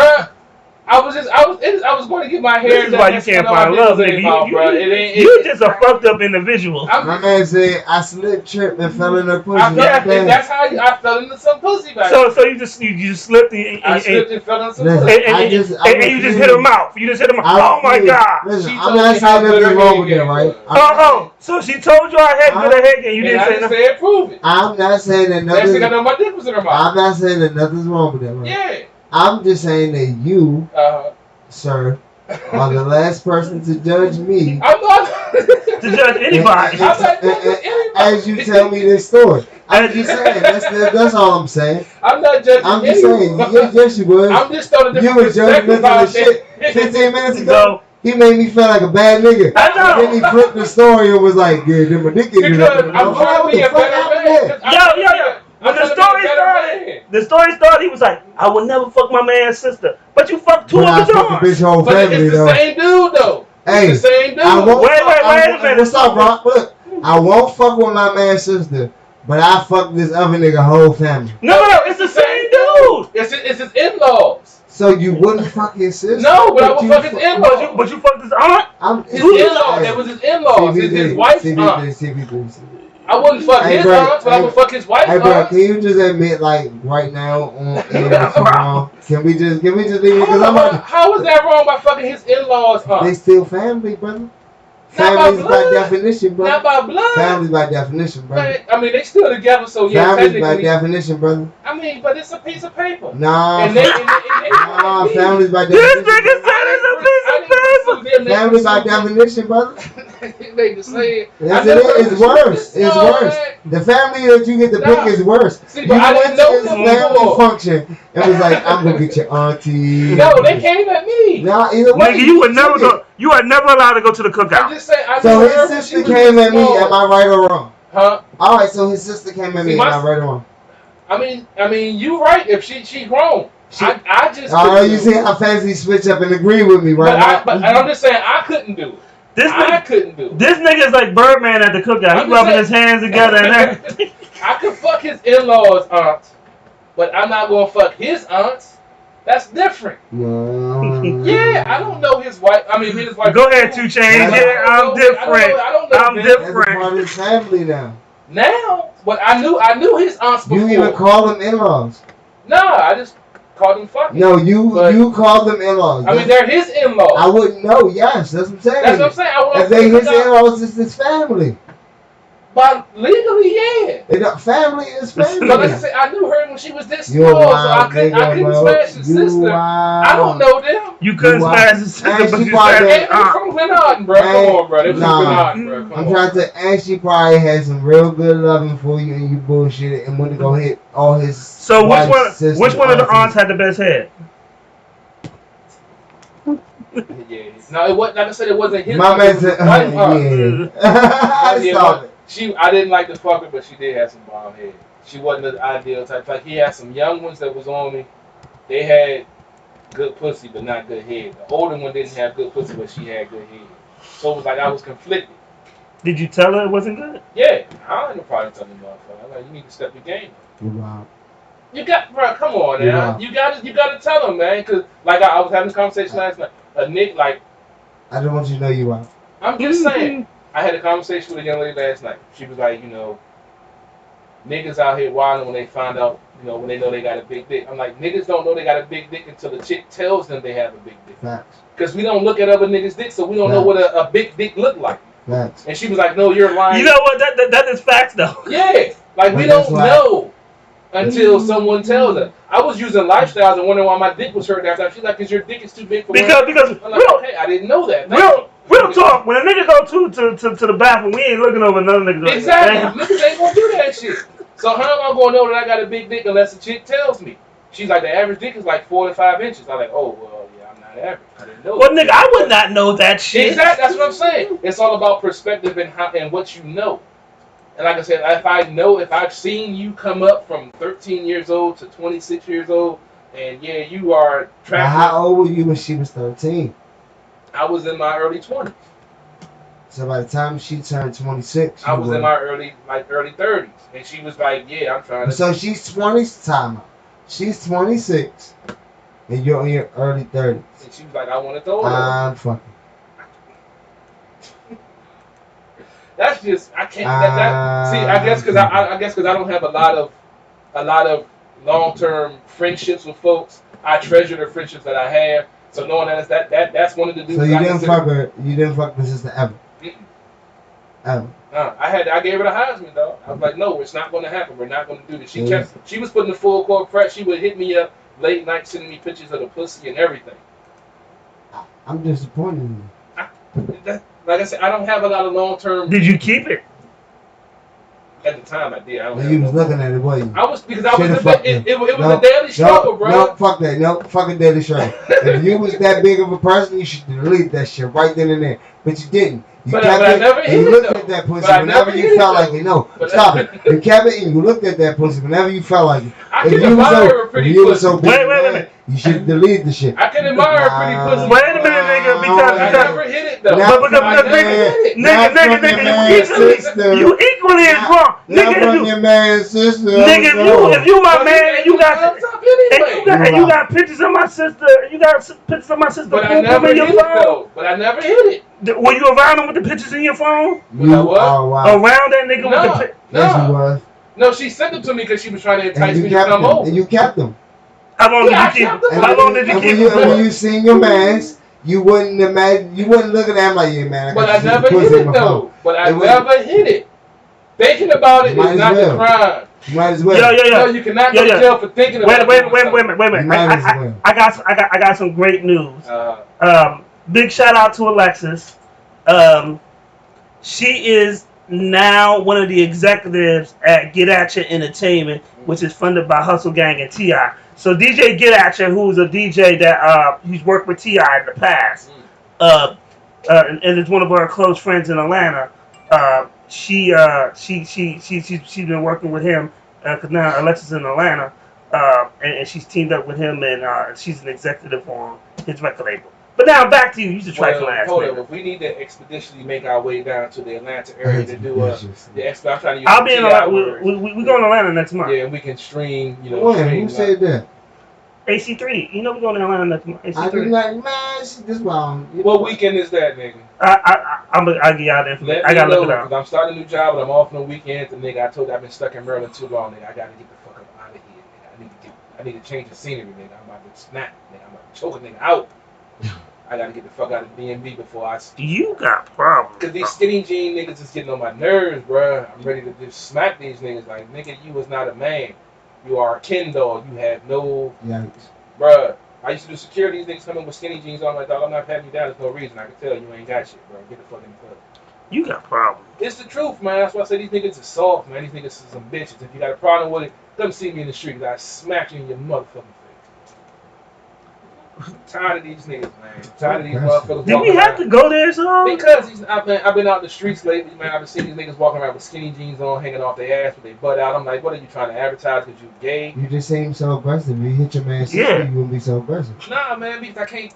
I was going to get my hair This is done. why you Next can't thing I find know, my love, dick was in nigga. her mouth, bro. It ain't. You just a fucked up individual. My man said I slipped, tripped, and fell in her pussy. I felt, Damn. and that's how I fell into some pussy back. So you just slipped and I slipped and fell into some Listen, pussy. I you refuse. just hit her mouth. You just hit her mouth. Oh my God. Listen, She I'm told not me saying how good nothing her wrong head with that, game right? was. Oh, so she told you I had good head and you And didn't I say just nothing? said prove it. I'm not saying that Next thing I nothing. know, my dick was in her mouth. I'm not saying that nothing's wrong with that, right? Yeah. I'm just saying that you, sir, are the last person to judge me. I'm not. To judge anybody. I'm not judging anybody. As you tell me this story. I'm just saying. That's all I'm saying. I'm not judging I'm just saying. anybody. Yes, you was. I'm just throwing a You different was perspective judgmental out as shit there. 15 minutes ago. So, He made me feel like a bad nigga. I know. Then he flipped the story and was like, yeah, then my dick ended Because up. I'm trying to be a better man. Yo. When the story started, he was like, I would never fuck my man's sister. But you fucked 2 But I of his fuck the aunts. bitch whole But family it's the though. same dude though. Hey, It's the same dude. I won't. Wait a minute. What's up, bro? Look, I won't fuck with my man's sister, but I fuck this other nigga whole family. No, it's the same dude. It's his in-laws. So you wouldn't fuck his sister? No, but I would you fuck his fu- in-laws. But you fucked his aunt? His in-laws. It was his in-laws. His wife's aunt. CB3. I wouldn't fuck Hey, his bro, aunt, but I would fuck his wife's Hey, bro, aunt. can you just admit, like, right now on air, it's wrong? Can we just leave it? Because How is that wrong by fucking his in-laws' they aunt? still family, brother. Not by Families by blood. definition, brother. Not by blood. Families by definition, brother. Man, I mean, they still together, so yeah, Families by technically. definition, brother. I mean, but it's a piece of paper. Nah, And they nah, families by This definition. nigga said it's a piece of paper. Family by definition, brother. They just say Yes, it is. It's worse. It's worse. The family that you get to pick Nah. is worse. See, You but I went didn't to know his them family before. function and was like, I'm gonna get your auntie. No, they came at me. Nah, either way. Nigga, you would never took it. go. You are never allowed to go to the I'm cookout. just saying. I So never his heard when she sister was came at me. small. Am I right or wrong? Huh? All right, so his sister came at me and I read on. I mean, you right. If she grown, I just. You see how fast he switch up and agree with me, right? But I'm just saying I couldn't do it. I couldn't do it. This nigga's like Birdman at the cookout. He rubbing his hands together and everything. I could fuck his in-laws' aunts, but I'm not gonna fuck his aunts. That's different. Yeah, I don't know his wife. I mean, his wife. Go ahead, 2 Chainz. Yeah, I'm different. I'm different. That's part of his family now. Now, but I knew his aunts before. You even call them in-laws? Nah, I just called them fucking. No, you called them in-laws. I mean, they're his in-laws. I wouldn't know. Yes, that's what I'm saying. That's what I'm saying. If they his in-laws, it's his family. But legally, yeah. Family is family. But like I said, I knew her when she was this small, so I couldn't smash his sister. I don't know them. You couldn't smash his sister, but you said from Glen Arden, bro. Come on, bro. It was from Glen Arden, bro. I'm trying to ask. She probably had some real good loving for you, and you bullshit and went to go hit all his. So which one of the aunts had the best head? Yeah. No, it wasn't. Like I said, it wasn't his. My man said, I didn't like the fucker, but she did have some bomb head. She wasn't the ideal type. Like he had some young ones that was on me. They had good pussy, but not good head. The older one didn't have good pussy, but she had good head. So it was like I was conflicted. Did you tell her it wasn't good? Yeah, I ain't no problem telling the motherfucker. I'm like, you need to step your game up. Wow. You got, bro. Come on, now. You gotta tell him, man. Cause like I was having this conversation last night. A Nick, like. I don't want you to know you are. I'm just saying. I had a conversation with a young lady last night. She was like, niggas out here wilding when they find out, when they know they got a big dick. I'm like, niggas don't know they got a big dick until the chick tells them they have a big dick. Facts. Because we don't look at other niggas' dicks, so we don't know what a big dick look like. Facts. And she was like, no, you're lying. You know what? That is facts, though. Yeah. Like, we don't know until someone tells us. I was using lifestyles and wondering why my dick was hurt that time. She's like, because your dick is too big for Because I'm like, okay, I didn't know that. Real talk. When a nigga go to the bathroom, we ain't looking over another nigga. Exactly. Niggas ain't gonna do that shit. So how am I gonna know that I got a big dick unless the chick tells me? She's like, the average dick is like 4 to 5 inches. I'm like, oh well, yeah, I'm not average. I didn't know. Well, nigga, I would not know that shit. Exactly. That's what I'm saying. It's all about perspective and what you know. And like I said, if I've seen you come up from 13 years old to 26 years old, and yeah, you are trapped. How old were you when she was 13? I was in my early 20s. So by the time she turned 26, I was in my early 30s, and she was like, "Yeah, I'm trying to." So she's 20. Time out. She's 26, and you're in your early 30s. And she was like, "I want to throw her." I'm fucking. That's just I can't. See, I guess because I don't have a lot of long-term friendships with folks. I treasure the friendships that I have. So knowing that's one of the dudes. So you didn't fuck her. You didn't fuck the sister ever. Ever. I gave her the Heisman though. I was like, no, it's not going to happen. We're not going to do this. She was putting the full court press. She would hit me up late night, sending me pictures of the pussy and everything. I'm disappointed in you. Like I said, I don't have a lot of long term. Did you keep it? At the time, I did. You was looking at it, wasn't you? I was because I was. It was a daily struggle, bro. No, fuck that. No, fucking daily struggle. If you was that big of a person, you should delete that shit right then and there. But you didn't. You kept I never hit and you it, looked though. at that pussy But whenever you felt like it. No, stop it. You kept it and you looked at that pussy whenever you felt like it. I can admire a pretty pussy. Wait a minute. You should delete the shit. I can admire a pretty pussy. Wait a minute, nigga, because I never hit it though. Nigga, you equally as wrong. Nigga, your man's sister. Nigga, if you my man and you got pictures of my sister, But I never hit it though. But I never hit it. Were you around him with the pictures in your phone? You know what? Around that nigga with the pictures? Yes, you was. No, she sent them to me because she was trying to entice me to come over. And you kept them. How long did you keep them? How long did you keep them? When you seen your mans, you wouldn't imagine. You wouldn't look at him like, yeah, man. But I never hit it though. But I never hit it. Thinking about it is not the crime. You might as well. No, you cannot go to jail for thinking about it. Wait a minute. I got some great news. Big shout out to Alexis. She is now one of the executives at Get At Ya Entertainment, which is funded by Hustle Gang and T.I. So DJ Get At Ya, who's a DJ that he's worked with T.I. in the past, and is one of our close friends in Atlanta. she's been working with him because now Alexis in Atlanta, and she's teamed up with him, and she's an executive on his record label. But now back to you. You should try Well, last. hold up. If we need to expeditiously make our way down to the Atlanta area to do I'm trying to use I'll be in TI Atlanta. words. We going to Atlanta next month. Yeah, and we can stream. You know, When? stream Who said that? AC3. You know we're going to Atlanta next month. I do AC3. not, man. This one. What weekend is that, nigga? I'll get y'all the information. I gotta look it because up. I'm starting a new job, but I'm off on the weekends. And nigga, I told you I've been stuck in Maryland too long. Nigga, I gotta get the fuck up out of here. Nigga, I need to change the scenery. Nigga, I'm about to snap. Nigga, I'm about to choke a nigga out. I gotta get the fuck out of DMV before I. You got problems. Because these skinny jean niggas is getting on my nerves, bruh. I'm ready to just smack these niggas. Like, nigga, you was not a man. You are a Ken doll. You have no. Yikes. Bruh. I used to do security. These niggas coming with skinny jeans on. I'm like, dog, I'm not patting you down. There's no reason. I can tell you ain't got shit, bro. Get the fuck in the club. You got problems. It's the truth, man. That's why I say these niggas are soft, man. These niggas are some bitches. If you got a problem with it, come see me in the street. I smack you in your motherfucking face. I'm tired of these niggas, man. I'm tired of these motherfuckers. Did we have to go there, so? Because I've been out in the streets lately, man. I've been seeing these niggas walking around with skinny jeans on, hanging off their ass with their butt out. I'm like, what are you trying to advertise because you gay? You just seem so aggressive. If you hit your man sister, Yeah. you wouldn't be so aggressive. Nah, man, because I can't.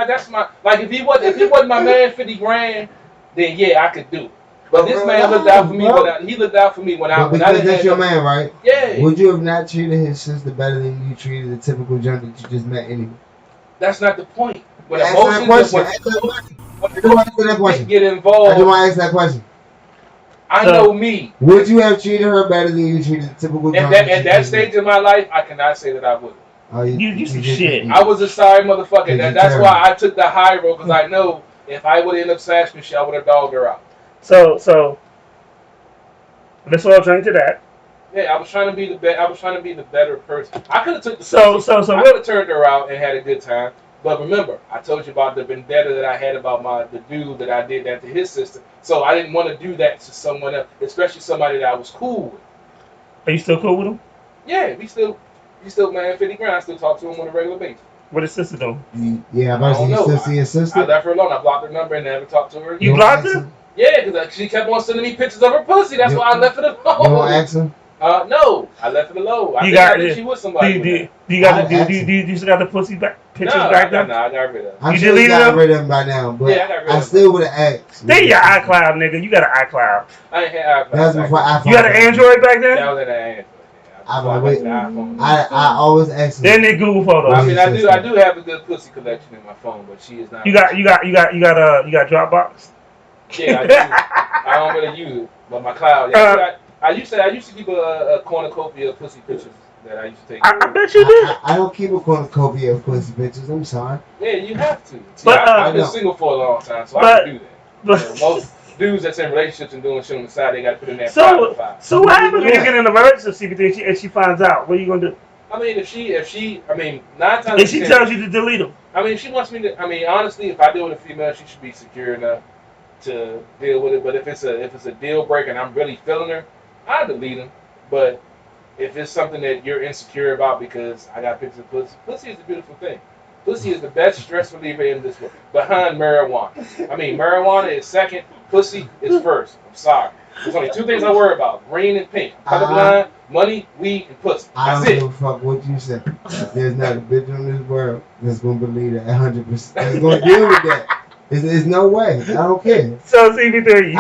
That's my like. If he wasn't my man, 50 grand, then yeah, I could do it. But this man looked out for me. He looked out for me when I Because didn't that's have your no- man, right? Yeah, Would you have not treated his sister better than you treated the typical junk that you just met anyway? that's not the point. When Answer that question. Answer that question. I do want to answer that question. get I do involved, want to ask that question. I So- know me. Would you have treated her better than you treated the typical junk? At that stage in my life, I cannot say that I would. Oh, You some just- shit. I was a sorry motherfucker. You're That's terrible. why I took the high road, because I know if I would end up smashing shit, I would have dogged her out. So let's all drink to that. Yeah, I was trying to be the better person. I could have took the So I could have turned her out and had a good time. But remember, I told you about the vendetta that I had about the dude that I did that to his sister. So I didn't want to do that to someone else, especially somebody that I was cool with. Are you still cool with him? Yeah, we still man, 50 grand. I still talk to him on a regular basis. What his sister doing? Yeah, I don't you know. still see his I sister? left her alone. I blocked her number and never talked to her again. You blocked her? Yeah, because she kept on sending me pictures of her pussy. That's why I left it You won't alone. ask him? No, I left it alone. I You think got I think it. she was somebody. Do with you still got the pussy back pictures that. back No, there? I got rid of it. I'm You sure you deleted got him? rid of him by now, but Yeah, I got rid of I him. still would have asked. Stay your iCloud, nigga. You got an iCloud. I ain't had iPhone. That was before iPhone. You got an Android back That then? was an Android. I Yeah, wait. the iPhone. I always ask him. Then they Google Photos. I mean, I do have a good pussy collection in my phone, but she is not. You got Dropbox. Yeah, I do. I don't really use it, but my cloud. Yeah, I used to keep a cornucopia of pussy pictures that I used to take. I bet you did. I don't keep a cornucopia of pussy bitches. I'm sorry. Yeah, you have to. See, But, I've been I know. single for a long time, so I but- can do that. But, Most dudes that's in relationships and doing shit on the side, they got to put in that so private file. so what happens when you get in a relationship and she finds out? What are you gonna do? I mean, if she, 9 times. out If of she 10, tells you to delete them, I mean, she wants me to. I mean, honestly, if I deal with a female, she should be secure enough to deal with it. But if it's a deal breaker and I'm really feeling her, I delete them. But if it's something that you're insecure about because I got pictures of pussy, pussy is a beautiful thing. Pussy is the best stress reliever in this world, behind marijuana. I mean, marijuana is second, pussy is first. I'm sorry. There's only 2 things I worry about: green and pink. I'm colorblind, money, weed, and pussy. I That's don't it. give a fuck what you say. There's not a bitch in this world that's gonna believe that 100%. That's gonna deal with that. There's no way. I don't care. so CP3,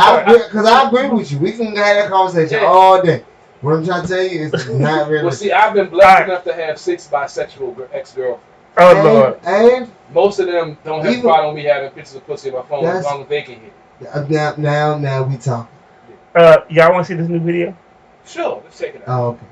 Because I agree with you. We can have that conversation Yeah. all day. What I'm trying to tell you is it's not really. Well, see, I've been blessed enough to have 6 bisexual ex-girlfriends. oh Lord, And Most of them don't have a Even- problem with me having pictures of pussy on my phone as That's- long as they can hit it. now we talking. y'all want to see this new video? Sure, let's check it out. Oh, okay.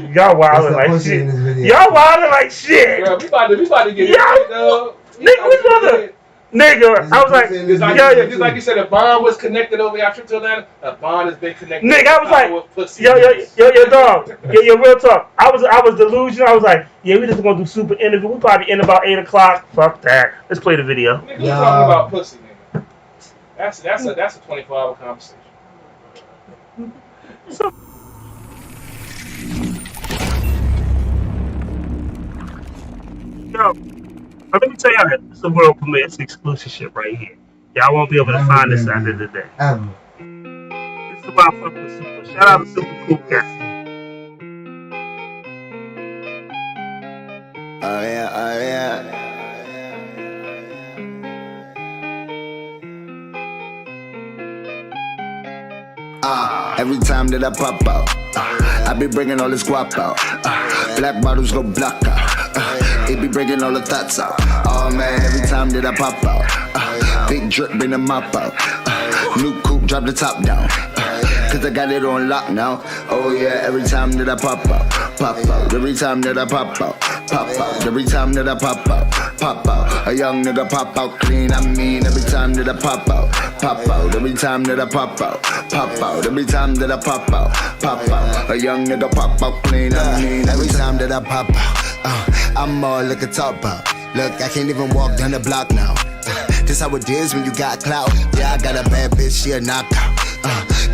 Cause y'all wilding What's like the pussy in shit. this video? Y'all wilding like shit, Bro, we about to get Yeah. it, dog. Nigga, we brother. nigga. I was like, It's Just like you said, a bond was connected over after till then. A bond has been connected. Nigga, I was like, with pussy. yo, dog. Yo, real talk. I was delusional. I was like, yeah, we just gonna do super interview. We probably end about 8 o'clock. Fuck that. Let's play the video. Nigga, we're talking about pussy, nigga. That's a 24-hour conversation. So, yo, let me tell y'all that it's a world premiere. It's exclusive shit right here. Y'all won't be able to Never find this been after there. the day. Ever. This is about fucking Super. Shout out to Super Cool Cat. Oh yeah, oh yeah. Every time that I pop out, I be bringing all this guap out. Black bottles go black out. It be bringing all the thoughts out. Oh man, every time that I pop out, big drip bring the mop out. New coupe, drop the top down. Cause I got it on lock now. Oh yeah, every time that I pop out, pop out. Every time that I pop out, pop out. Every time that I pop out, pop out. A young nigga pop out clean, I mean every time that I pop out, pop out. Every time that I pop out, pop out. Every time that I pop out, pop out. A young nigga pop out clean, I mean every time that I pop out. I'm all like a top out. Look, I can't even walk down the block now. This how it is when you got clout. Yeah, I got a bad bitch, she a knockout.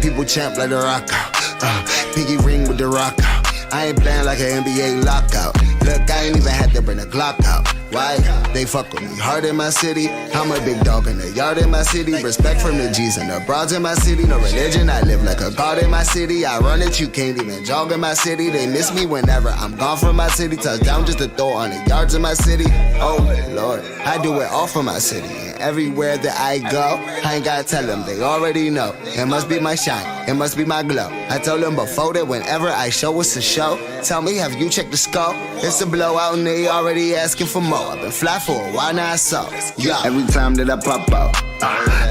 People champ like the rock out. Piggy ring with the rock out. I ain't playing like an NBA lockout. Look, I ain't even had to bring the Glock out. Why? They fuck with me hard in my city. I'm a big dog in the yard in my city. Respect from the G's and the broads in my city. No religion, I live like a god in my city. I run it, you can't even jog in my city. They miss me whenever I'm gone from my city. Touchdown just to throw on the yards in my city. Oh Lord, I do it all for my city. And everywhere that I go, I ain't gotta tell them, they already know. It must be my shine, it must be my glow. I told them before that whenever I show, it's a show. Tell me, have you checked the scope? It's a blowout and they already asking for more. I've been fly for a while now, so yeah. Every time that I pop out,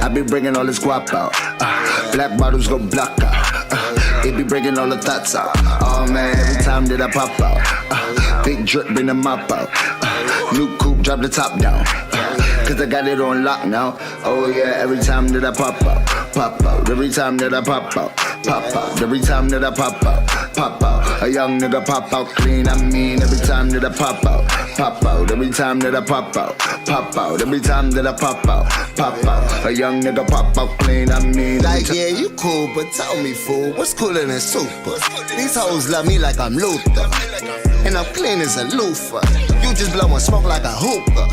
I be bringing all this guap out. Black bottles go black out. It be bringing all the thoughts out. Oh man, every time that I pop out, big drip bring the mop out. New coupe, drop the top down. Cause I got it on lock now. Oh yeah, every time that I pop out, pop out. Every time that I pop out, pop out. Every time that I pop out, pop out. A young nigga pop out clean, I mean every time that I pop out, pop out. Every time that I pop out, pop out. Every time that I pop out, pop out. A young nigga pop out clean, I mean like yeah, you cool, but tell me fool, what's cooler than super? These hoes love me like I'm Luther, and I'm clean as a loofah. You just blowin' smoke like a hookah.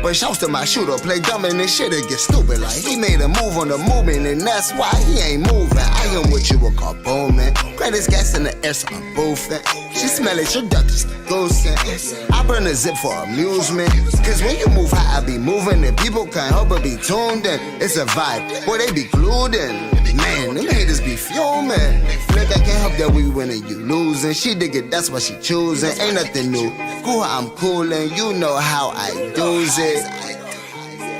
But shouts to my shooter, play dumb and this shit, it get stupid. Like he made a move on the movement, and that's why he ain't moving. I am what you would call booming. Greatest gas in the air, so I'm boofing. She smell it, your duck is ghosting. I burn a zip for amusement. Cause when you move high, I be moving, and people can't help but be tuned in. It's a vibe, boy, they be glued in. Man, them haters be fuming. Look, I can't help that we winning, you losing. She dig it, that's what she choosing. Ain't nothing new. Cool, I'm coolin', you know how I do's it.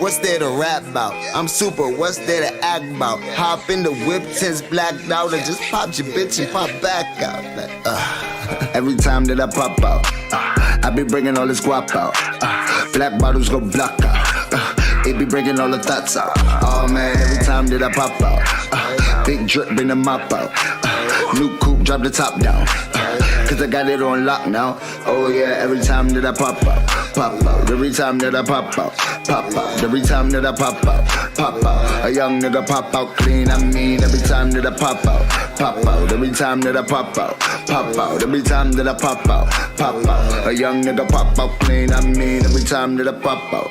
What's there to rap about? I'm super, what's there to act about? Hop in the whip, tense blacked out, and just pop your bitch and pop back out. Like, every time that I pop out, I be bringing all this guap out. Black bottles go black out. It be bringing all the thoughts out. Oh man, every time that I pop out, big drip bring the mop out. New coupe, drop the top down. Cause I got it on lock now. Oh yeah, every time that I pop out, pop out. Every time that I pop out, pop out. Every time that I pop out, pop out. A young nigga pop out clean, I mean every time that I pop out, pop out. Every time that I pop out, pop out. Every time that I pop out, pop out. A young nigga pop out clean, I mean every time that I pop out.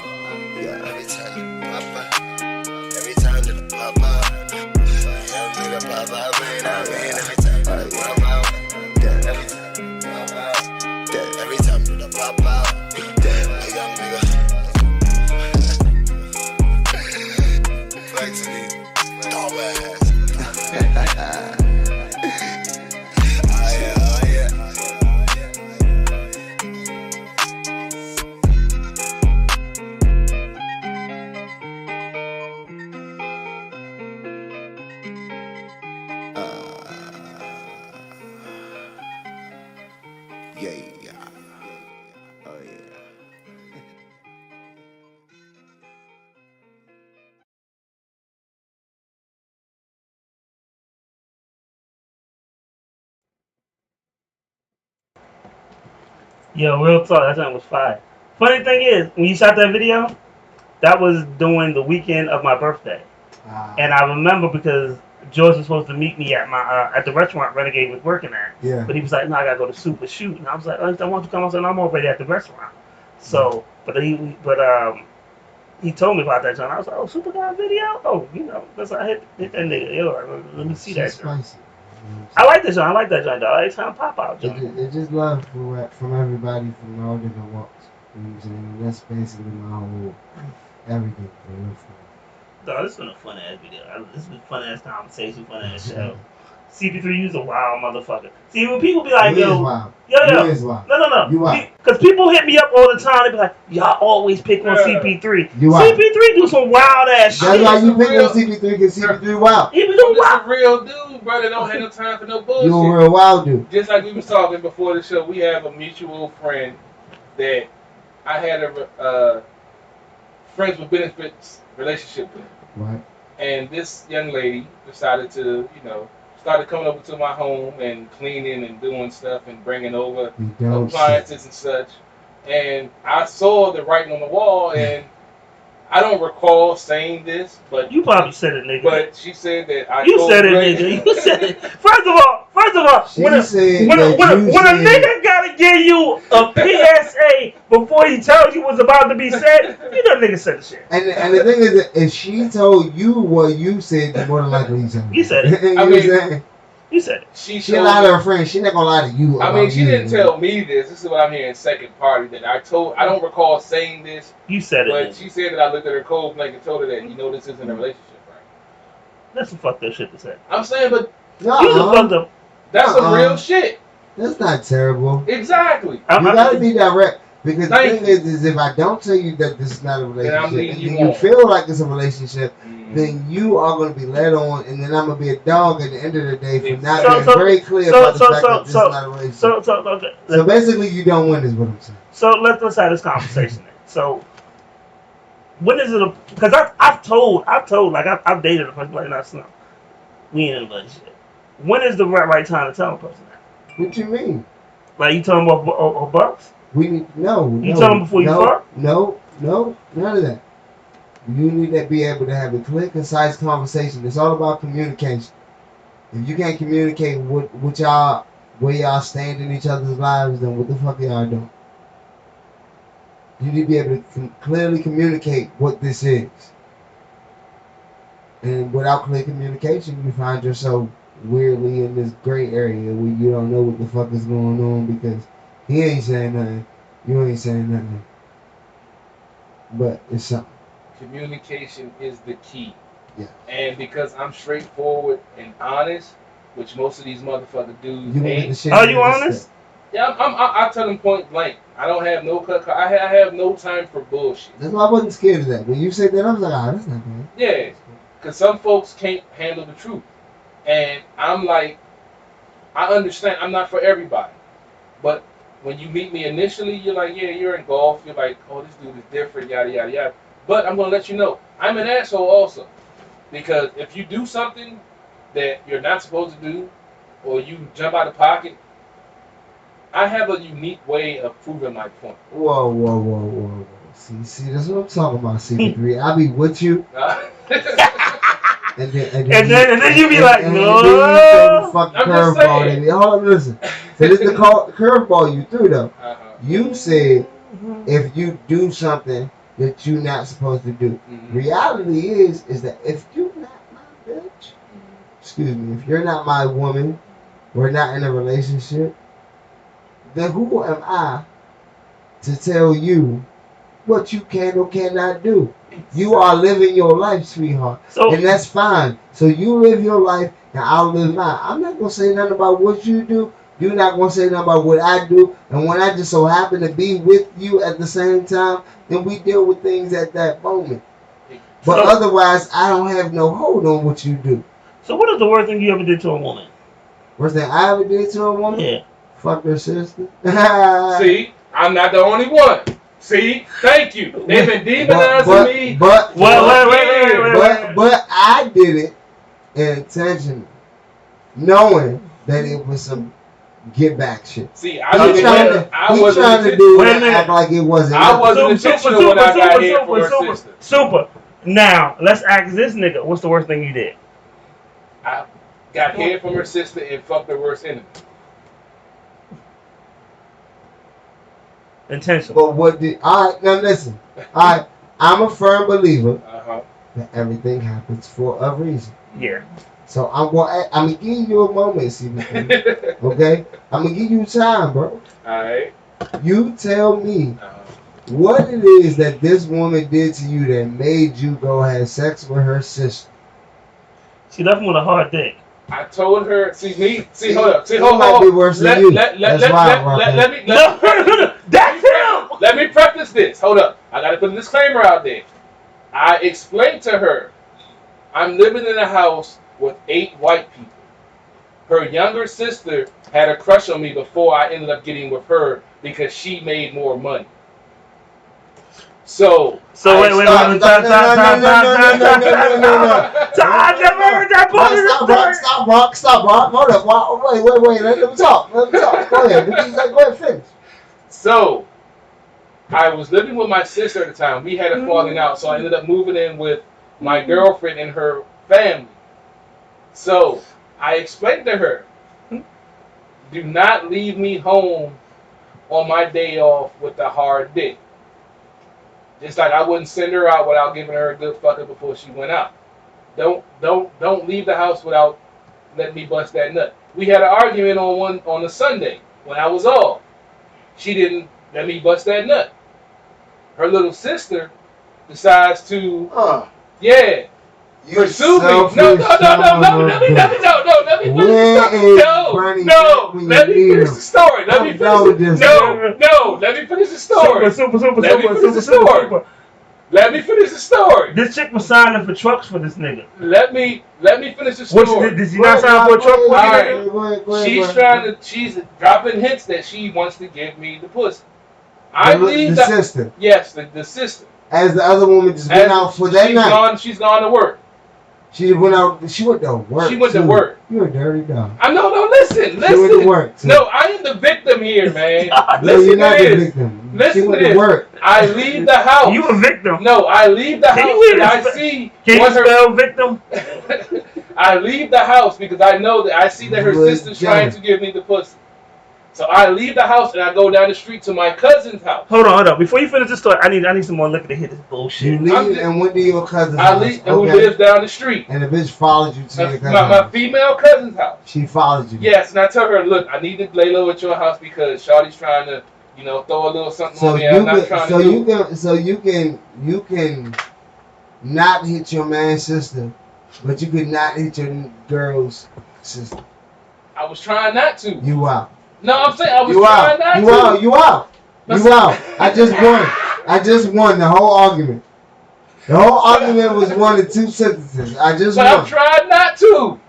Yeah, every time that I pop out, every time that I pop out. A young nigga pop out clean, I mean every time that I pop out. Every time that I pop out, a young nigga. Back to me, dumbass. Oh yeah, oh yeah. Yeah. Oh yeah. Yo, real talk, that time was fire. Funny thing is, when you shot that video, that was during the weekend of my birthday. And I remember because George was supposed to meet me at my at the restaurant Renegade was working at. Yeah. But he was like, no, I gotta go to Super Shoot. And I was like, I want you to come. I said, no, I'm already at the restaurant. So, but he told me about that joint. I was like, oh, Super got a video? Oh, you know, that's I hit that nigga. Yo, let me see that She's joint. spicy. I like this joint. I like that joint, though. Every time pop out joint. It just love from everybody from all different walks. You know what I'm saying? That's basically my whole everything for real. Dog, this has been a fun ass video. This has been fun ass conversation, fun ass show. CP3, you's a wild motherfucker. See, when people be like, You yo, is wild. yo, You is wild. no. You wild. Because people hit me up all the time. They be like, y'all always pick on Yeah. CP3. You wild. CP3 do some wild ass That's shit. why you pick real- on CP3 because CP3 wild. He be I'm doing just wild. a real dude, brother. Don't have no time for no bullshit. You a real wild dude. Just like we was talking before the show, we have a mutual friend that I had a friends with benefits relationship with. Right. And this young lady decided to, started coming over to my home and cleaning and doing stuff and bringing over You don't appliances and such. And I saw the writing on the wall, and I don't recall saying this, but You probably said it, nigga. but she said that I You told said it, Greg- nigga. You said it. First of all, She when a said when a that you said- nigga gotta give you a PSA before he tells you what's about to be said, you know nigga said the shit. And the thing is that if she told you what you said, then more than likely you said it. You said it. You know I what I'm mean, saying? You said it. She She told lied to me- her friend. She not gonna lie to you. I about mean, she you, didn't man. tell me this. This is what I'm hearing second party that I don't recall saying this, You said it. but Nigga. she said that I looked at her cold blanket and told her that this isn't a relationship, right? That's some fucked up shit to say. I'm saying, but You some fucked up. that's some real shit. That's not terrible. Exactly. You gotta be direct. Because the Thank thing is if I don't tell you that this is not a Then I'm relationship, leading and you then you on. feel like it's a relationship, Mm. then you are going to be led on, and then I'm going to be a dog at the end of the day for not So- being so- very clear so- about the so- fact so- that this is not a relationship. So okay. So basically, you don't win, is what I'm saying. So let's have this conversation then. So when is it? Because I've told like I've dated a person like that's no, we ain't in a relationship. When is the right time to tell a person that? What you mean? Like you tell them about bucks? We need no. You tell them before you fuck? No, none of that. You need to be able to have a clear, concise conversation. It's all about communication. If you can't communicate what y'all, where y'all stand in each other's lives, then what the fuck y'all doing? You need to be able to clearly communicate what this is. And without clear communication, you find yourself weirdly in this gray area where you don't know what the fuck is going on because he ain't saying nothing, you ain't saying nothing. But it's something. Communication is the key. Yeah. And because I'm straightforward and honest, which most of these motherfucker dudes You gonna get the ain't. shit. Are you honest? Yeah, I tell them point blank. I don't have no cut. I have no time for bullshit. That's why I wasn't scared of that. When you said that, I was like, that's not bad. Yeah, because some folks can't handle the truth. And I'm like, I understand I'm not for everybody. But when you meet me initially, you're like, yeah, you're in golf. You're like, oh, this dude is different, yada, yada, yada. But I'm going to let you know, I'm an asshole also. Because if you do something that you're not supposed to do, or you jump out of pocket, I have a unique way of proving my point. Whoa. See, that's what I'm talking about, CP3. I be with you, and then you be like, and no. then you throw the fucking I'm just curveball saying. at me. Hold on, listen. So this is the curveball you threw, though. Uh-huh. You said if you do something that you're not supposed to do. Mhm. Reality is that if you're not my bitch, excuse me, if you're not my woman, we're not in a relationship, then who am I to tell you what you can or cannot do? You are living your life, sweetheart, So and that's fine. So you live your life, and I'll live mine. I'm not gonna say nothing about what you do. You're not gonna say nothing about what I do. And when I just so happen to be with you at the same time, then we deal with things at that moment. But So- otherwise, I don't have no hold on what you do. So what is the worst thing you ever did to a woman? Worst thing I ever did to a woman? Yeah. Fuck her sister. See, I'm not the only one. See, thank you. They've been demonizing me. But Wait. I did it intentionally, knowing that it was some get back shit. See, He I wasn't trying to do it, act like it wasn't. I wasn't intentional when I got here for her super. sister. Super. Now let's ask this nigga. What's the worst thing you did? I got head from her sister and fucked her worst enemy. Intentional. But what did? All right, now listen. All right, I'm a firm believer Uh-huh. that everything happens for a reason. Yeah. So I'm gonna give you a moment, CB. Okay? I'm gonna give you time, bro. Alright. You tell me Uh-huh. what it is that this woman did to you that made you go have sex with her sister. She left him with a hard dick. I told her, hold up. It might be worse than you. That's why, let me No, that's him. Let me preface this. Hold up. I gotta put a disclaimer out there. I explained to her, I'm living in a house with 8 white people. Her younger sister had a crush on me before I ended up getting with her because she made more money. So wait. No. I never heard that part of the story. Stop, Rock. Hold up. Wait. Let me talk. Go ahead. Go ahead, finish. So, I was living with my sister at the time. We had a falling out, so I ended up moving in with my girlfriend and her family. So, I explained to her, do not leave me home on my day off with a hard dick. Just like I wouldn't send her out without giving her a good fucker before she went out. Don't leave the house without letting me bust that nut. We had an argument on a Sunday when I was off. She didn't let me bust that nut. Her little sister decides to pursue me. No. Let me finish the story. Let me finish the story. Super. Let me finish the story. This chick was signing for trucks for this nigga. Let me finish the story. Did you not sign for a truck for Alright. She's dropping hints that she wants to give me the pussy. The sister. Yes, the sister. As the other woman just went out for that night. She's gone to work. She went out. She went to work. She went to work. You're a dirty dog. I know. No, listen. She went to work. Too. No, I am the victim here, man. No, you're not the victim. Listen she went to to work. I leave the house. You a victim. No, I leave the house and I see. Can you spell victim? I leave the house because I know that I see that her sister's trying to give me the pussy. So I leave the house and I go down the street to my cousin's house. Hold on. Before you finish the story, I need some more liquor to hit this bullshit. You leave and went to your cousin's I house. leave, who lives down the street. And the bitch followed you to your cousin's my house. female cousin's house. She followed you. Yes, and I tell her, look, I need to lay low at your house because Shawty's trying to, throw a little something on me. I'm not trying to do. So you can not hit your man's sister, but you could not hit your girl's sister. I was trying not to. You out. No, I'm saying I was trying not to. You out. I just won the whole argument. The whole argument was 1 to 2 sentences. But won. I'm trying not to.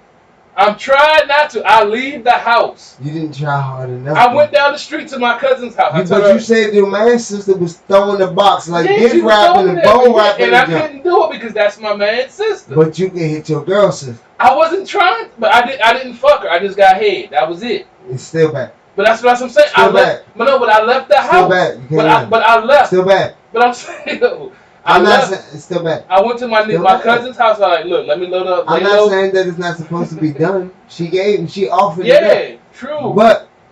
I leave the house. You didn't try hard enough. I went down the street to my cousin's house. You said your man's sister was throwing the box like dick rapping and bone rapping. And I couldn't do it because that's my man's sister. But you can hit your girl's sister. I wasn't trying, but I didn't fuck her. I just got head. That was it. It's still back. But that's what I'm saying. I left the house. Still back. But I left. Still back. But I'm saying, it's still back. I went to my cousin's house. I was like, look, let me load up. I'm not saying that it's not supposed to be done. She offered it. Yeah, true.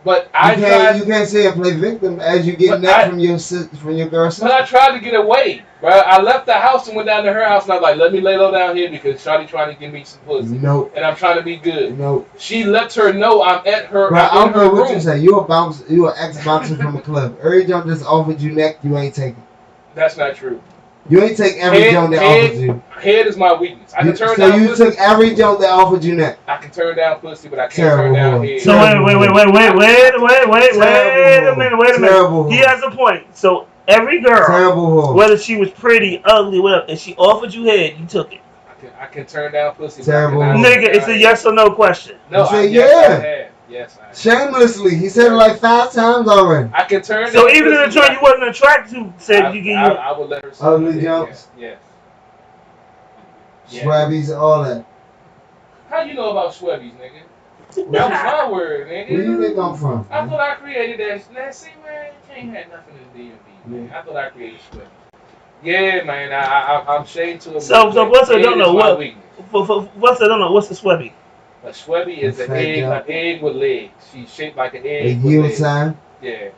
But you can't say and play victim as you getting that from your girl's sister. But I tried to get away, bro. I left the house and went down to her house, and I was like, let me lay low down here because Shawty trying to give me some pussy. No. And I'm trying to be good. No. She lets her know I'm at her. Bro, I don't care what room. you say. You an ex-boxer from a club. Every jump that's offered you neck, you ain't taking. That's not true. You ain't take every jump that offered you. Head is my weakness. I can turn so down you pussy. took every jump that offered you neck. I can turn down pussy, but I can't turn down head. So wait a minute. He has a point. So every girl, whether she was pretty, ugly, whatever, and she offered you head, you took it. I can turn down pussy. Terrible. Nigga, it's a yes or no question. No, I said yeah. Yes, I have. Shamelessly, he said it like 5 times already. I can turn. So even in the joint you wasn't attracted to, said you get you. I would let her. Ugly jumps. Yes. Swabbies, all that. How you know about Swabbies, nigga? That was my word, nigga. Where you think I'm from? I thought I created that. Now, see, man, it can't have nothing to do with me, man. I thought I created Swabbies. Yeah, man, I'm ashamed to admit. So what's I don't know what? What's I don't know? What's the Swabby? A Swabby is an egg with legs. She's shaped like an egg. A yield sign? Yeah.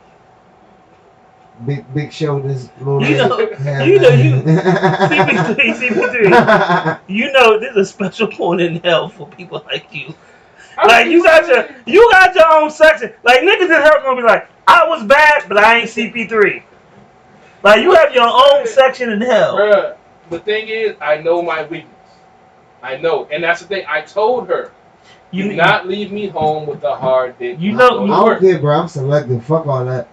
big shoulders, little You know, hair. you know, CP3. You know, there's a special point in hell for people like you. Like you got your own section. Like niggas in hell gonna be like, I was bad, but I ain't CP3. Like you have your own section in hell. Bruh, the thing is, I know my weakness. I know, and that's the thing. I told her, You do not leave me home with a hard dick. You know- Go to I don't work. care, bro. I'm selective. Fuck all that.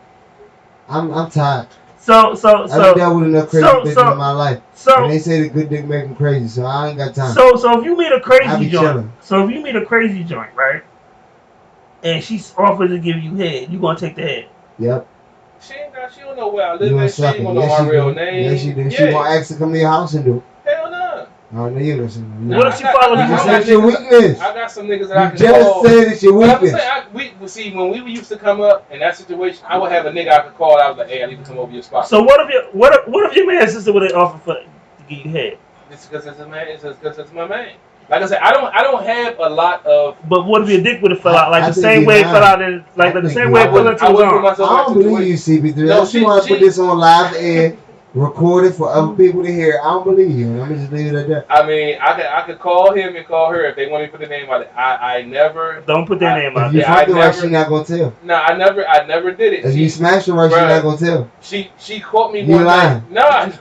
I'm tired. So I've dealt with enough crazy so- bitches so- in my life. so And they say the good dick make them crazy, so I ain't got time. So if you meet a I crazy be joint, chilling. right, and she's offered to give you head, you gonna take the head? Yep. She don't know where I live You a at. She ain't sucker. gonna know Yes, my she real do. name. Yes, she do. She Yeah. gonna ask to come to your house and do. Hell no. Oh, no, you listen. Nah, What if she follow I you? got That's your niggas- weakness. I got some niggas that I You can just call. said it's your But I'm weakness. saying, see, when we used to come up in that situation, I would have a nigga I could call. I was like, hey, I need to come over your spot. So what if your man sister would offer to give you head? It's because it's a man. It's because it's my man. Like I said, I don't have a lot of. But what if your dick would have fell out like I the think same you way it lying. fell out in like I the think same you way it lying. fell into I his wouldn't put arm? myself I in don't that believe situation. you, CP3. No, Unless you want to she- put this on live air, record it for other people to hear. I don't believe you. I'm gonna just leave it at that. I mean, I could call him and call her if they want me to put the name out. I never. Don't put their name out If you there. Yeah, I fucking right, never- she not gonna tell. No, I never did it. If you smash her right, she Bruh. not gonna tell. She caught me You one lying. night. No, I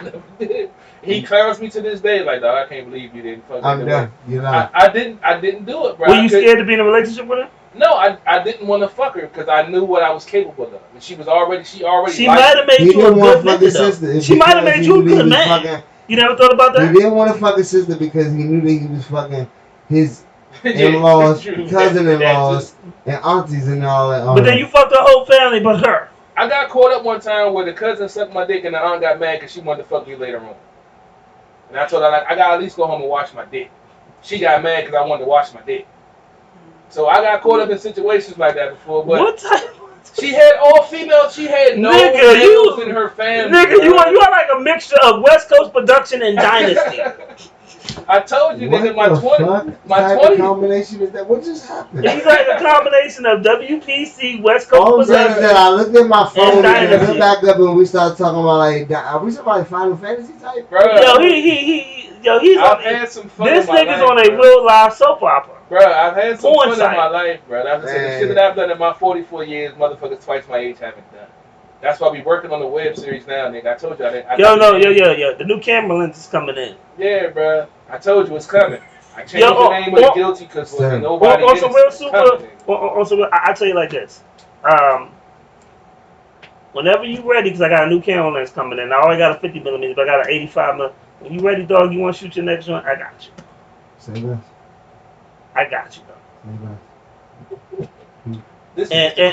never did. He clowns me to this day like, dog, I can't believe you didn't fuck I'm that done. You lying. I didn't do it, bro. Were you scared to be in a relationship with her? No, I didn't want to fuck her because I knew what I was capable of, and she already. She liked might have it. made He you a didn't want good to fuck nigga his though. sister. She might have because made he you a believed good he man. fucking- You never thought about He that? didn't want to fuck his sister because he knew that he was fucking his Yeah, in-laws, true. cousin-in-laws, and aunties and all that. But then you fucked the whole family but her. I got caught up one time where the cousin sucked my dick and the aunt got mad because she wanted to fuck me later on. And I told her, like, I gotta at least go home and wash my dick. She got mad because I wanted to wash my dick. So I got caught up in situations like that before. But What type? she had all females. She had no Nigga, males you- in her family. Nigga, you bro. are like a mixture of West Coast production and Dynasty. I told you, nigga, What my the 20, fuck my type 20. of combination is that? What just happened? He's like a combination of WPC, West All I'm Coast saying is production. that I looked at my phone and Dynasty. looked back up and we started talking about like, are we somebody Final Fantasy type? Bro, He's I've on. had some fun This in my nigga's life, on a bro. real live soap opera. Bro, I've had some Porn fun site. in my life, bro. That's the Man. shit that I've done in my 44 years, motherfuckers twice my age haven't done. That's why we working on the web series now, nigga. I told you I Yo. The new camera lens is coming in. Yeah, bro. I told you it's coming. I changed Yo, the name of the guilty because Sam. nobody On some real innocent. It's super. coming, nigga. On some, I tell you like this. Whenever you ready, because I got a new camera lens coming in. I already got a 50mm, but I got an 85mm. When you ready, dog, you want to shoot your next one? I got you. Say that. I got you, dog. Say that. This is And the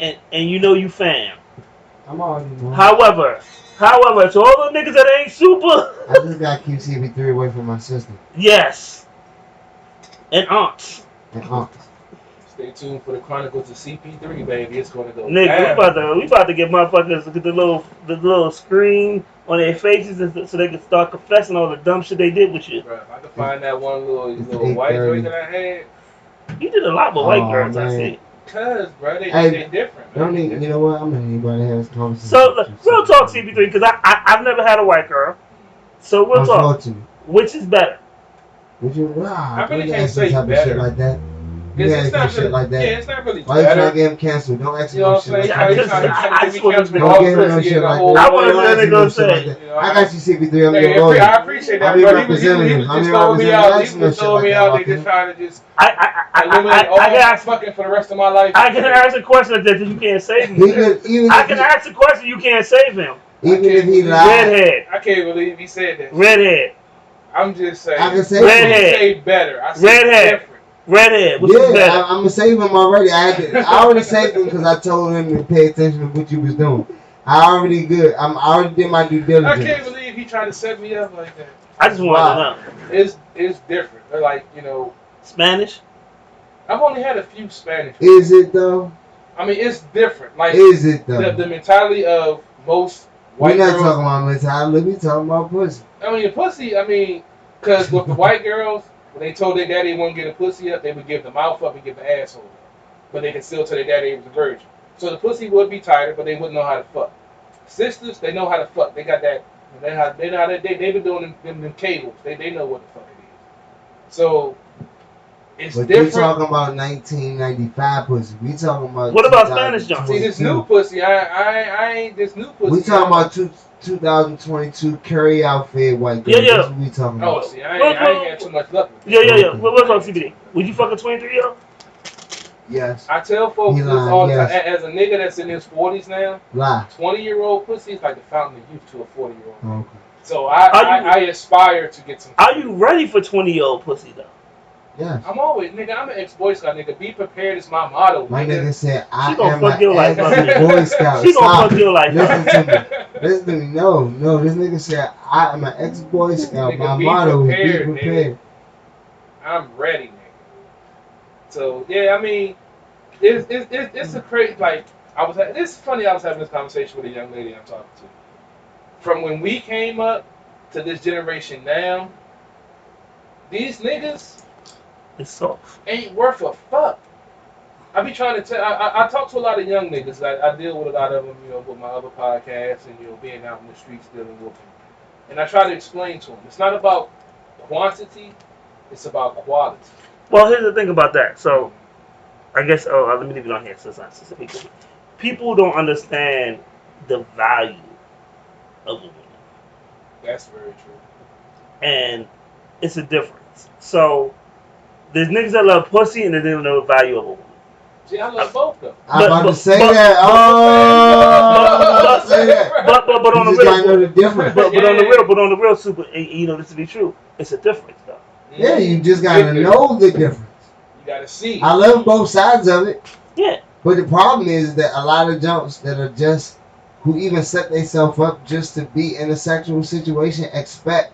part. and you know you fam. I'm already knowing. However, to all the niggas that ain't super, I just gotta keep CP3 away from my sister yes. And aunts. and aunts. Stay tuned for the Chronicles of CP3, baby. It's gonna go Nigga, down. we about to get motherfuckers to get the little screen on their faces so they can start confessing all the dumb shit they did with you. Bro, if I could find that one little It's white 8:30. joint that I had, You did a lot with white Oh, girls, I man. see. cuz, bro, they Hey, different. Don't man. need, you know what? I'm not anybody have this conversation. So real talk, CP3, because I've never had a white girl. So real talk, Unfortunately. which is better? Would you? Wow. I really don't can't ask me say type of better. shit like that. You It's can't ask me not shit really, like that. yeah, it's not really Why you trying to better. get him canceled? Don't ask me You know no what shit I'm like saying? I You that. just- trying to I be just wanna canceled be- with Don't all give him no pussy shit and the like whole that. I wanna world. know what they Don't gonna ask me no shit say. like that. I got you, CP3. I'm Hey, your lawyer. I appreciate that, I'll be bro. He representing was him. just I'll be throwing me representing out. him. He was just throwing me out. They just trying to just eliminate all I my fucking for the rest of my life. can ask a question that you can't save He him. could, even I if can he, ask a question you can't save him. even if he lied, Redhead, I can't believe he said that. redhead, I'm just saying. I can say Redhead. I say better. I say Redhead. different. redhead. Which is yeah, better? I'm gonna save him already. I already saved him because I told him to pay attention to what you was doing. I already good. I already did my due I diligence. can't believe he tried to set me up like that. I just wanted to know. It's different. They're like, Spanish. I've only had a few Spanish. Is it though? I mean, it's different. Like Is it though? the mentality of most We're white not girls. talking about mentality. We talking about pussy. I mean, pussy. I mean, because with the white girls, when they told their daddy they wouldn't get a pussy up, they would give the mouth up and give the asshole up. But they could still tell their daddy he was a virgin. So the pussy would be tighter, but they wouldn't know how to fuck. Sisters, they know how to fuck. They got that. They been doing them cables. They know what the fuck it is. So it's But different. you talking about 1995 pussy. We talking about. What about Spanish John? See this new pussy. I ain't this new pussy. We talking about 2022 curry outfit white girl. Yeah, yeah. That's what we talking Oh, about. see, I ain't had too much luck. Yeah. What's up, CBD? Would you fuck a 23-year-old? Yes. I tell folks He this lying, all the yes. time. As a nigga that's in his 40s now, Lie. 20-year-old pussy is like the fountain of youth to a 40-year-old. Okay. So Are you- I aspire to get some. Are you ready for 20-year-old pussy though? Yes. I'm always, nigga, I'm an ex-Boy Scout, nigga. Be prepared is my motto, My nigga said, I She gonna am fuck an your life up. ex-Boy Scout. She gonna Stop. fuck your life Listen up. to me. Listen to me. No. This nigga said, I am an ex-Boy Scout. Nigga, My be motto is prepared, be prepared. I'm ready, nigga. So, yeah, I mean, it's a crazy, like, it's funny I was having this conversation with a young lady I'm talking to. From when we came up to this generation now, these niggas It's soft. ain't worth a fuck. I be trying to tell. I talk to a lot of young niggas. I deal with a lot of them, with my other podcasts and being out in the streets dealing with them. And I try to explain to them, it's not about quantity, it's about quality. Well, here's the thing about that. So, I guess. Let me leave it on here. So it's not specific. People don't understand the value of a woman, That's very true. and it's a difference. So, there's niggas that love pussy, and they don't know the value of a woman. See, I love both though. I'm about But- to say but- that. Oh, say that. But on You the just gotta know real, the difference. but on the real, super. This to be true, it's a difference though. Yeah, you just gotta know the difference. You gotta see. I love both sides of it. Yeah. But the problem is that a lot of jumps that are just, who even set themselves up just to be in a sexual situation, expect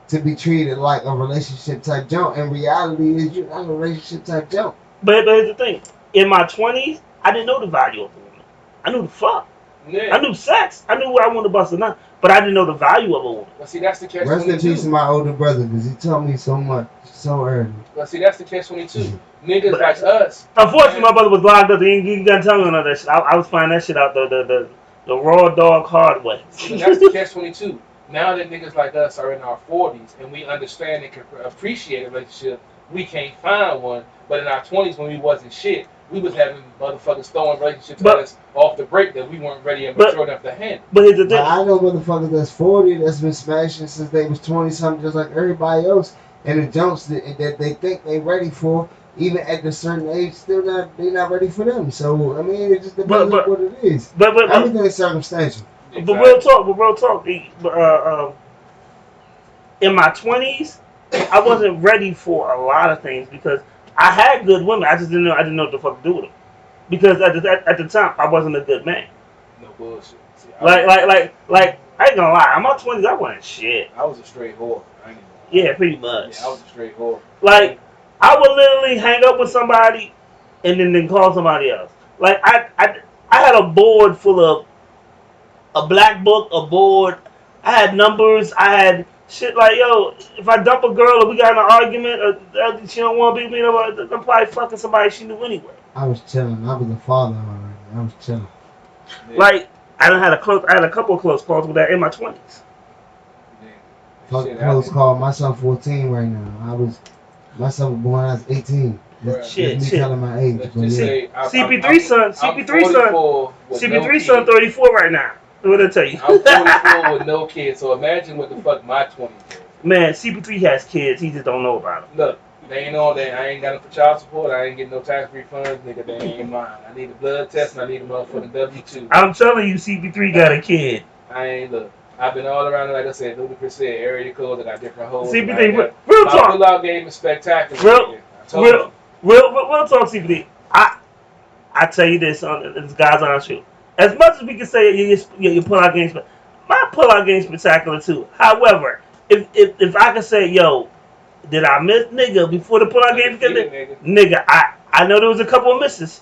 to be treated like a relationship type jump. And reality is you're not a relationship type jump. But here's the thing. In my 20s, I didn't know the value of a woman. I knew the fuck. Yeah. I knew sex. I knew where I wanted to bust or not. But I didn't know the value of a woman. But see, that's the catch Rest in peace to 22. my older brother because he taught me so much so early. But see, that's the catch 22. Niggas like us. Unfortunately, my brother was locked up. He got tell me on that shit. I was finding that shit out the raw dog hard way. And that's the catch 22. Now that niggas like us are in our 40s and we understand and can appreciate a relationship, we can't find one. But in our 20s, when we wasn't shit, we was having motherfuckers throwing relationships at us off the break that we weren't ready and mature enough to handle. But here's the But thing. I know motherfuckers that's 40 that's been smashing since they was 20 something, just like everybody else. And the jumps that they think they ready for, even at a certain age, they're not ready for them. So I mean, it just depends on what it is. But Everything is circumstantial. But real talk. In my 20s, I wasn't ready for a lot of things because I had good women. I just didn't know what the fuck to do with them. Because at the time, I wasn't a good man. No bullshit. See, Like I ain't gonna lie. In my 20s, I wasn't shit. I was a straight whore. I ain't even Yeah, pretty much. Yeah, I was a straight whore. Like I would literally hang up with somebody and then call somebody else. Like I had a board full of a black book, a board. I had numbers. I had shit like, yo, if I dump a girl or we got in an argument or she don't want to be with me, I'm probably fucking somebody she knew anyway. I was chilling. I was a father already. I was chilling. Yeah. Like I had a couple of close calls with that in my 20s. Yeah. Shit, Close call. My son 14 right now. My son was born when I was 18. Bruh. Shit. Me telling my age. Let's But just yeah. say, CP3 son 34 right now. What did I tell you? I'm 44 with no kids, so imagine what the fuck my 20 is. Man, CP3 has kids. He just don't know about them. Look, they ain't on that. I ain't got them for child support. I ain't getting no tax refunds, nigga. They ain't mine. I need a blood test and I need a motherfucking W-2. I'm telling you, CP3 got a kid. I ain't look. I've been all around, like I said, Ludacris said, area codes. I got different holes. CP3, real My talk. pull-out game is spectacular. Real- nigga. I told you. Real talk, CP3. I tell you this, this guy's on shoot. As much as we can say your pull-out game's, my pull-out game's spectacular too. However, if I can say, yo, did I miss nigga before the pull-out game? Undefeated, Nigga, I know there was a couple of misses.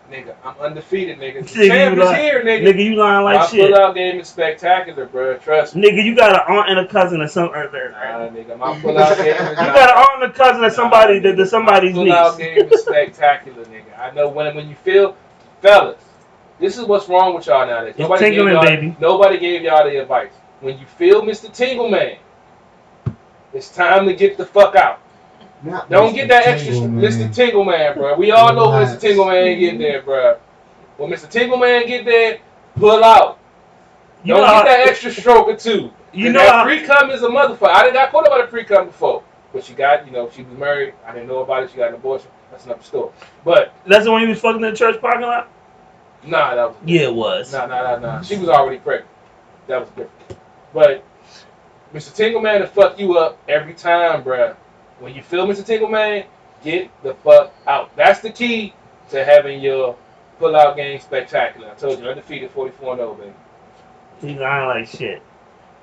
Nigga, I'm undefeated, nigga. The Nigga, champ you is lying. here, nigga. Nigga, you lying like My shit. pull-out game is spectacular, bro. Trust me. Nigga, you got an aunt and a cousin or something. Nah, nigga, my pull-out game is You got an aunt and a cousin or somebody Nah, that somebody's my pull-out niece. game is spectacular, nigga. I know when you feel, fellas, This is what's wrong with y'all nowadays. It's tingling, baby. Nobody gave y'all the advice. When you feel Mr. Tingle Man, it's time to get the fuck out. Don't get that extra Mr. Tingle Man, bro. We all know when Mr. Tingle Man get there, bro. When Mr. Tingle Man get there, pull out. Don't get that extra stroke or two. You know that pre-cum is a motherfucker. I done got caught up by the pre-cum before. But she got, she was married. I didn't know about it. She got an abortion. That's another story. But that's the one you was fucking in the church parking lot? Nah, that was different. Yeah, it was. Nah. She was already pregnant. That was different. But Mr. Tingle Man will fuck you up every time, bruh. When you feel Mr. Tingle Man, get the fuck out. That's the key to having your pull-out game spectacular. I told you, undefeated 44-0, baby. He's lying like shit.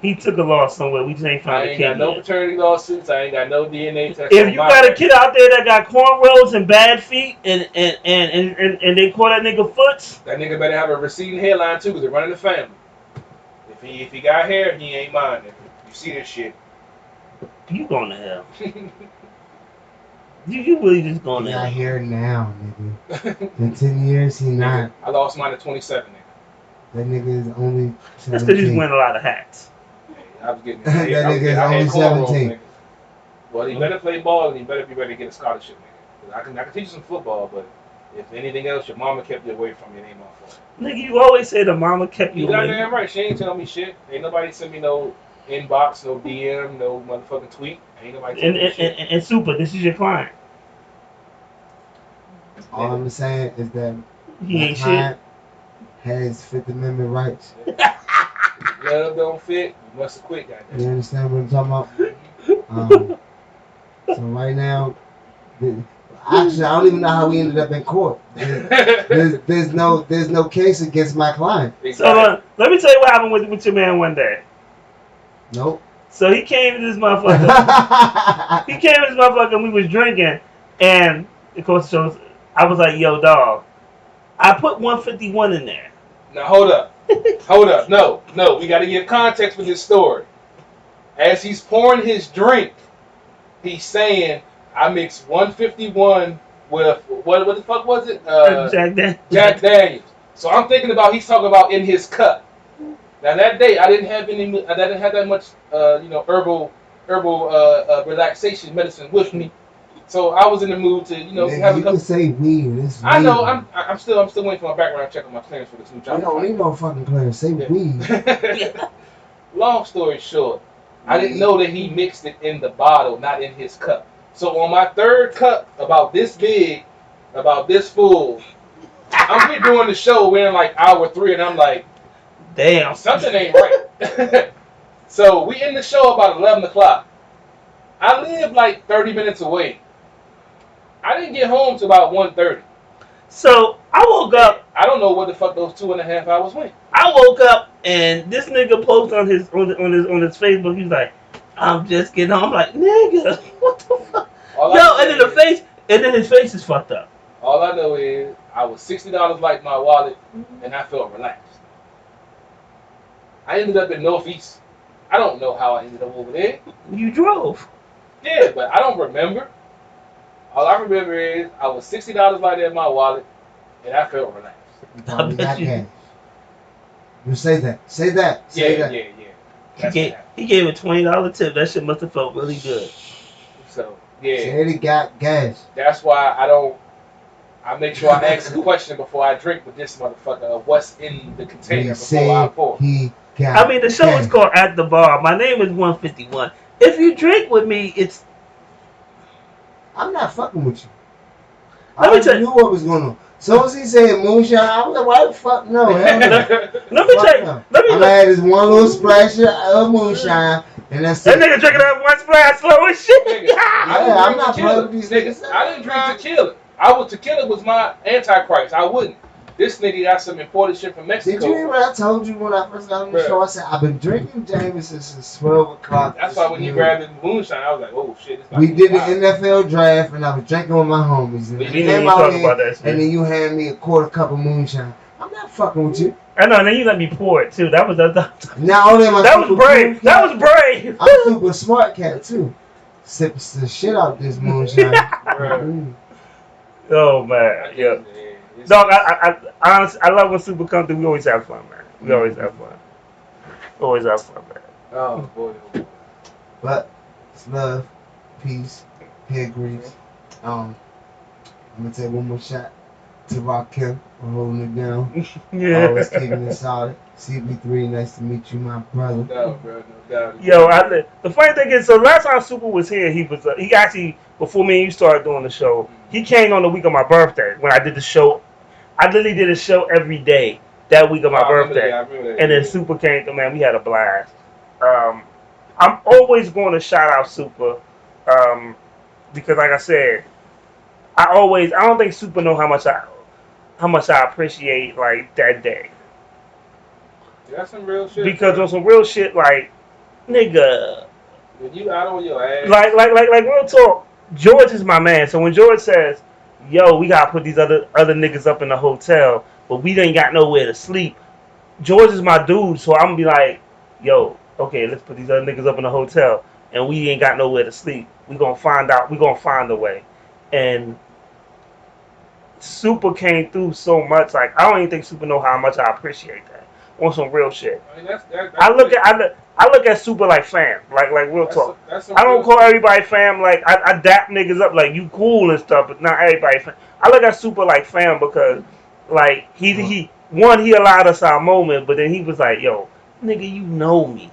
He took a loss somewhere. We just ain't found the kid. I ain't got no paternity lawsuits. I ain't got no DNA test. If you got a kid out there that got cornrows and bad feet and they call that nigga Foots, that nigga better have a receding hairline too, because they're running the family. If he got hair, he ain't mine. Nigga. You see this shit? You going to hell? you really just going to hell? He not here now, nigga. In 10 years, he not. I lost mine at 27, nigga. That nigga is only 17. That's because he's wearing a lot of hats. I was getting that nigga is only 17. Well, he better play ball and he better be ready to get a scholarship, nigga. I can teach you some football, but if anything else, your mama kept you away from you. It ain't my fault. Nigga, you always say the mama kept you away. You goddamn right. She ain't telling me shit. Ain't nobody send me no inbox, no DM, no motherfucking tweet. Ain't nobody telling me shit. And Super, this is your client. All I'm saying is that he ain't shit. Has Fifth Amendment rights. Love don't fit. You must have quit, goddamn. You understand what I'm talking about? So right now, actually, I don't even know how we ended up in court. There's no case against my client. So let me tell you what happened with your man one day. Nope. So he came to this motherfucker. And we was drinking, and of course, I was like, "Yo, dog, I put 151 in there." Now hold up. No, we got to give context for this story. As he's pouring his drink, he's saying, "I mixed 151 with what the fuck was it? Jack Daniels." So I'm thinking about he's talking about in his cup. Now that day I didn't have that much herbal relaxation medicine with me. So I was in the mood to, have a couple. You can say weed. I know. I'm still waiting for my background check on my clearance for this new job. You don't need no fucking clearance. Say weed. Long story short, I didn't know that he mixed it in the bottle, not in his cup. So on my third cup, about this big, about this full, I'm here doing the show. We're in like hour 3, and I'm like, damn, something ain't right. So we in the show about 11 o'clock. I live like 30 minutes away. I didn't get home till about 1:30. So I woke up. I don't know what the fuck those 2.5 hours went. I woke up and this nigga posted on his Facebook. He's like, "I'm just getting home." I'm like, "Nigga, what the fuck?" And then his face is fucked up. All I know is I was $60 like my wallet, and I felt relaxed. I ended up in Northeast. I don't know how I ended up over there. You drove. Yeah, but I don't remember. All I remember is I was $60 like that in my wallet, and I felt relaxed. You say that. Say that. Yeah. He gave a $20 tip. That shit must have felt really good. So yeah. Say he got gas. That's why I make sure I ask a question before I drink with this motherfucker of what's in the container before I pour. The show is called At the Bar. My name is 151. If you drink with me, it's. I'm not fucking with you. I already knew what was going on. So as he said moonshine, I was like, why the fuck no? Let me tell you. I'm gonna have this one little splash of moonshine, and that's that nigga drinking that one splash slow as shit. I'm not playing with these niggas. I didn't drink tequila. Tequila was my antichrist. I wouldn't. This nigga got some imported shit from Mexico. Did you hear what I told you when I first got on the show? I said, I've been drinking Jameson since 12 o'clock. That's why when you grabbed the moonshine, I was like, oh shit. We did the NFL draft, and I was drinking with my homies. And, and then you hand me a quarter cup of moonshine. I'm not fucking with you. I know, and then you let me pour it too. That was not only am I that was brave. That was brave. I'm super smart cat too. Sipping the shit out this moonshine. Oh man, yeah. Dog, I honestly, I love when Super come through. We always have fun, man. We always have fun. Always have fun, man. Oh boy, oh boy. But it's love, peace, hair grease. I'm gonna take one more shot to Rakim for holding it down. Yeah. Always keeping it solid. CP3, nice to meet you, my brother. No, bro, no doubt. Yo, the funny thing is, so last time Super was here, he actually, before me and you started doing the show, he came on the week of my birthday when I did the show. I literally did a show every day that week of my birthday. I remember that. And then Super came through, man, we had a blast. I'm always going to shout out Super because, like I said, I don't think Super know how much I appreciate like that day. That's some real shit. Because on some real shit, like, nigga, when you out on your ass, like real talk, George is my man. So when George says, "Yo, we gotta put these other niggas up in the hotel, but we ain't got nowhere to sleep," George is my dude. So I'm gonna be like, "Yo, okay, let's put these other niggas up in the hotel, and we ain't got nowhere to sleep. We gonna find out. We gonna find a way." And Super came through so much. Like, I don't even think Super know how much I appreciate that. On some real shit. I mean, that's I look at Super like fam, like real talk. I don't call everybody fam. Like I dap niggas up like you cool and stuff, but not everybody fam. I look at Super like fam because like he allowed us our moment, but then he was like, "Yo, nigga, you know me,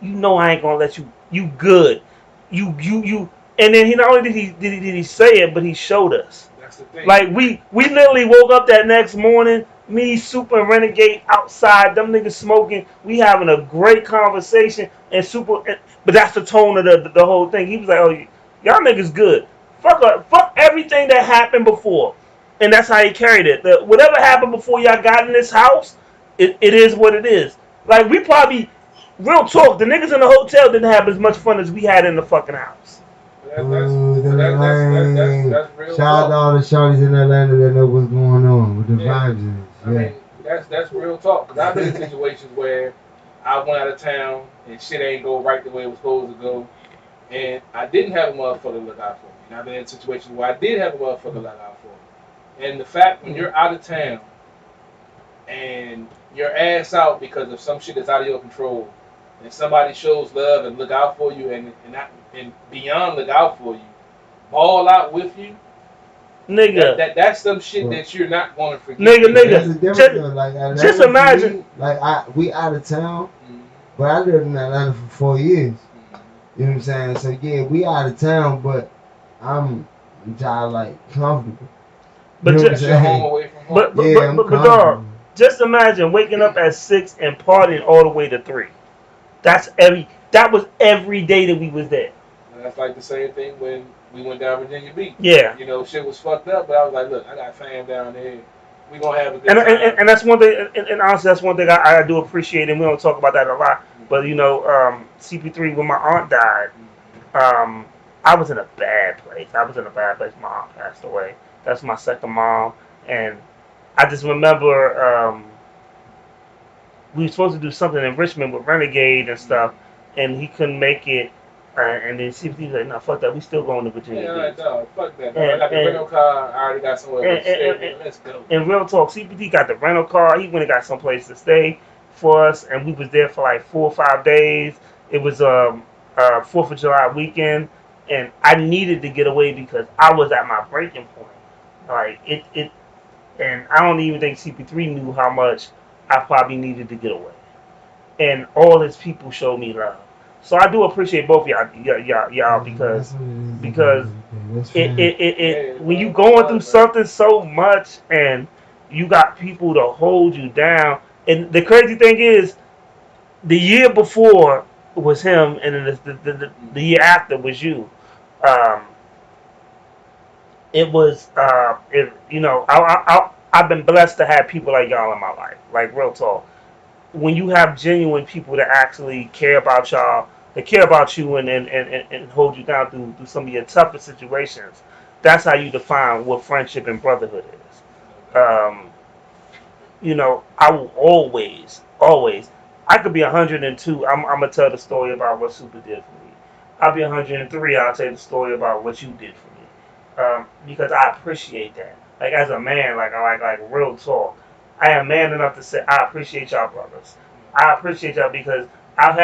you know I ain't gonna let you good, you." And then he not only did he say it, but he showed us. That's the thing. Like we literally woke up that next morning. Me, Super, and Renegade outside, them niggas smoking. We having a great conversation, and Super. But that's the tone of the whole thing. He was like, "Oh, y'all niggas good. Fuck everything that happened before," and that's how he carried it. Whatever happened before y'all got in this house, it is what it is. Like we probably, real talk, the niggas in the hotel didn't have as much fun as we had in the fucking house. That's real. Shout out to all the shorties in Atlanta that know what's going on with the vibes in it. I mean, that's real talk. Because I've been in situations where I went out of town and shit ain't go right the way it was supposed to go, and I didn't have a motherfucker to look out for me. And I've been in situations where I did have a motherfucker to look out for me. And the fact when you're out of town and you're ass out because of some shit that's out of your control, and somebody shows love and look out for you and beyond look out for you, ball out with you. Nigga, that's some shit that you're not going to forget. Nigga. Just imagine. We out of town, but I lived in Atlanta for 4 years. You know what I'm saying? So yeah, we out of town, but I'm like comfortable. But you know but dog, just imagine waking up at 6 and partying all the way to 3. That was every day that we was there. And that's like the same thing when we went down Virginia Beach. Yeah. You know, shit was fucked up, but I was like, look, I got fam down there. We gonna have a good time. And that's one thing. And honestly, that's one thing I do appreciate, and we don't talk about that a lot. But you know, CP3, when my aunt died, I was in a bad place. My aunt passed away. That's my second mom, and I just remember we were supposed to do something in Richmond with Renegade and stuff, and he couldn't make it. And then CP3 was like, "No, fuck that. We still going to Virginia Beach." Yeah, no, fuck that. I got the rental car. I already got somewhere to stay. Let's go. And real talk, CP3 got the rental car. He went and got someplace to stay for us, and we was there for like 4 or 5 days. It was 4th of July weekend, and I needed to get away because I was at my breaking point. Like it, and I don't even think CP3 knew how much I probably needed to get away. And all his people showed me love. So I do appreciate both y'all because it when you going through something so much and you got people to hold you down. And the crazy thing is, the year before was him, and then the year after was you. It was I've been blessed to have people like y'all in my life. Like real talk. When you have genuine people that actually care about y'all, that care about you and hold you down through some of your toughest situations, that's how you define what friendship and brotherhood is. I will always, I could be 102. I'm gonna tell the story about what Super did for me. I'll be 103. I'll tell the story about what you did for me, because I appreciate that. like as a man, like real talk, I am man enough to say I appreciate y'all brothers. I appreciate y'all because I've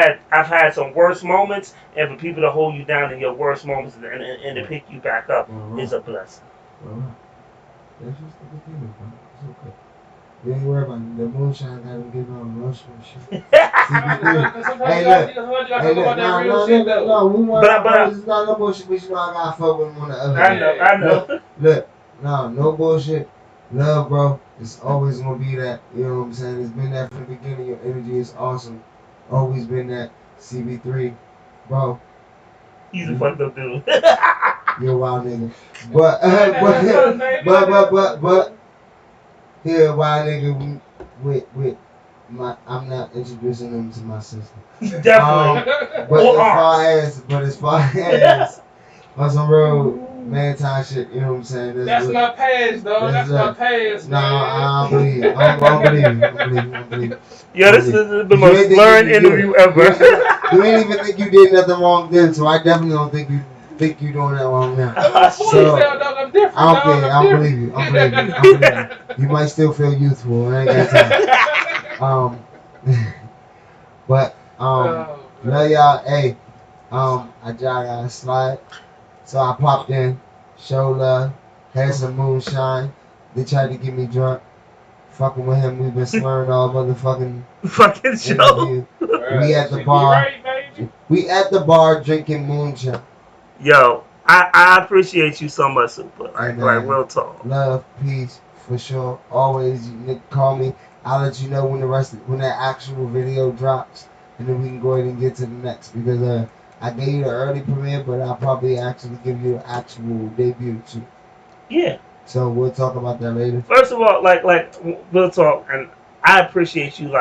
had some worse moments, and for people to hold you down in your worst moments and to pick you back up is a blessing. That's just the beginning, bro. It's okay. You ain't worried about it. The moonshine got him getting all emotional and shit. Hey, look. No, we want it's not no bullshit, but you know I gotta fuck with him on the other I know. Look, no bullshit. Love, bro. It's always gonna be that. You know what I'm saying? It's been that from the beginning. Your energy is awesome. Always been that. CB3, bro. He's a fucked up dude. You're a wild nigga. But here, a wild nigga with my. I'm not introducing him to my sister. Definitely. But as far as on some real man time shit, you know what I'm saying? That's my past, though. That's my past, No, man. I don't believe it. I don't believe it. Yo, this is the most blurring interview ever. You ain't even think you did nothing wrong then, so I definitely don't think you doing that wrong now. So, I'm different. I don't care. I believe you. You might still feel youthful. I ain't got time. But love y'all. Hey, I got a slide. So I popped in, show love, had some moonshine. They tried to get me drunk. Fucking with him, we've been slurring all motherfucking fucking show. interview. We at the bar. We at the bar drinking moonshine. Yo, I appreciate you so much, Super. Like real talk. Love, peace, for sure. Always, you call me. I'll let you know when that actual video drops, and then we can go ahead and get to the next because I gave you the early premiere, but I'll probably actually give you an actual debut too. Yeah. So we'll talk about that later. First of all, like we'll talk, and I appreciate you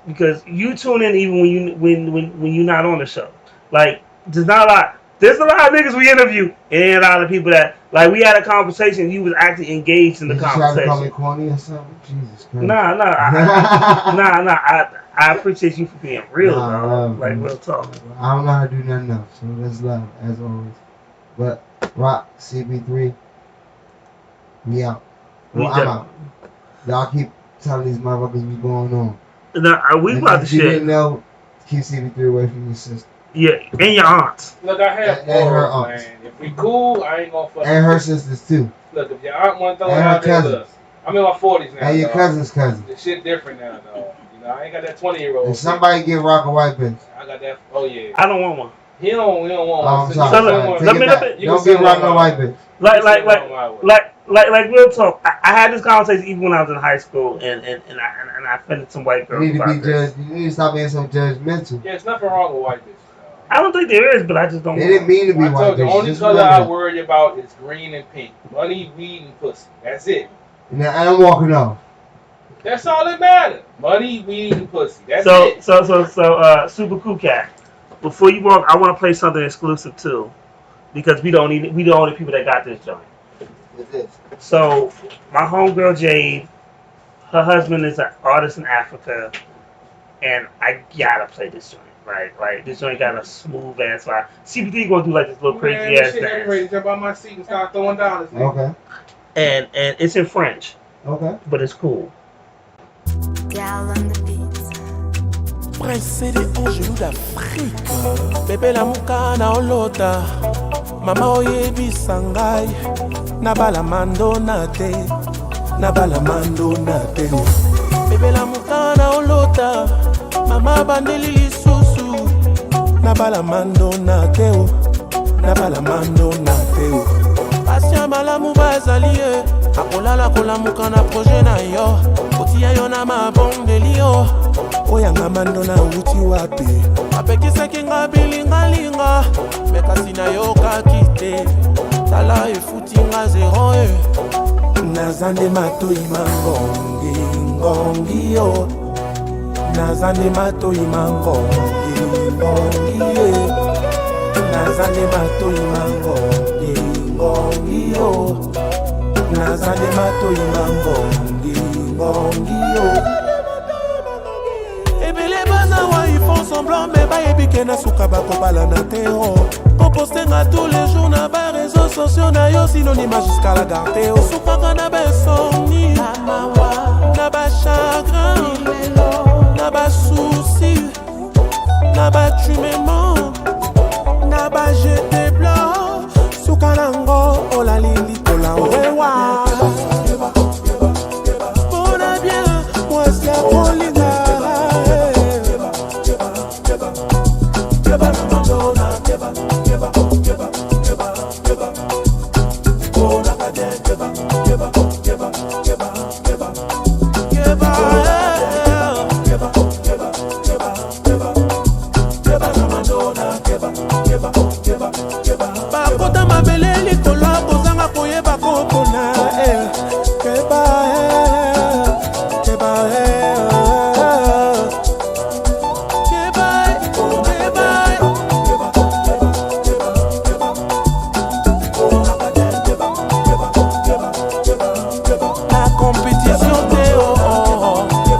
because you tune in even when you're not on the show. Like there's a lot of niggas we interview, and a lot of people that we had a conversation. You was actually engaged in the conversation. You trying to call me corny or something? Jesus Christ. Nah. I appreciate you for being real, bro. Real talk. I don't know how to do nothing else, so that's love as always. But Rock CB3, we out. Well, I'm out. Y'all keep telling these motherfuckers what's going on. Nah, we about to shit. You didn't know, keep CB3 away from your sister. Yeah, and your aunts. Look, I have her aunts, man. If we cool, I ain't gonna fuck. And her sisters too. Look, if your aunt want to throw it and out her there, cousins. look. I'm in my 40s now. And your cousin's cousin. The shit different now, dog. You know, I ain't got that 20-year-old. If somebody get Rock a white bitch. I got that. Oh yeah. I don't want one. He don't want Oh, one. I'm sorry. Let me Don't get Rock no white bitch. Like real talk. I had this conversation even when I was in high school, and I offended some white girls. You need to be judged. You need to stop being so judgmental. Yeah, it's nothing wrong with white bitches. I don't think there is, but I just don't. They didn't mean to be I white told you, bitches. the only color I worry about is green and pink. Money, weed, and pussy. That's it. And I'm walking off. That's all that matters. Money, weed, and pussy. That's it. So, Super Cool Cat. Before you walk, I want to play something exclusive too, because we the only people that got this joint. What's this? So, my homegirl Jade, her husband is an artist in Africa, and I gotta play this joint. Right, this joint got a smooth ass vibe. CB3 gonna do like this little crazy ass I'm ready to jump out my seat and start throwing dollars. Okay. And it's in French. Okay. But it's cool. Gal on the beat. Pressé des anges d'Afrique. Bébé la mukana olota. Mama oyebi sangai. Nabala mando nate. Nabala mando nate. Bébé la mukana olota. Mama bandeli lisusu. Nabala mando nate. Nabala mando nate. Passion balamu bazalie. Akolala kolamuka na projet na yo. Otia yo na mabondeli yo. Oyanga mando na uti wapi. Apekiseki nga bilingalinga. Mekasi na yo kakite. Tala efuti nga zero e. Nazande matoi mangongi ngongi yo. Nazande matoi mangongi ngongi ye. Nazande matoi mangongi ngongi yo. Nazande matoi mangongi ngongi yo. Ebele bana wa ils font semblant mais ba ebike na suka bakobala na te oh. Compostenga tous les jours na ba réseaux sociaux na yo synonyme jusqu'à la garder. Soukaka na ba insomnie, na ba chagrin, na ba souci, na ba tu m'aimes, na ba je te bloque. Soukanango ola lili kola wewa. On a bien, moi c'est la colina. Bakota mabele likolo kozanga koyeba kokona keba keba la compétition Théo.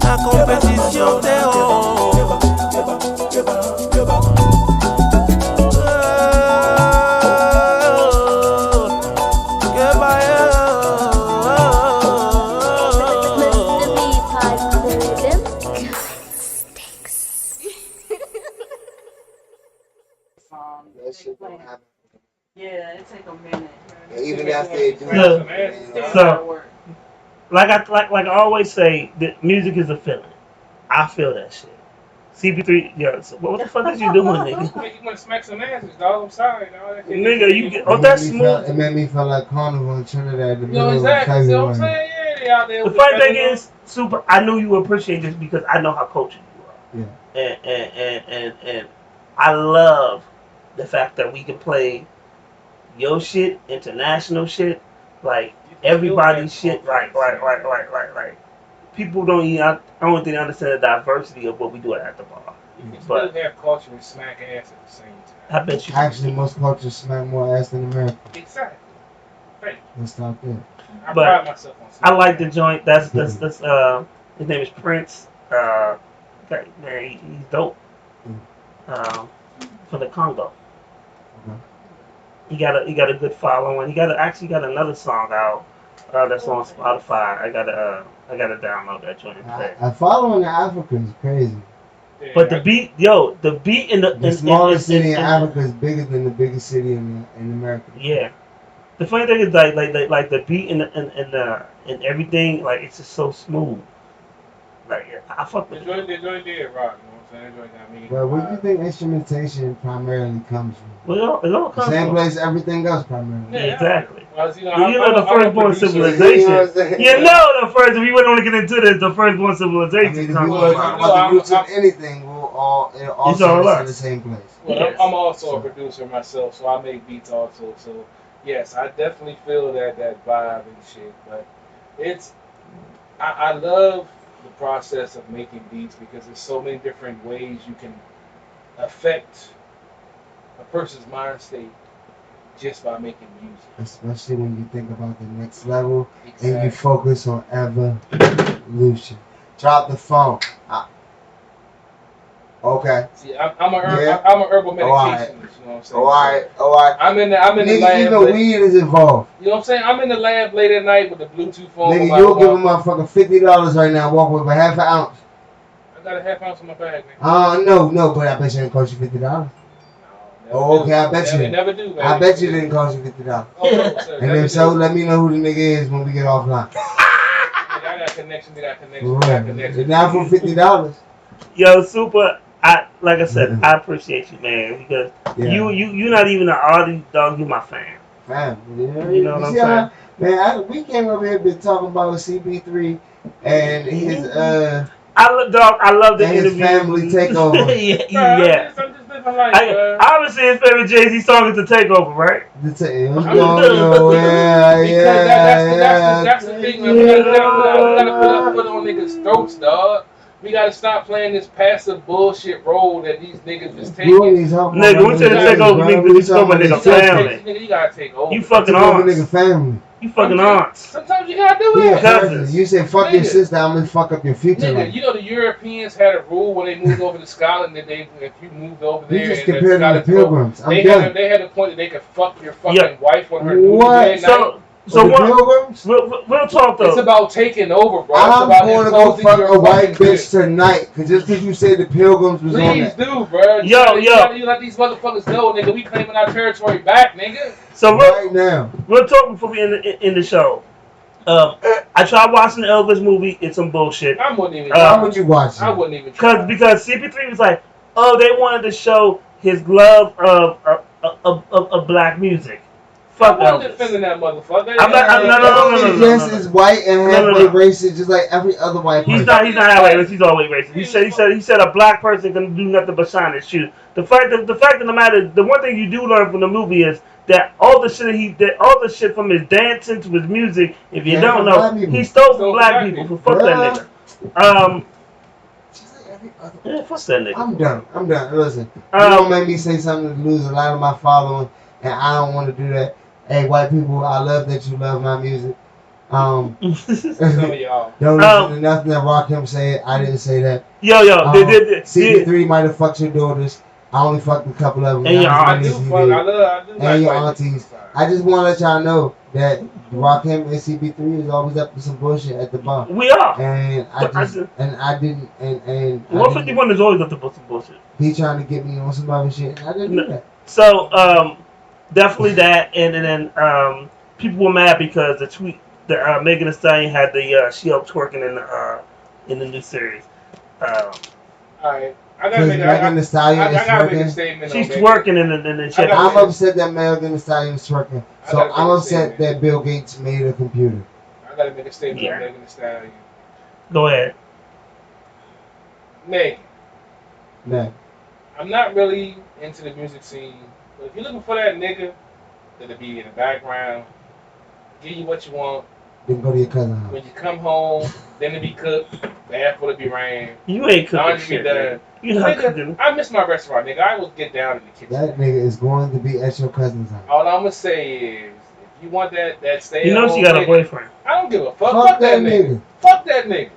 La compétition That shit don't happen. Yeah, it take a minute. Even after they do Yeah. it. So, like I always say, that music is a feeling. I feel that shit. CP3, yo, so what the fuck is you doing, nigga? You want to smack some asses, dog? I'm sorry, dog. That shit- Nigga, you get, oh, that's smooth. It made me feel like Carnival in Trinidad. You know exactly. See what I'm saying? Yeah, they out there. The with funny thing fentanyl. is, Super, I knew you would appreciate this because I know how cultured you are. Yeah. And I love the fact that we can play your shit, international shit, like everybody's shit, right. People don't even, I don't think they understand the diversity of what we do at the bar. You can But- still have culture and smack ass at the same time. I bet you. Actually, most cultures smack more ass than America. Exactly. Right. Let's stop there. I But pride myself on I like the smacking joint. That's his name is Prince. Okay, man, he's dope. For the Congo. Okay. He got a good following. He actually got another song out that's on Spotify. I gotta download that joint and play. Following the Africa is crazy. ass. But the beat in The smallest city in Africa is bigger than the biggest city in America. Yeah. The funny thing is like the beat and everything, like it's just so smooth. Like I fuck The with joint it. did rock, you know what I'm saying? That joint got me. But where do you think instrumentation primarily comes from? Well, it all The comes same from. place everything else primarily. Yeah. Exactly. Well, you know, You know the I'm a firstborn producer. civilization. You know what I'm saying? You know the first. If we wouldn't want to get into this, the firstborn I civilization. mean, if comes you from- want to talk about the roots of anything, it all all starts us. in the same place. Well, Yes. I'm also a producer myself, so I make beats also. So, yes, I definitely feel that vibe and shit. But I love the process of making beats because there's so many different ways you can affect a person's mind state just by making music. Especially when you think about the next level and you Exactly. focus on evolution. Drop the phone. Okay. See, I'm a Yeah. herbal medicationist. You know what I'm saying? Alright. I'm in the Nigga, lab. you know late- weed is involved. You know what I'm saying? I'm in the lab late at night with the Bluetooth phone. on Nigga, my you'll give a mouth. motherfucker $50 right now, walk with a half an ounce. I got a half ounce in my bag, man. No, but I bet you didn't cost you $50. No, Oh, never okay, do. I bet you. Never do, man. I bet you didn't cost you $50. Oh, no, sir. And Never if so, do. let me know who the nigga is when we get offline. Nigga, I got connections. I got connections. Right. Not for $50. Yo, Super. Like I said, I appreciate you, man, because Yeah. you not even an artist, dog. You my fan. Fam, You know what I'm see saying? Man, we came over here been talking about CP3 and his I love the and his interview. family takeover. yeah. I'm just living life, bro. Obviously, his favorite Jay-Z song is "The Takeover," right? Let's go, Because that's the thing, man. We gotta put on niggas' throats, dog. We gotta stop playing this passive bullshit role that these niggas is You taking. ain't talking Nigga, about we said to niggas, take over bro. niggas, We we talking about talking nigga about family. Nigga, you gotta take over. You fucking Take over nigga aunts. family. You fucking aunts. Sometimes you gotta do Yeah, it. Cousins. you say fuck your Nigga. sister, I'm gonna fuck up your future Nigga, life. you know the Europeans had a rule when they moved over to Scotland that they, if you moved over You there, just and compared them to pilgrims. I'm done. they had a point that they could fuck your fucking Yeah. wife on her new What? night. So the what? pilgrims? We'll talk It's though. about taking over, bro. It's I'm about going to go imposing fuck your a white fucking bitch tonight, cause just cause you said the pilgrims was on Please that. do, bro. You let these motherfuckers know, nigga. We claiming our territory back, nigga. So Right now. we'll talk before we end the show. I tried watching the Elvis movie. It's some bullshit. I wouldn't even. Why would you watch I it? wouldn't even. Try. Because CP3 was like, oh, they wanted to show his love of black music. Fuck I wasn't Elvis. defending that motherfucker. I'm not- no. Elvis just is white and halfway No. racist, just like every other white person. He's not halfway racist. He's always racist. He said a black person can do nothing but shine his shoe. The fact of the matter, the one thing you do learn from the movie is that all the shit from his dancing to his music, if you Yeah, don't from know, black people. he stole from black people. So fuck that nigga. Just like every other. Yeah, fuck that nigga. I'm done. Listen, you don't make me say something to lose a lot of my following, and I don't want to do that. Hey, white people, I love that you love my music. Some of y'all. Don't listen to nothing that Rakim said. I didn't say that. Yo, CP3 might have fucked your daughters. I only fucked a couple of them. And your I aunties. do like And your white aunties. people. I just want to let y'all know that Rakim and CP3 is always up to some bullshit at the bar. We are. And I didn't. 151 is always up to some bullshit. He trying to get me on some other shit. And I didn't do that. So, definitely that, and then people were mad because the Megan Thee Stallion had the she up twerking in the new series. Alright. I Because Megan Thee Stallion is gotta make a twerking. statement. She's on twerking in the shit. I'm upset that Megan Thee Stallion is twerking. I So gotta make I'm a upset statement. that Bill Gates made a computer. I gotta make a statement Yeah. on Megan Thee Stallion. Go ahead. Megan, No. I'm not really into the music scene, but if you're looking for that nigga that'll be in the background, give you what you want. Then go to your cousin's house. When you come home, dinner be cooked, bath will be ran, You ain't cooking laundry be shit. done. Man. You not Nigga, cooking. I miss my restaurant, nigga. I will get down in the kitchen. That nigga is going to be at your cousin's house. All I'm gonna say is, if you want that stay You know she got a boyfriend. I don't give a fuck. Fuck that nigga. Fuck that nigga.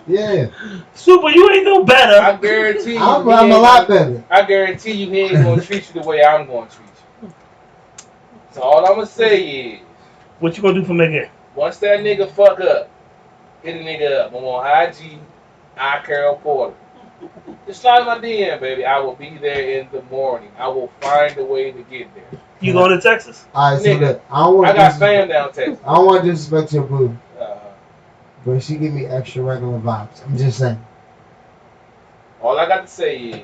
Yeah. Super, you ain't no better. I guarantee you. I'm he a ain't lot gonna- better. I guarantee you he ain't gonna treat you the way I'm gonna treat you. So all I'm gonna say is, What you gonna do for Megan? once that nigga fuck up, hit a nigga up. I'm on IG, Carol Porter. Just slide my DM, baby. I will be there in the morning. I will find a way to get there. You going to Texas? Alright, so Nigga, look, I don't want I got to fam down Texas. I don't want to disrespect your boo, Uh, but she give me extra regular vibes. I'm just saying. all I got to say is,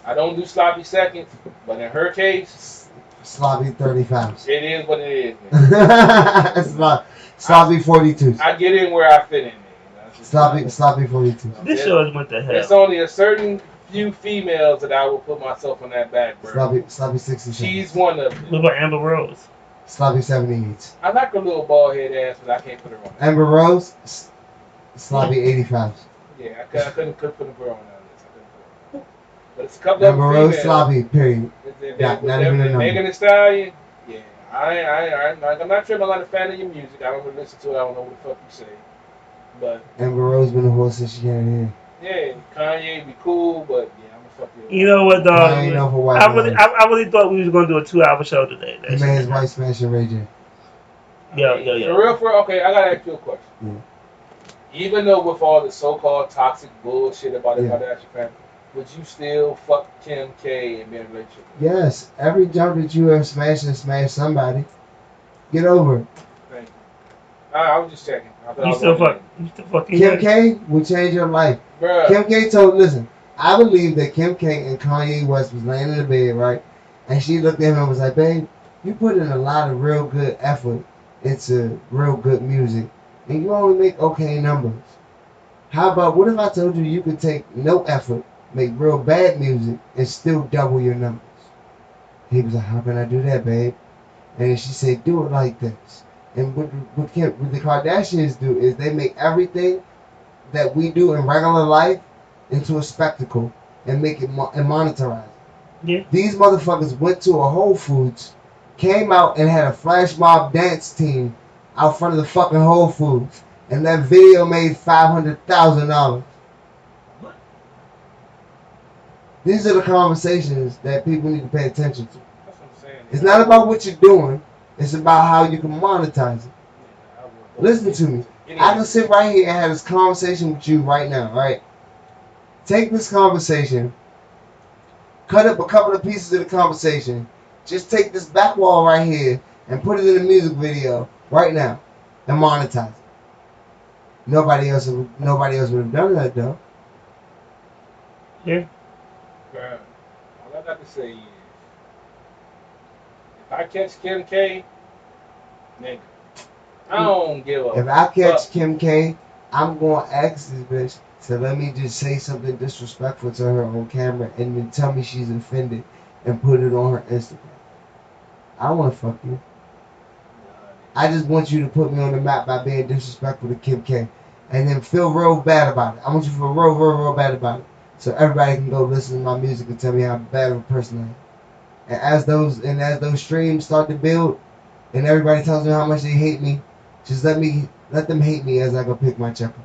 I don't do sloppy seconds, but in her case, Sloppy 35s. it is what it is, man. Sloppy 42s. I get in where I fit in, man. That's just- Sloppy 42s. This show is what the There's hell. only a certain few females that I will put myself on that back, bro. Sloppy 67. She's one of them. What about Amber Rose? Sloppy 78s. I like her little bald head ass, but I can't put her on. Amber Rose. Sloppy 85s. Yeah, I couldn't put her on that list. I couldn't put her. But it's a couple of Amber them Rose. females. Sloppy. Period. Not even a number. Megan Thee Stallion. Yeah, I'm not tripping. I'm not a fan of your music. I don't really listen to it. I don't know what the fuck you say. But Amber Rose been a horse since she got in. yeah, Kanye be cool, but yeah, I'm gonna fuck you. You know what, dog? I ain't know for white I really, man. I really thought we was gonna do a 2-hour show today. He made his wife smash a Ray J. Yo. For real, okay, I gotta ask you a question. Even though with all the so-called toxic bullshit about Yeah. Kardashian family, would you still fuck Kim K and be in a relationship? Yes, every jump that you have smashed and smashed somebody, get over it. Thank you. I was just checking. I thought I You was still on fuck? You still fucking? Kim K will change your life. it. Bruh. Kim K listen, I believe that Kim K and Kanye West was laying in the bed, right? And she looked at him and was like, babe, you put in a lot of real good effort into real good music, and you only make okay numbers. How about, what if I told you you could take no effort, make real bad music, and still double your numbers? He was like, how can I do that, babe? And she said, do it like this. And what the Kardashians do is they make everything that we do in regular life into a spectacle and make it and monetize it. Yeah. These motherfuckers went to a Whole Foods, came out and had a flash mob dance team out front of the fucking Whole Foods, and that video made $500,000. These are the conversations that people need to pay attention to. That's what I'm saying. It's not about what you're doing. It's about how you can monetize it. Listen to me. I can sit right here and have this conversation with you right now, right? Take this conversation, cut up a couple of pieces of the conversation, just take this back wall right here and put it in a music video right now and monetize it. Nobody else would have done that though. Yeah. Bruh, all I got to say is, if I catch Kim K, nigga, I don't give a If I catch fuck. Kim K, I'm going to ask this bitch to let me just say something disrespectful to her on camera and then tell me she's offended and put it on her Instagram. I don't want to fuck you. I just want you to put me on the map by being disrespectful to Kim K. And then feel real bad about it. I want you to feel real bad about it. So everybody can go listen to my music and tell me how bad of a person I am. And as those streams start to build and everybody tells me how much they hate me, just let them hate me as I go pick my check up.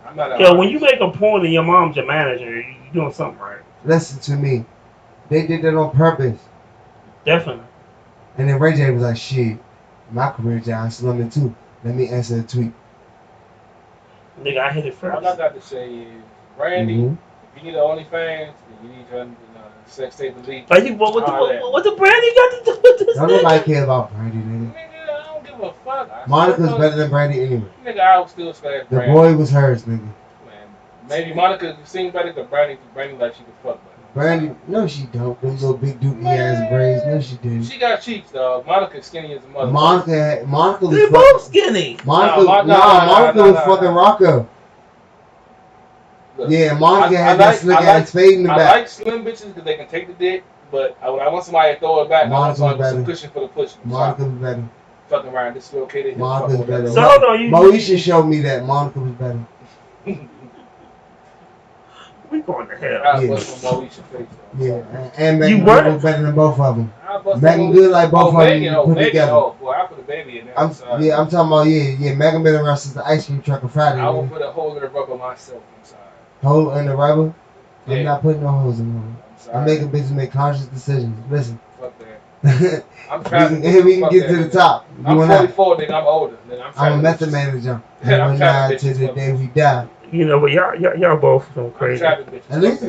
I'm not a Yo, when you make a point and your mom's your manager, you doing something right. Listen to me. They did that on purpose. Definitely. And then Ray J was like, shit, my career down slumming too. Let me answer a tweet. Nigga, I hit it first. all I got to say is, Brandy, Mhm. if you need an OnlyFans, then you need to sex tape elite. Like, what the Brandy got to do with this? Don't nobody care about Brandy, nigga. Nigga, I don't give a fuck. Monica's better than Brandy anyway. Nigga, I would still slash The Brandy. boy was hers, nigga. Man, maybe Monica sing better than Brandy like she could fuck better. Brandy, no, she don't. Them little big dookie ass braids, no, she didn't. She got cheeks, dog. Monica's skinny as a mother. Monica was They both skinny. Monica No, was fucking Rocco. Look, Yeah, Monica had I that like- slick I ass like- fade in the I back. like slim bitches because they can take the dick, but when I want somebody to throw it back, I want Monica's somebody with some better. cushion for the push. Monica was better. Fucking around, this is okay to hit Monica's fuck better. with So that. hold on, you Moesha showed me that Monica was better. we going to hell. I Yeah. bust on Moesha's face, though. Yeah, and Megan You Good what? was better than both of them. I bust Megan on Good like both of them Megan, put Megan, together. boy, I put a baby in there. I'm sorry. I'm talking about Megan been around since the ice cream truck on Friday. I will Man. put a hole in the rubber myself. I'm sorry. Hole in the rubber. Yeah. I'm not putting no holes in the rubber. I'm sorry. I'm making bitches make conscious decisions. Listen, Fuck that. we I'm trying can get to the top. You I'm and I. 44, nigga. I'm older. Nigga. I'm a trying method to manager. Yeah, I'm From trying now to to the bitches day we die. You know, but y'all both some I'm crazy. trapping bitches. At least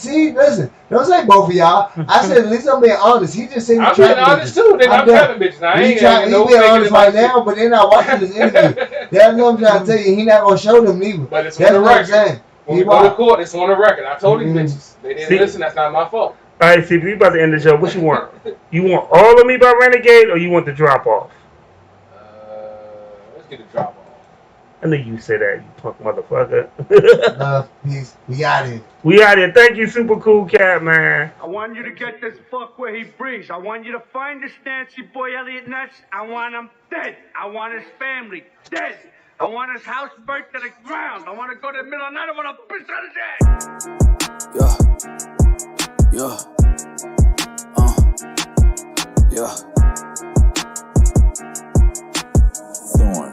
listen. Don't say both of y'all. I said at least I'm being honest. He just said I'm he being trapping honest bitches. too, nigga. I'm done. trapping bitches. I He ain't having no being faking honest in my right shit. now, but they're not watching this interview. That's what I'm trying to tell you. He not gonna show them neither. But it's That's on the what I'm record. saying. When He we go to wild. court, it's on the record. I told these Mhm. bitches. They didn't See? listen. That's not my fault. All right, see, we about to end the show. What you want? You want All of Me by Renegade, or you want the drop off? Let's get a drop off. I knew you said that, you punk motherfucker. Love, peace. We out here. We out here. Thank you, Super Cool Cat, man. I want you to get this fuck where he brings. I want you to find this Nancy boy Elliot Ness. I want him dead. I want his family dead. I want his house burnt to the ground. I want to go to the middle of the night. I want to piss on his ass. Thorn.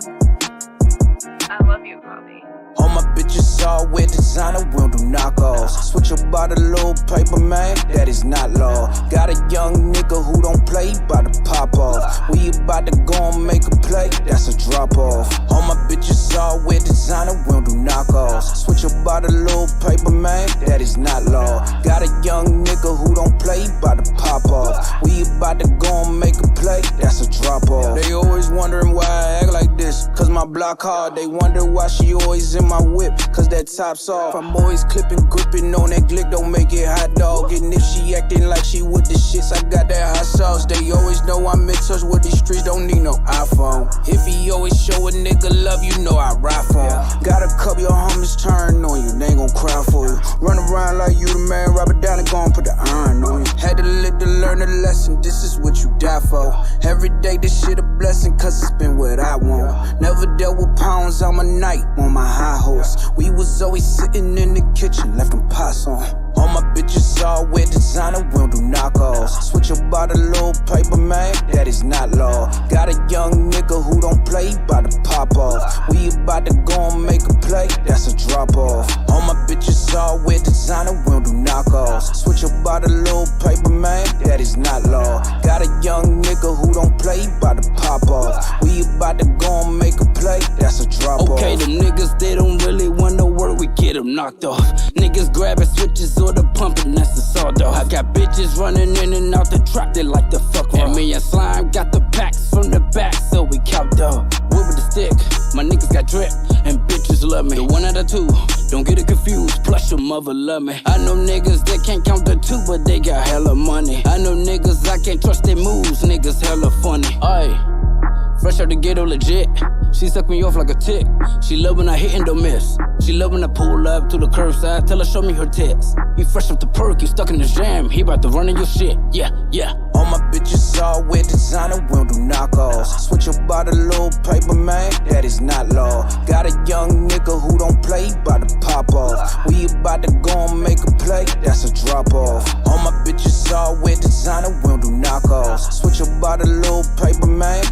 I love you, Bobby. All my bitches all wear designer, we'll do knockoffs. Switch about a little paper, man, that is not law. Got a young nigga who don't play, bout to pop off. We about to go and make a play, that's a drop off. All my bitches all wear designer, we'll do knockoffs. Switch about a little paper, man, that is not law. Got a young nigga who don't play, bout to pop off. We about to go and make a play, that's a drop off. They always wondering why I act like this, cause my block hard. They wonder why she always in my whip, cause that top's off. I'm always clipping, gripping on that glick, don't make it hot dog. And if she acting like she with the shits, I got that hot sauce. They always know I'm in touch with these streets, don't need no iPhone. If he always show a nigga love, you know I ride for him. Got a couple your homies turn on you, they ain't gon' cry for you. Run around like you the man, rub it down and go and put the iron on you. Had to live to learn a lesson, this is what you die for. Every day this shit a blessing, cause it's been what I want. Never dealt with pounds on my night, on my high horse. We was always sitting in the kitchen, left them pots on. All my bitches all wear designer, we don't do knockoffs. Switch about a little paper, man, that is not law. Got a young nigga who don't play, bout to pop off. We about to go and make a play, that's a drop off. All my bitches all wear designer, we don't do knockoffs. Switch about a little paper, man, that is not law. Got a young nigga who don't play, bout to pop off. We about to go and make a play, that's a drop off. Okay, them niggas, they don't really want no work, we get them knocked off. Niggas grabbing switches or the pumping, that's the sawed off. I got bitches running in and out the trap, they like the fuck raw. And me and Slime got the packs from the back, so we count up. Whip with the stick, my niggas got drip, and bitches love me. The one out of two, don't get it confused, plus your mother love me. I know niggas that can't count the two, but they got hella money. I know niggas I can't trust their moves, niggas hella funny. Aye, fresh out the ghetto legit. She suck me off like a tick. She love when I hit and don't miss. She love when I pull up to the curbside, tell her show me her tits. He fresh off the perk, he stuck in the jam. He about to run in your shit, yeah, yeah. All my bitches all wear designer, we don't do knockoffs. Switch about a little paper, man, that is not law. Got a young nigga who don't play, bout to pop off. We about to go and make a play, that's a drop off. All my bitches all wear designer, we don't do knockoffs. Switch about a little paper, man,